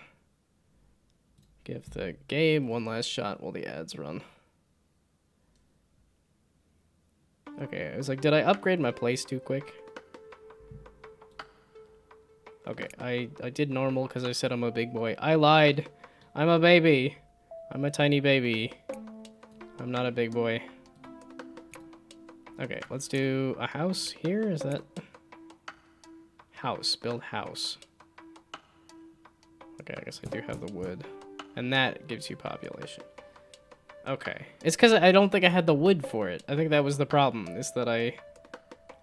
give the game one last shot while the ads run. Okay, I was like, did I upgrade my place too quick? Okay, I did normal because I said I'm a big boy. I lied. I'm a baby. I'm a tiny baby. I'm not a big boy. Okay, let's do a house here. Is that house? Build house. Okay, I guess I do have the wood. And that gives you population. Okay. It's because I don't think I had the wood for it. I think that was the problem, is that I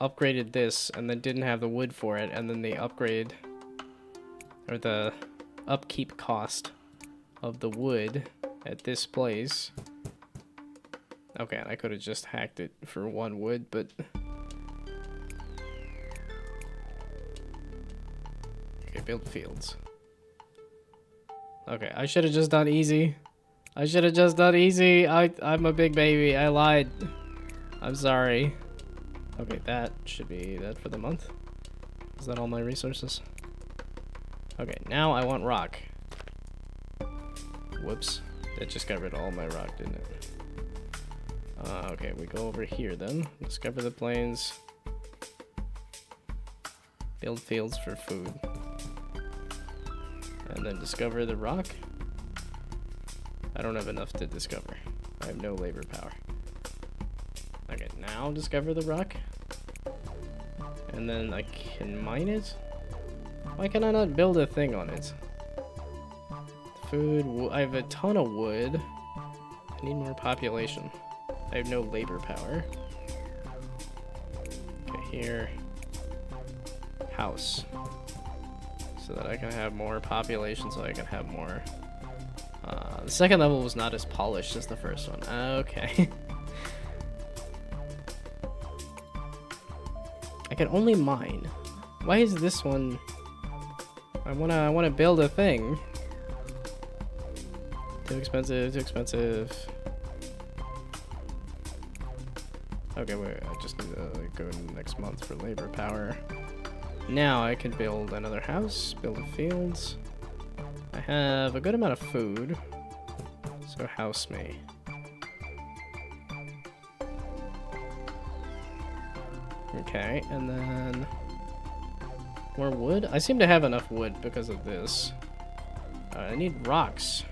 upgraded this and then didn't have the wood for it, and then the upgrade, or the upkeep cost of the wood at this place. Okay, and I could have just hacked it for one wood, but... Okay, build fields. Okay, I should have just done easy. I should have just done easy. I'm a big baby. I lied. I'm sorry. Okay, that should be that for the month. Is that all my resources? Okay, now I want rock. Whoops. That just got rid of all my rock, didn't it? Okay, we go over here then. Discover the plains. Build fields for food. And then discover the rock. I don't have enough to discover. I have no labor power. Okay, now discover the rock. And then I can mine it? Why can I not build a thing on it? Food, I have a ton of wood. I need more population. I have no labor power. Okay, here. House. So that I can have more population, so I can have more. The second level was not as polished as the first one. Okay. I can only mine. Why is this one? I wanna build a thing. Too expensive, too expensive. Okay, wait, I just need to go next month for labor power. Now I can build another house, build a fields. I have a good amount of food, so house me. Okay, and then more wood? I seem to have enough wood because of this. I need rocks.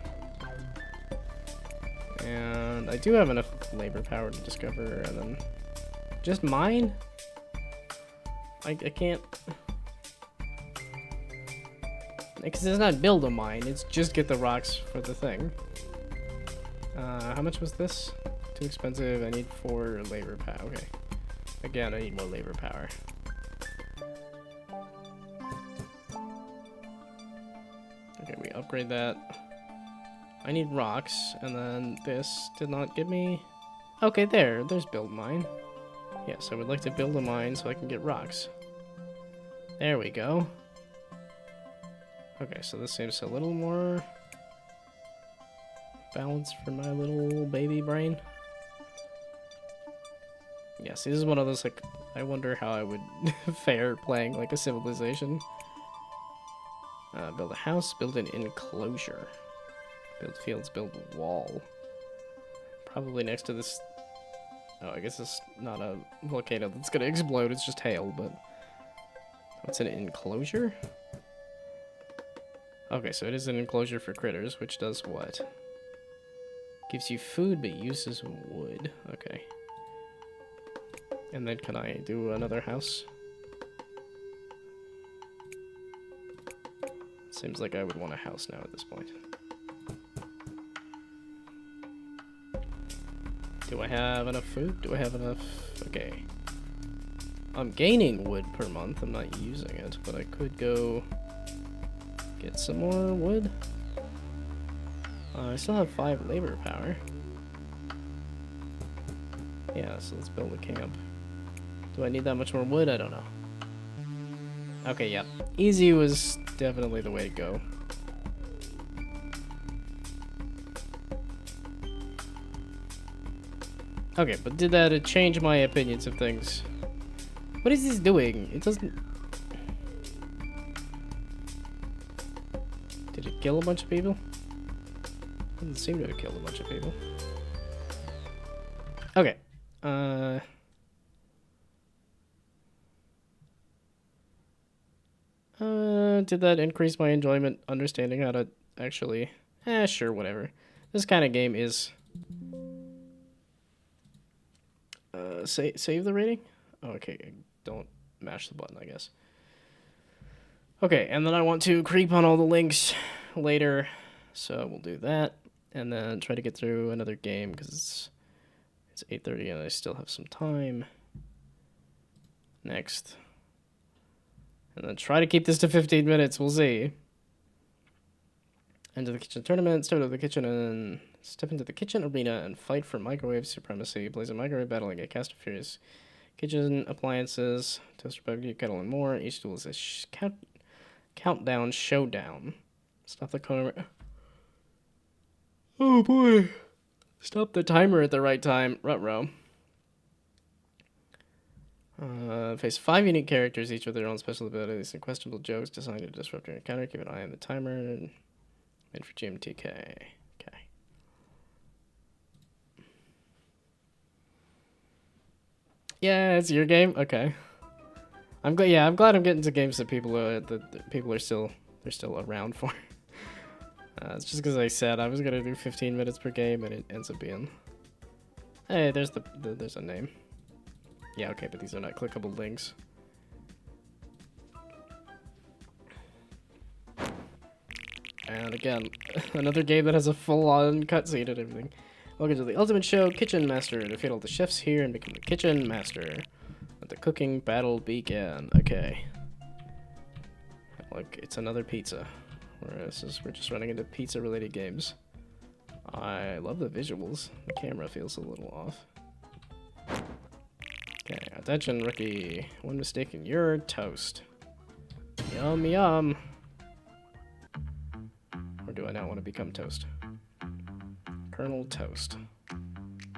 And I do have enough labor power to discover, and then just mine? I can't... Because it's not build a mine, it's just get the rocks for the thing. How much was this? Too expensive, I need 4 labor power. Okay. Again, I need more labor power. Okay, we upgrade that. I need rocks, and then this did not give me... Okay, there's build mine. Yes, I would like to build a mine so I can get rocks. There we go. Okay, so this seems a little more balanced for my little baby brain. Yes, this is one of those, like, I wonder how I would fare playing like a civilization. Build a house, build an enclosure. Build fields, build a wall. Probably next to this... Oh, I guess it's not a volcano that's gonna explode, it's just hail, but... What's an enclosure? Okay, so it is an enclosure for critters, which does what? Gives you food, but uses wood. Okay. And then can I do another house? Seems like I would want a house now at this point. Do I have enough food? Do I have enough? Okay. I'm gaining wood per month. I'm not using it, but I could go get some more wood. I still have 5 labor power. Yeah, so let's build a camp. Do I need that much more wood? I don't know. Okay, yeah. Easy was definitely the way to go. Okay, but did that change my opinions of things? What is this doing? It doesn't... Did it kill a bunch of people? Doesn't seem to have killed a bunch of people. Okay. Did that increase my enjoyment understanding how to actually... sure, whatever. This kind of game is... save the rating? Oh, okay, don't mash the button, I guess. Okay, and then I want to creep on all the links later, so we'll do that. And then try to get through another game, because it's 8:30 and I still have some time. Next. And then try to keep this to 15 minutes, we'll see. Enter the kitchen tournament, step into the kitchen and step into the kitchen arena and fight for microwave supremacy. Plays a microwave battling a cast of furious kitchen appliances, toaster, barbecue, kettle, and more. Each duel is a countdown showdown. Stop the timer. Oh boy. Stop the timer at the right time. Ruh-roh. Face 5 unique characters, each with their own special abilities and questionable jokes designed to disrupt your encounter. Keep an eye on the timer. Made for GMTK. Okay. Yeah, it's your game. Okay. I'm glad. Yeah, I'm glad I'm getting to games that people are still around for. It's just because I said I was gonna do 15 minutes per game, and it ends up being. Hey, there's there's a name. Yeah, okay, but these are not clickable links. And again, another game that has a full-on cutscene and everything. Welcome to the ultimate show, Kitchen Master. Defeat all the chefs here and become the Kitchen Master. Let the cooking battle begin. Okay. Look, it's another pizza. We're just running into pizza-related games. I love the visuals. The camera feels a little off. Okay, attention, rookie. One mistake and you're toast. Yum, yum. Or do I not want to become toast? Colonel Toast.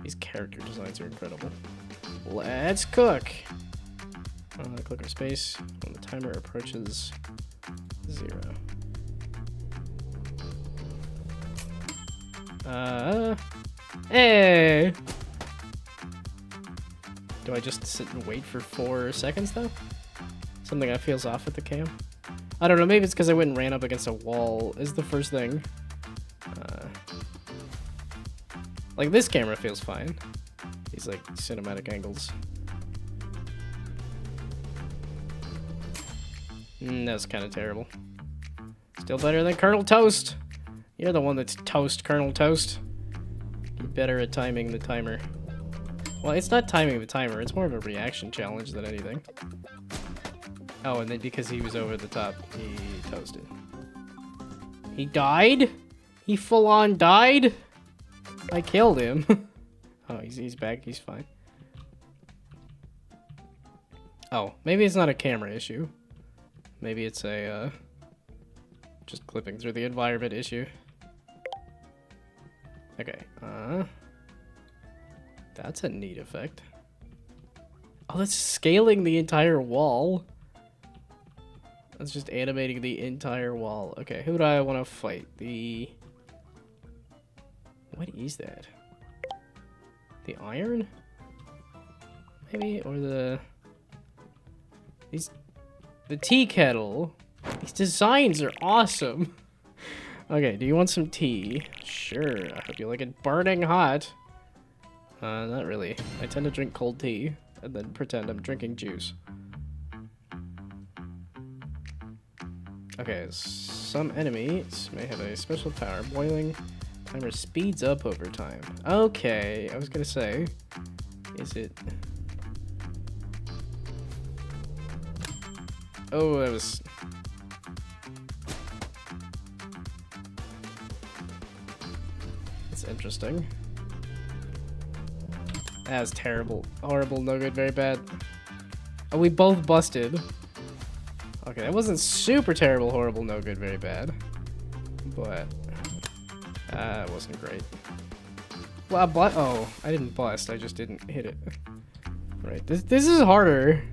These character designs are incredible. Let's cook! Click or space when the timer approaches 0. Hey! Do I just sit and wait for 4 seconds, though? Something that feels off with the cam? I don't know, maybe it's because I went and ran up against a wall, is the first thing. Like, this camera feels fine. These, like, cinematic angles. That's kind of terrible. Still better than Colonel Toast! You're the one that's toast, Colonel Toast. You're better at timing the timer. Well, it's not timing the timer, it's more of a reaction challenge than anything. Oh, and then because he was over the top, he toasted. He died? He full-on died? I killed him. Oh, he's back, he's fine. Oh, maybe it's not a camera issue. Maybe it's a, just clipping through the environment issue. Okay, that's a neat effect. Oh, that's scaling the entire wall. That's just animating the entire wall. Okay, who do I want to fight? What is that? The iron? Maybe? Or the... The tea kettle. These designs are awesome. Okay, do you want some tea? Sure, I hope you like it burning hot. Not really. I tend to drink cold tea and then pretend I'm drinking juice. Okay, some enemies may have a special power. Boiling timer speeds up over time. Okay, I was gonna say, is it... Oh, that was... That's interesting. That was terrible. Horrible, no good, very bad. Oh, we both busted. Okay, that wasn't super terrible, horrible, no good, very bad. But... it wasn't great. Well, oh, I didn't bust, I just didn't hit it. Right, this is harder.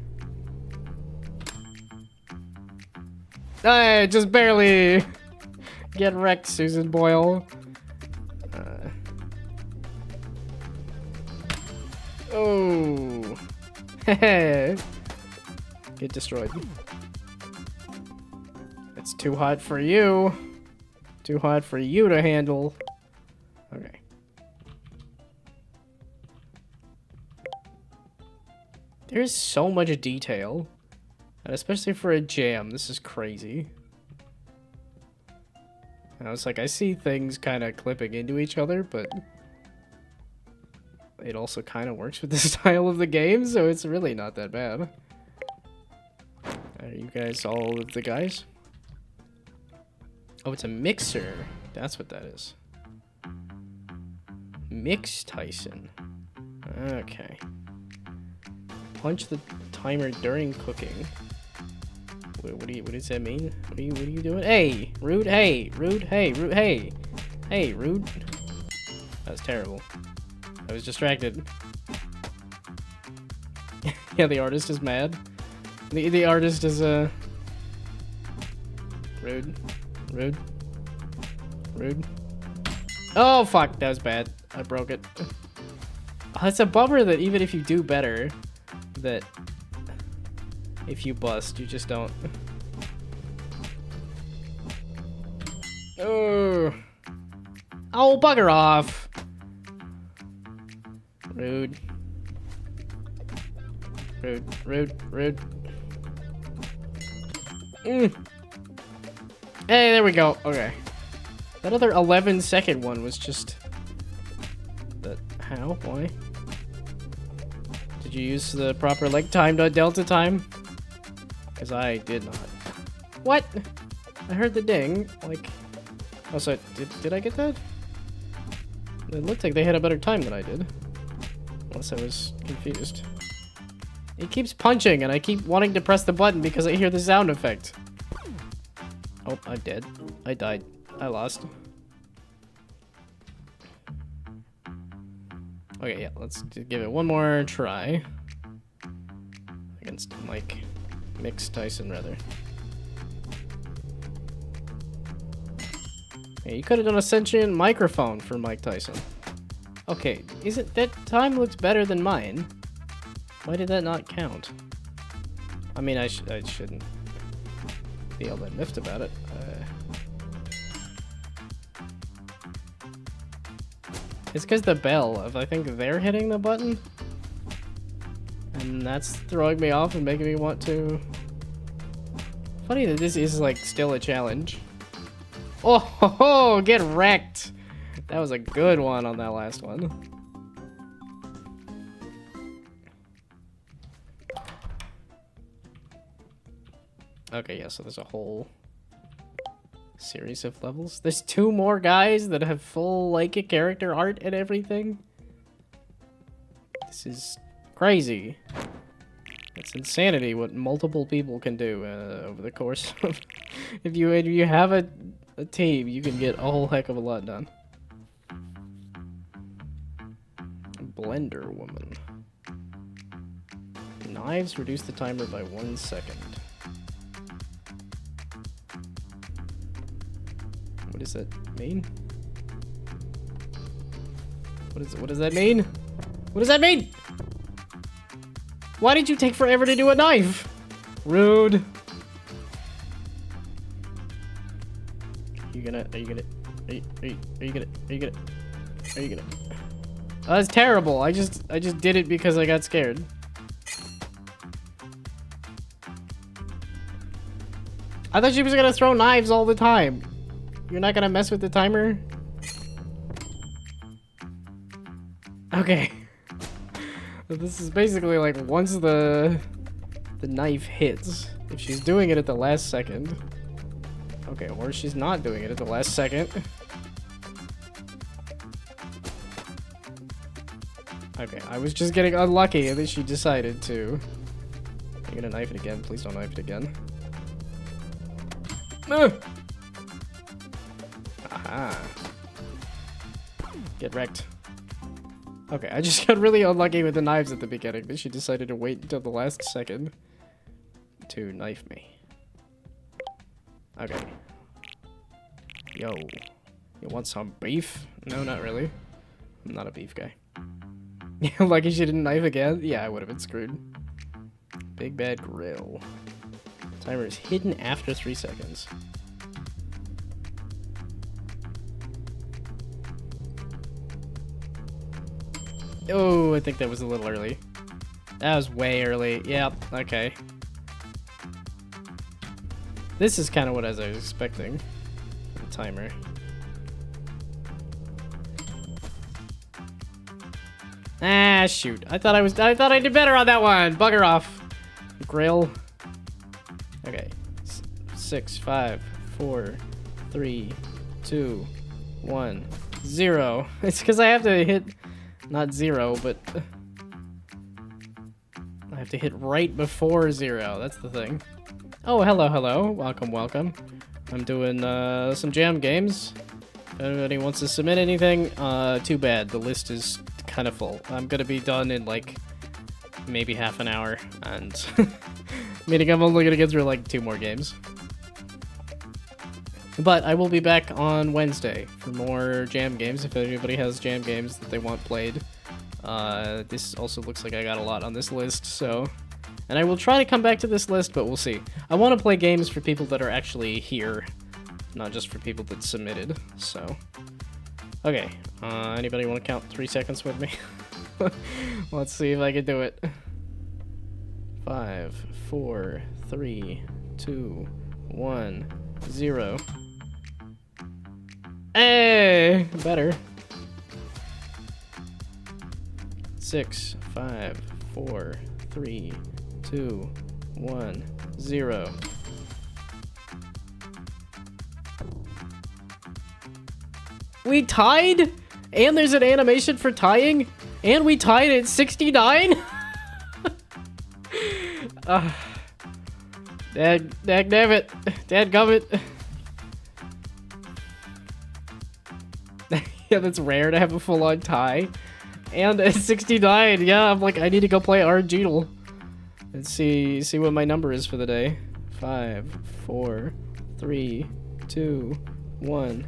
I just barely get wrecked, Susan Boyle. Oh, get destroyed. It's too hot for you. Too hot for you to handle. Okay. There's so much detail. And especially for a jam, this is crazy. And I was like, I see things kind of clipping into each other, but it also kind of works with the style of the game, so it's really not that bad. Are you guys all of the guys? Oh, it's a mixer. That's what that is. Mix Tyson. Okay. Punch the timer during cooking. What does that mean? What are you doing? Hey, rude. Hey, rude. Hey, rude. Hey, hey, rude. That was terrible. I was distracted. Yeah, the artist is mad. The artist is rude, rude, rude. Oh fuck, that was bad. I broke it. Oh, it's a bummer that even if you do better, that if you bust, you just don't. Oh, bugger off. Rude. Rude, rude, rude. Hey, there we go. Okay. That other 11-second one was just... How? Why? Did you use the proper, like, delta time? Because I did not. What? I heard the ding. Like... Oh, so did I get that? It looked like they had a better time than I did. Unless I was confused. It keeps punching, and I keep wanting to press the button because I hear the sound effect. Oh, I'm dead. I died. I lost. Okay, yeah, let's give it one more try. Against Mix Tyson, rather. Yeah, you could have done a sentient microphone for Mike Tyson. Okay, isn't that time looks better than mine? Why did that not count? I mean, I shouldn't be all that miffed about it. It's because the bell of I think they're hitting the button, and that's throwing me off and making me want to. Funny that this is like still a challenge. Oh, ho, ho, get wrecked! That was a good one on that last one. Okay, yeah, so there's a whole series of levels. There's 2 more guys that have full, like, character art and everything. This is crazy. It's insanity what multiple people can do over the course of... if you have a team, you can get a whole heck of a lot done. Blender Woman. Knives reduce the timer by 1 second. What does that mean? What does that mean? What does that mean? Why did you take forever to do a knife? Rude. Are you gonna? Are you gonna? Are you gonna? Are you gonna? Oh, that's terrible. I just did it because I got scared. I thought she was gonna throw knives all the time. You're not gonna mess with the timer? Okay. This is basically like once the knife hits, if she's doing it at the last second. Okay, or she's not doing it at the last second. Okay, I was just getting unlucky and then she decided to. You're gonna knife it again. Please don't knife it again. Aha. Get wrecked. Okay, I just got really unlucky with the knives at the beginning, but she decided to wait until the last second to knife me. Okay. Yo. You want some beef? No, not really. I'm not a beef guy. Lucky she didn't knife again? Yeah, I would have been screwed. Big bad grill. Timer is hidden after 3 seconds. Oh, I think that was a little early. That was way early. Yep, okay. This is kind of what I was expecting. The timer. Ah, shoot. I thought I did better on that one. Bugger off. Grill. Okay. 6, 5, 4, 3, 2, 1, 0. It's because I have to hit, not 0, but I have to hit right before 0. That's the thing. Oh, hello, hello. Welcome, welcome. I'm doing some jam games. If anybody wants to submit anything, too bad. The list is kind of full. I'm gonna be done in like maybe half an hour, and meaning I'm only gonna get through like 2 more games. But I will be back on Wednesday for more jam games if anybody has jam games that they want played. This also looks like I got a lot on this list, so... And I will try to come back to this list, but we'll see. I want to play games for people that are actually here, not just for people that submitted, so... Okay, anybody want to count 3 seconds with me? Let's see if I can do it. 5, 4, 3, 2, 1, 0. Hey! Better. 6, 5, 4, 3, 2, 1, 0. We tied? And there's an animation for tying? And we tied at 69? Dagnabbit. Dadgummit. Yeah, that's rare to have a full-on tie. And at 69, yeah, I'm like, I need to go play Arjeedle. Let's see what my number is for the day. 5, 4, 3, 2, 1,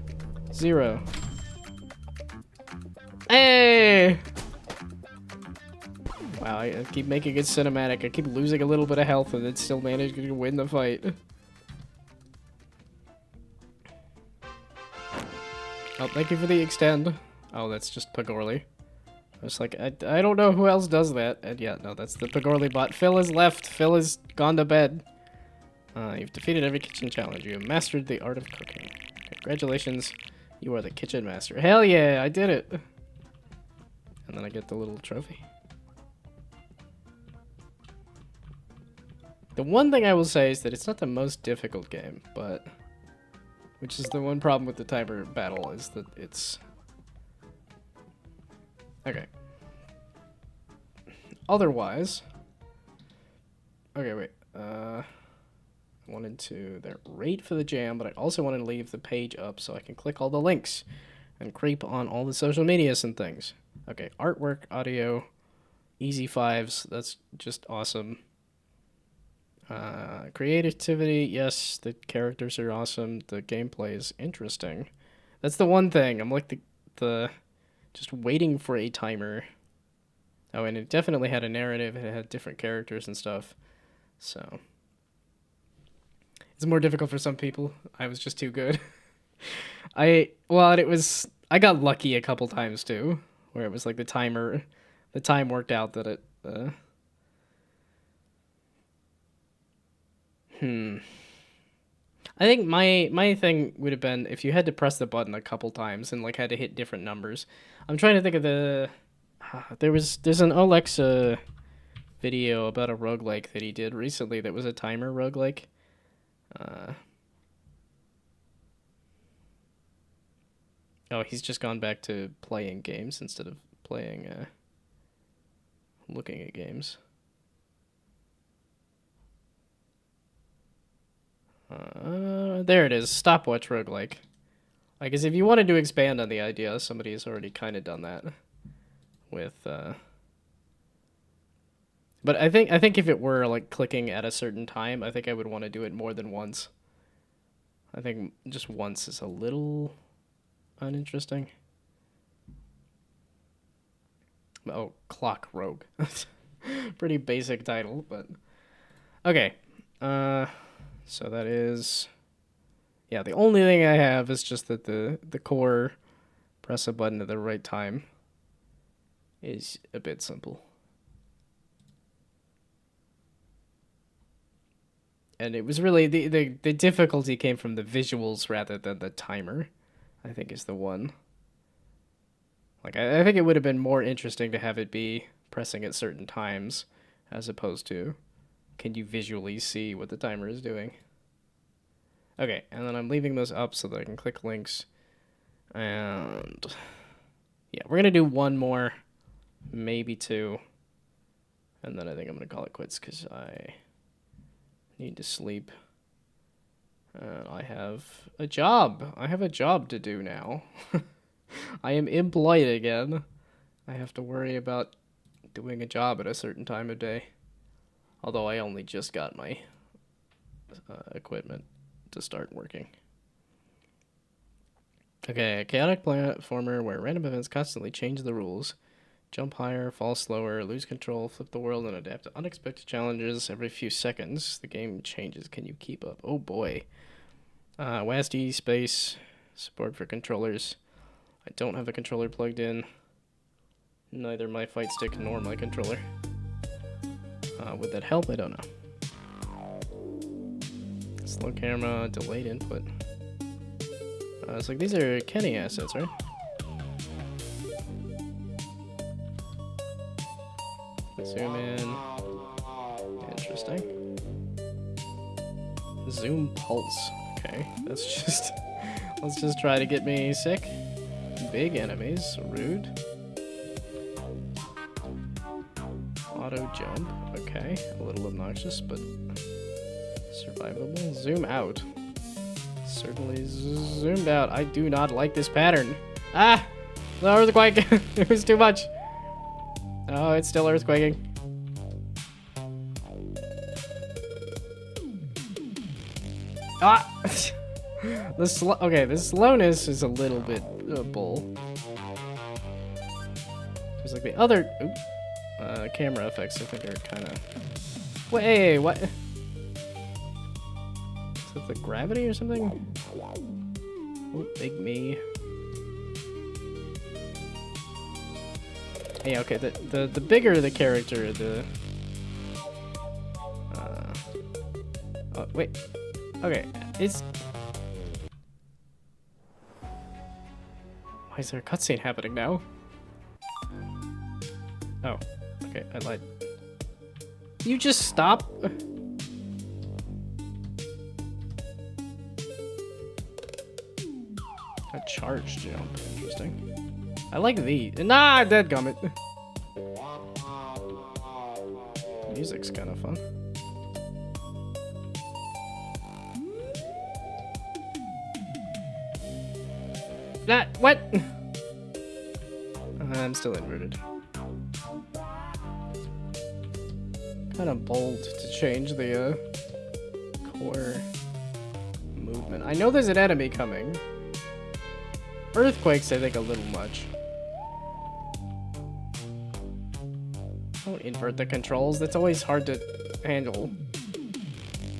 0. Hey! Wow, I keep making it cinematic. I keep losing a little bit of health and then still managing to win the fight. Oh, thank you for the extend. Oh, that's just Pagorli. I was like, I don't know who else does that. And yeah, no, that's the Pagorli bot. Phil is left. Phil is gone to bed. You've defeated every kitchen challenge. You have mastered the art of cooking. Congratulations. You are the kitchen master. Hell yeah, I did it. And then I get the little trophy. The one thing I will say is that it's not the most difficult game, but... Which is the one problem with the timer battle, is that it's... Okay. Otherwise... Okay, wait. I wanted to rate for the jam, but I also wanted to leave the page up so I can click all the links and creep on all the social medias and things. Okay, artwork, audio, easy 5s, that's just awesome. Creativity, yes, the characters are awesome, the gameplay is interesting. That's the one thing, I'm like the just waiting for a timer. Oh, and it definitely had a narrative, it had different characters and stuff, so... It's more difficult for some people, I was just too good. Well, I got lucky a couple times too, where it was like the time worked out that it. I think my thing would have been if you had to press the button a couple times and like had to hit different numbers. I'm trying to think of there's an Alexa video about a roguelike that he did recently that was a timer roguelike. Oh, he's just gone back to playing games instead of playing looking at games. There it is, stopwatch roguelike. I guess if you wanted to expand on the idea, somebody has already kind of done that with but I think if it were like clicking at a certain time, I think I would want to do it more than once. I think just once is a little uninteresting. Oh, Clock Rogue. Pretty basic title, but okay. So that is, yeah, the only thing I have is just that the core press a button at the right time is a bit simple. And it was really, the difficulty came from the visuals rather than the timer, I think is the one. Like, I think it would have been more interesting to have it be pressing at certain times as opposed to can you visually see what the timer is doing. Okay, and then I'm leaving those up so that I can click links. And yeah, we're going to do one more, maybe two. And then I think I'm going to call it quits because I need to sleep. And I have a job. I have a job to do now. I am employed again. I have to worry about doing a job at a certain time of day. Although I only just got my equipment to start working. Okay, a chaotic platformer where random events constantly change the rules. Jump higher, fall slower, lose control, flip the world, and adapt to unexpected challenges every few seconds. The game changes. Can you keep up? Oh boy. WASD space, support for controllers. I don't have a controller plugged in. Neither my fight stick nor my controller. Would that help? I don't know. Slow camera, delayed input. It's like these are Kenny assets, right? Zoom in. Interesting. Zoom pulse. Okay, that's just... let's just try to get me sick. Big enemies. Rude. Auto jump. Okay, a little obnoxious, but survivable. Zoom out. Certainly zoomed out. I do not like this pattern. Ah! The earthquake! It was too much. Oh, it's still earthquaking. Ah! Okay, the slowness is a little bit bull. There's like the other camera effects I think are kind of... Wait, what? Is it the gravity or something? Oh, big me. Yeah, okay, the bigger the character, the... oh, wait. Okay, it's... Why is there a cutscene happening now? Oh, okay, I lied. You just stop? A charge jump, interesting. I like these. Nah, dadgummit. Music's kind of fun. Nah, what? I'm still inverted. Kind of bold to change the core movement. I know there's an enemy coming. Earthquakes, I think, a little much. Don't invert the controls. That's always hard to handle.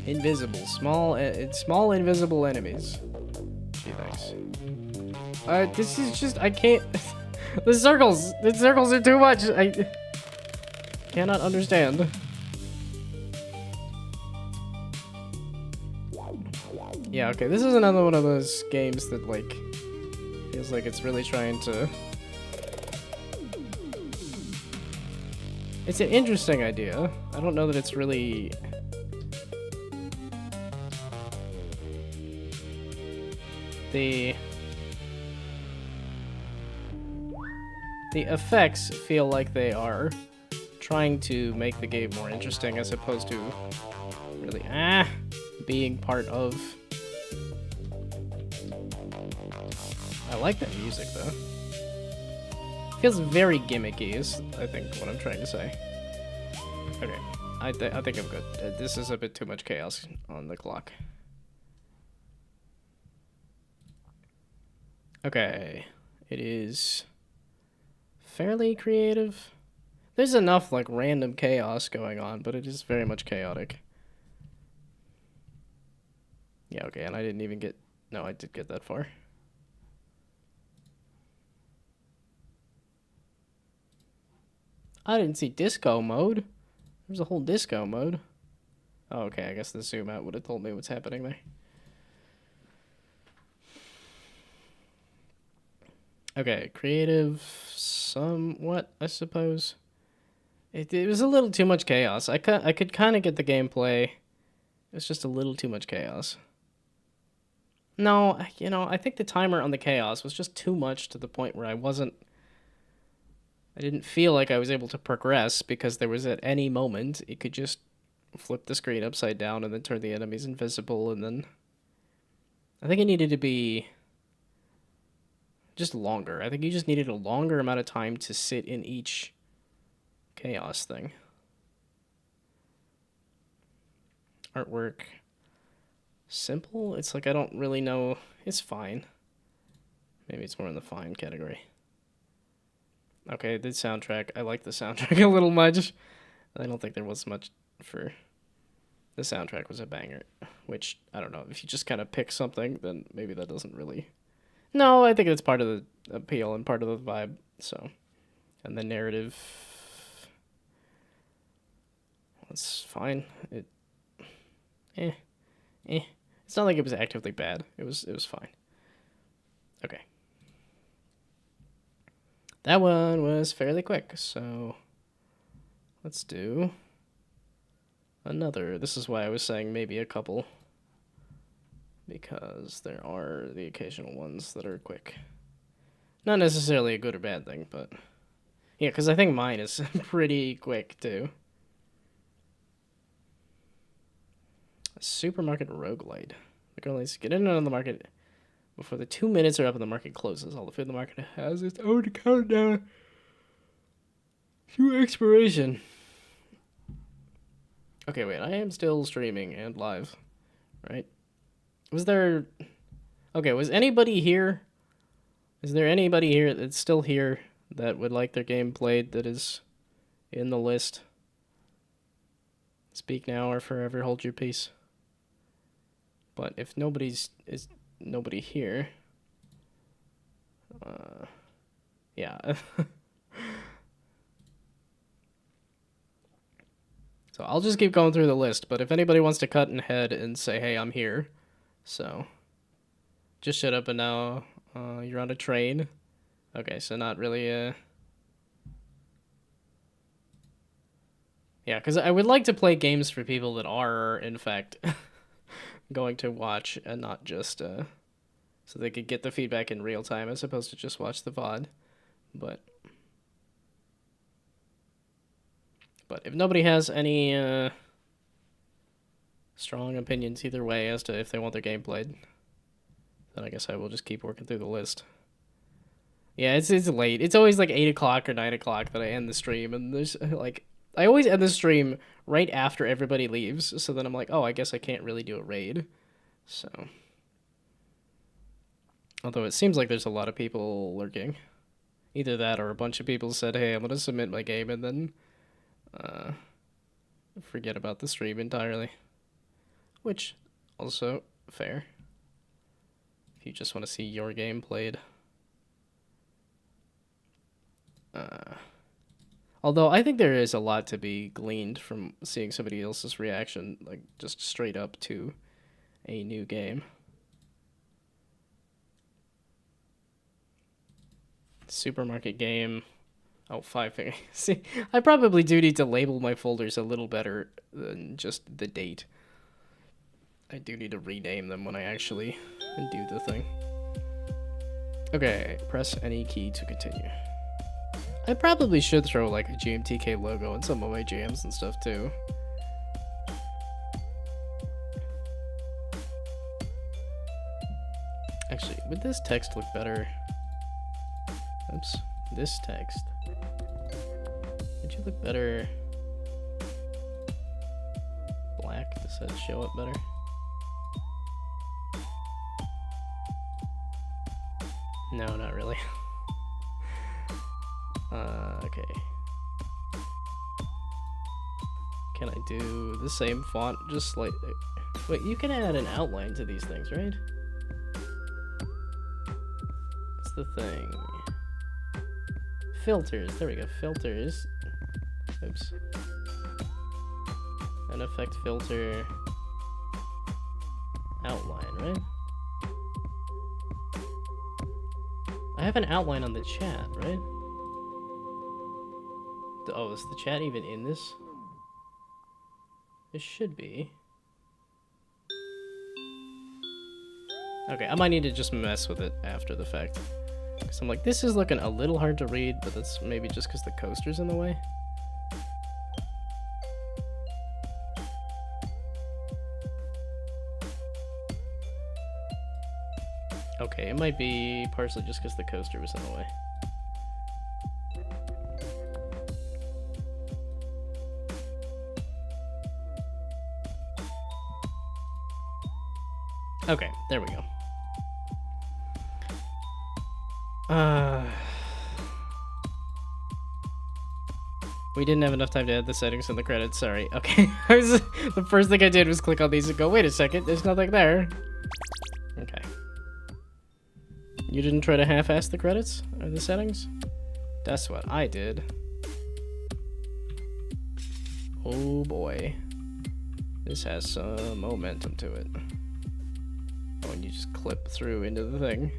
Invisible. Small invisible enemies. thanks. This is just, I can't, the circles are too much. I cannot understand. Yeah, okay, this is another one of those games that, like, feels like it's really trying to... It's an interesting idea. I don't know that it's really... The effects feel like they are trying to make the game more interesting as opposed to really, being part of... I like that music, though. Feels very gimmicky, is I think what I'm trying to say. Okay, I think I'm good. This is a bit too much chaos on the clock. Okay, it is fairly creative. There's enough, like, random chaos going on, but it is very much chaotic. Yeah, okay, and I didn't even get... No, I did get that far. I didn't see disco mode. There's a whole disco mode. Oh, okay, I guess the zoom out would have told me what's happening there. Okay, creative somewhat, I suppose. It was a little too much chaos. I could kind of get the gameplay. It was just a little too much chaos. No, you know, I think the timer on the chaos was just too much to the point where I didn't feel like I was able to progress because there was at any moment it could just flip the screen upside down and then turn the enemies invisible, and then I think it needed to be just longer. I think you just needed a longer amount of time to sit in each chaos thing. Artwork. Simple? It's like I don't really know. It's fine. Maybe it's more in the fine category. Okay, the soundtrack. I like the soundtrack a little much. I don't think there was much for... The soundtrack was a banger, which, I don't know, if you just kind of pick something, then maybe that doesn't really... No, I think it's part of the appeal and part of the vibe, so... And the narrative... That's fine. It's not like it was actively bad. It was fine. Okay. That one was fairly quick, so... Let's do... another. This is why I was saying maybe a couple. Because there are the occasional ones that are quick. Not necessarily a good or bad thing, but... Yeah, because I think mine is pretty quick, too. A supermarket roguelite. The girl needs to get in and out of the market before the 2 minutes are up and the market closes. All the food in the market has its own countdown to expiration. Okay, wait, I am still streaming and live, right? Was there... Okay, was anybody here? Is there anybody here that's still here that would like their game played that is in the list? Speak now or forever hold your peace. But if nobody here... yeah. So I'll just keep going through the list, but if anybody wants to cut ahead and say, hey, I'm here, so just shut up and now you're on a train. Okay, so not really yeah, because I would like to play games for people that are, in fact, going to watch and not just so they could get the feedback in real time as opposed to just watch the VOD. But if nobody has any strong opinions either way as to if they want their game played, then I guess I will just keep working through the list. Yeah, it's late. It's always like 8 o'clock or 9 o'clock that I end the stream, and there's like... I always end the stream right after everybody leaves, so then I'm like, oh, I guess I can't really do a raid. So... Although it seems like there's a lot of people lurking. Either that or a bunch of people said, hey, I'm going to submit my game, and then... forget about the stream entirely. Which, also, fair. If you just want to see your game played. Although I think there is a lot to be gleaned from seeing somebody else's reaction, like just straight up to a new game. Supermarket game. Oh, 5 finger. See, I probably do need to label my folders a little better than just the date. I do need to rename them when I actually do the thing. Okay, press any key to continue. I probably should throw like a GMTK logo in some of my jams and stuff too. Actually, would this text look better? Oops, this text. Would you look better? Black, does that show up better? No, not really. Okay. Can I do the same font just slightly? Wait, you can add an outline to these things, right? What's the thing? Filters, there we go, filters. Oops. An effect filter outline, right? I have an outline on the chat, right? Oh, is the chat even in this? It should be. Okay, I might need to just mess with it after the fact. Because I'm like, this is looking a little hard to read, but that's maybe just because the coaster's in the way. Okay, it might be partially just because the coaster was in the way. Okay, there we go. We didn't have enough time to add the settings in the credits, sorry. Okay, the first thing I did was click on these and go, wait a second, there's nothing there. Okay. You didn't try to half-ass the credits or the settings? That's what I did. Oh boy. This has some momentum to it. Oh, and you just clip through into the thing.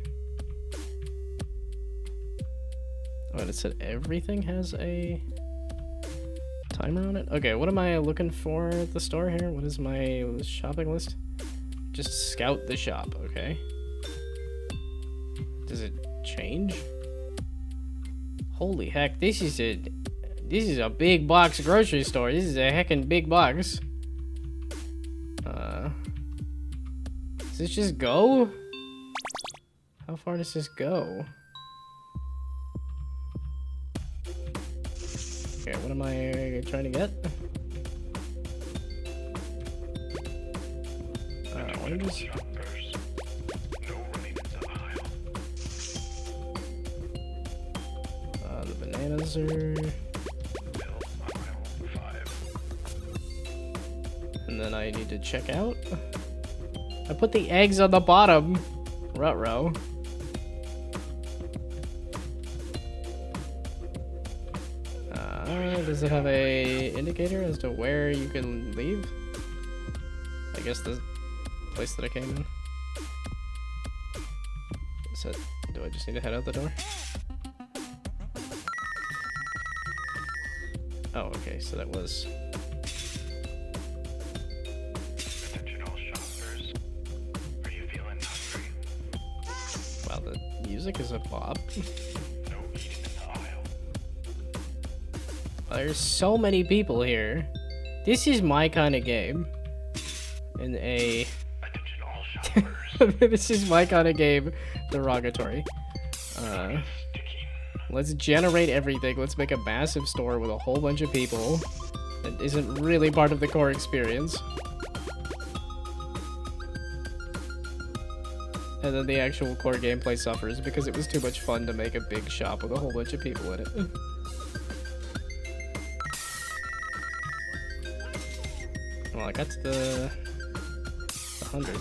Oh, and it said everything has a timer on it? Okay, what am I looking for at the store here? What is my shopping list? Just scout the shop, okay. Does it change? Holy heck, this is a big box grocery store. This is a heckin' big box. Does this just go? How far does this go? Okay, what am I trying to get? Oranges? The bananas are... And then I need to check out. I put the eggs on the bottom. Ruh-roh. Does it have a indicator as to where you can leave? I guess the place that I came in. Is that, do I just need to head out the door? Oh, okay, so that was... Attention all shoppers. Are you feeling hungry? Wow, the music is a bop. No eating in the aisle. There's so many people here. This is my kind of game. In a... Attention all shoppers. This is my kind of game. Derogatory. Let's generate everything. Let's make a massive store with a whole bunch of people that isn't really part of the core experience. And then the actual core gameplay suffers because it was too much fun to make a big shop with a whole bunch of people in it. Well, I got to the 100.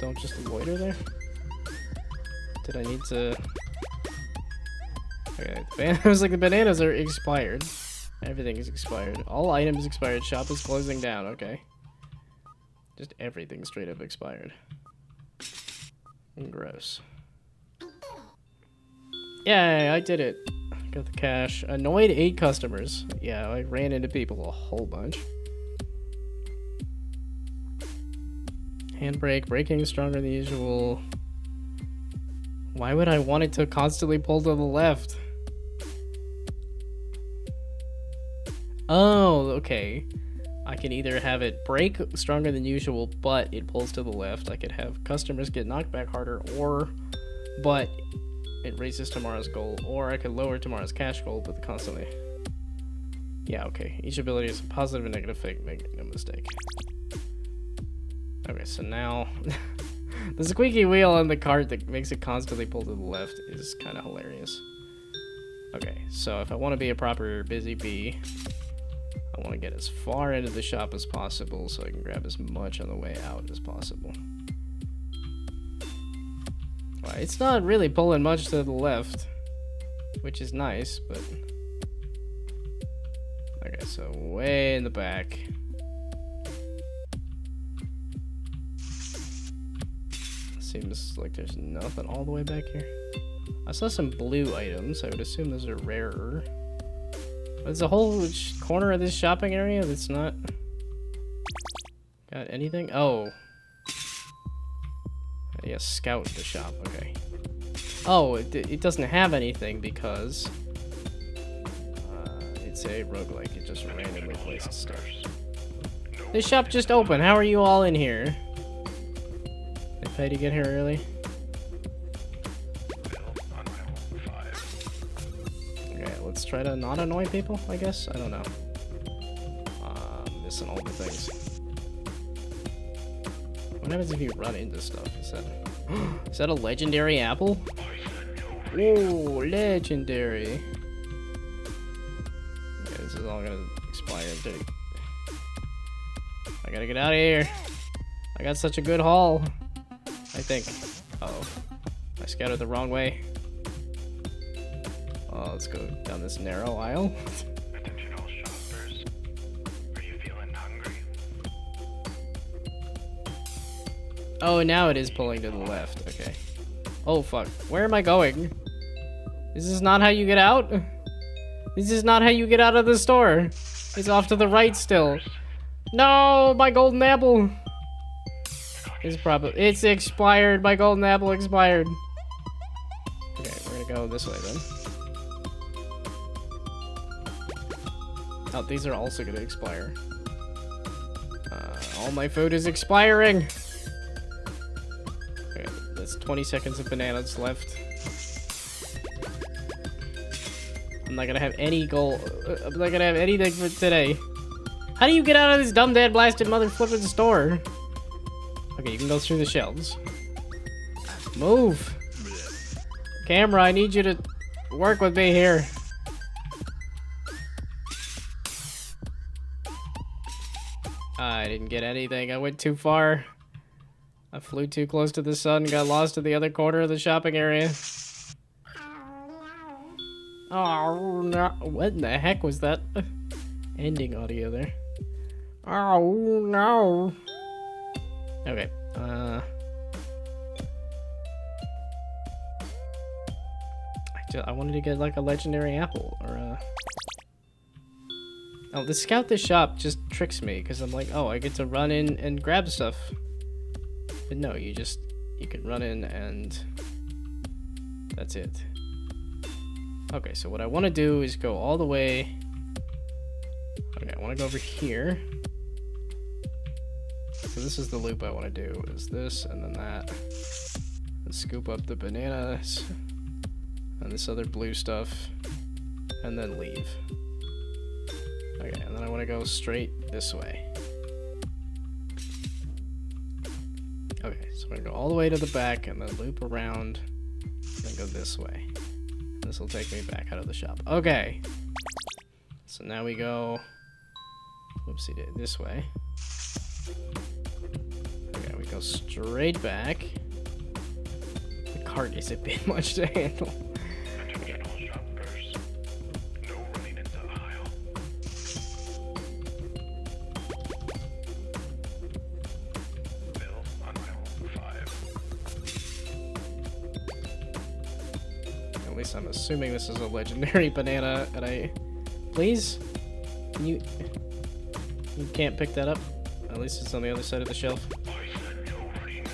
don't just loiter there? Did I need to... Okay, I was like, the bananas are expired. Everything is expired. All items expired. Shop is closing down. Okay. Just everything straight up expired. Gross. Yay, I did it. Got the cash. Annoyed 8 customers. Yeah, I ran into people a whole bunch. Handbrake, braking is stronger than usual. Why would I want it to constantly pull to the left? Oh, okay. I can either have it brake stronger than usual, but it pulls to the left. I could have customers get knocked back harder, or but it raises tomorrow's goal, or I could lower tomorrow's cash goal, but constantly. Yeah, okay. Each ability is a positive and negative effect. Make no mistake. Okay, so now the squeaky wheel on the cart that makes it constantly pull to the left is kind of hilarious. Okay, so if I want to be a proper busy bee, I want to get as far into the shop as possible so I can grab as much on the way out as possible. Well, it's not really pulling much to the left, which is nice, but... Okay, so way in the back. Seems like there's nothing all the way back here. I saw some blue items. I would assume those are rarer. There's a whole corner of this shopping area that's not... Got anything? Oh. Yeah, scout the shop. Okay. Oh, it doesn't have anything because... it's a roguelike. It just randomly places stuff. This shop just opened. How are you all in here? They pay to get here early? Okay, let's try to not annoy people, I guess? I don't know. Missing all the things. What happens if you run into stuff? Is that a legendary apple? Ooh, legendary. Okay, this is all gonna expire. I gotta get out of here. I got such a good haul. I think. Uh-oh. I scouted the wrong way. Oh, let's go down this narrow aisle. Attention all shoppers. Are you feeling hungry? Oh, now it is pulling to the left. Okay. Oh, fuck. Where am I going? This is not how you get out? This is not how you get out of the store. It's off to the right still. No, my golden apple. It's expired. My golden apple expired. Okay, we're gonna go this way then. Oh, these are also gonna expire. All my food is expiring. Okay, that's 20 seconds of bananas left. I'm not gonna have any goal. I'm not gonna have anything for today. How do you get out of this dumb dad blasted mother flipping store? Okay, you can go through the shelves. Move! Camera, I need you to work with me here. I didn't get anything. I went too far. I flew too close to the sun, got lost in the other corner of the shopping area. Oh, no. What in the heck was that? Ending audio there. Oh, no. Okay, I wanted to get like a legendary apple or a... Oh, the scout the shop just tricks me because I'm like, oh, I get to run in and grab stuff. But no, you can run in and that's it. Okay, so what I want to do is go all the way. Okay, I want to go over here. So this is the loop I want to do, is this and then that. And scoop up the bananas and this other blue stuff and then leave. Okay, and then I want to go straight this way. Okay, so I'm going to go all the way to the back and then loop around and then go this way. This will take me back out of the shop. Okay. So now we go, whoopsie, this way. we go straight back. The cart is a bit much to handle. Attention all shoppers. No running into the aisle. Bill on aisle 5. At least I'm assuming this is a legendary banana, and I... Please? Can you... You can't pick that up? At least it's on the other side of the shelf. I said no running.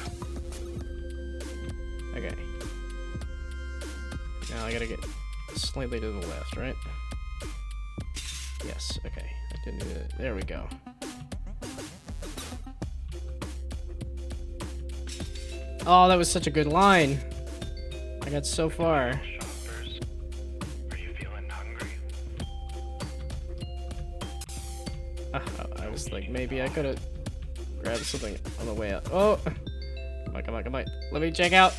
Okay. Now I gotta get slightly to the left, right? Yes, okay. I didn't need it. There we go. Oh, that was such a good line. I got so far. Shoppers, are you feeling hungry? I was like, maybe I could have grabbed something on the way out. Oh! Come on, come on, come on. Let me check out.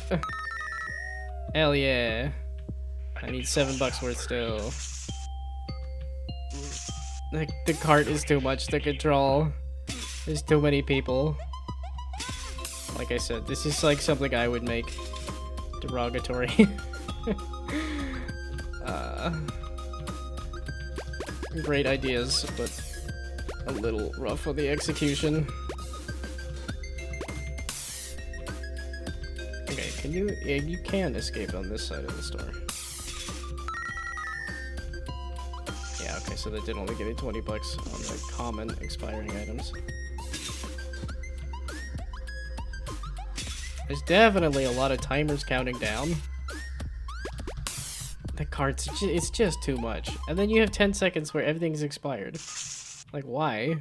Hell yeah. I need $7 worth still. The cart is too much to control. There's too many people. Like I said, this is like something I would make derogatory. Great ideas, but a little rough on the execution. Okay, can you... Yeah, you can escape on this side of the store. Yeah, okay, so that did only give me $20 on the common expiring items. There's definitely a lot of timers counting down. The cart's it's just too much. And then you have 10 seconds where everything's expired. Like, why?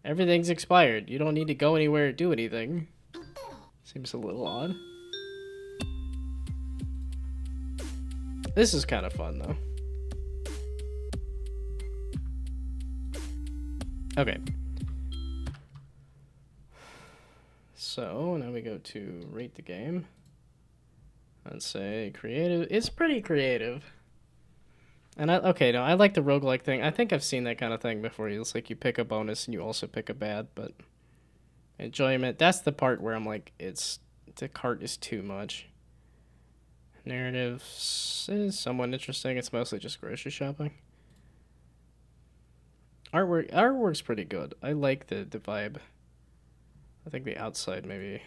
Everything's expired. You don't need to go anywhere or do anything. Seems a little odd. This is kind of fun, though. Okay. So, now we go to rate the game. Let's say creative. It's pretty creative. And okay, no, I like the roguelike thing. I think I've seen that kind of thing before. It's like you pick a bonus and you also pick a bad, but enjoyment, that's the part where I'm like, the cart is too much. Narrative is somewhat interesting. It's mostly just grocery shopping. Artwork's pretty good. I like the vibe. I think the outside maybe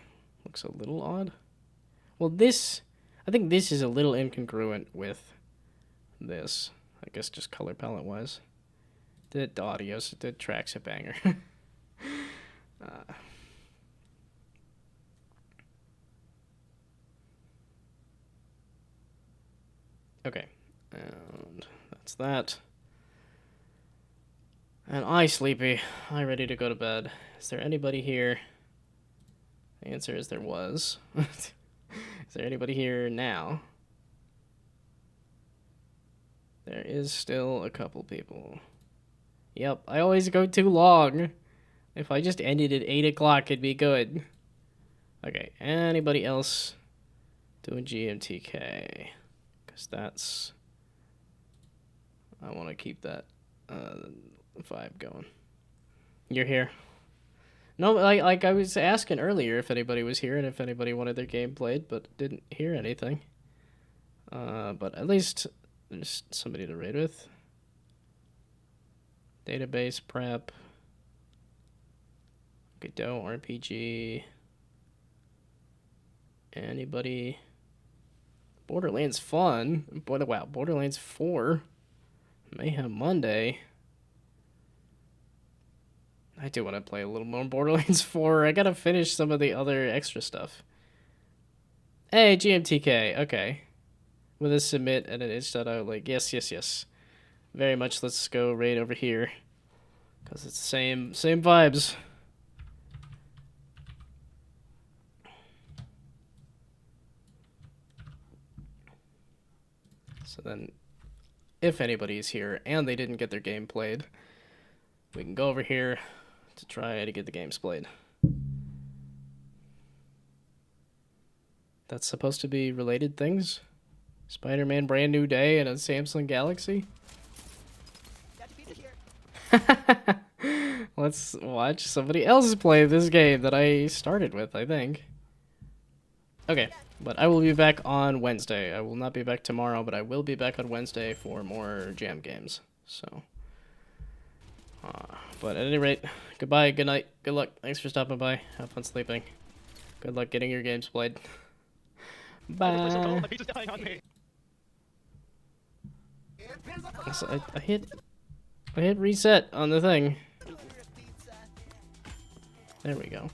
looks a little odd. Well, I think this is a little incongruent with this. I guess just color palette wise. The track's a banger. Okay, and that's that. And I sleepy. I ready to go to bed. Is there anybody here? The answer is there was. Is there anybody here now? There is still a couple people. Yep, I always go too long. If I just ended at 8 o'clock, it'd be good. Okay, anybody else doing GMTK? Because that's... I want to keep that vibe going. You're here. No, like I was asking earlier if anybody was here and if anybody wanted their game played, but didn't hear anything. But at least there's somebody to raid with. Database prep. Godot RPG. Anybody? Borderlands fun. Wow, Borderlands 4. Mayhem Monday. I do want to play a little more Borderlands 4. I gotta finish some of the other extra stuff. Hey, GMTK. Okay. With a submit and an itch.io, like, yes. Very much, let's go raid over here. Because it's the same vibes. So then, if anybody's here and they didn't get their game played, we can go over here to try to get the games played. That's supposed to be related things? Spider-Man Brand New Day and a Samsung Galaxy? Let's watch somebody else play this game that I started with, I think. Okay, but I will be back on Wednesday. I will not be back tomorrow, but I will be back on Wednesday for more jam games. So, but at any rate, goodbye, good night, good luck. Thanks for stopping by. Have fun sleeping. Good luck getting your games played. Bye. So I hit reset on the thing. There we go.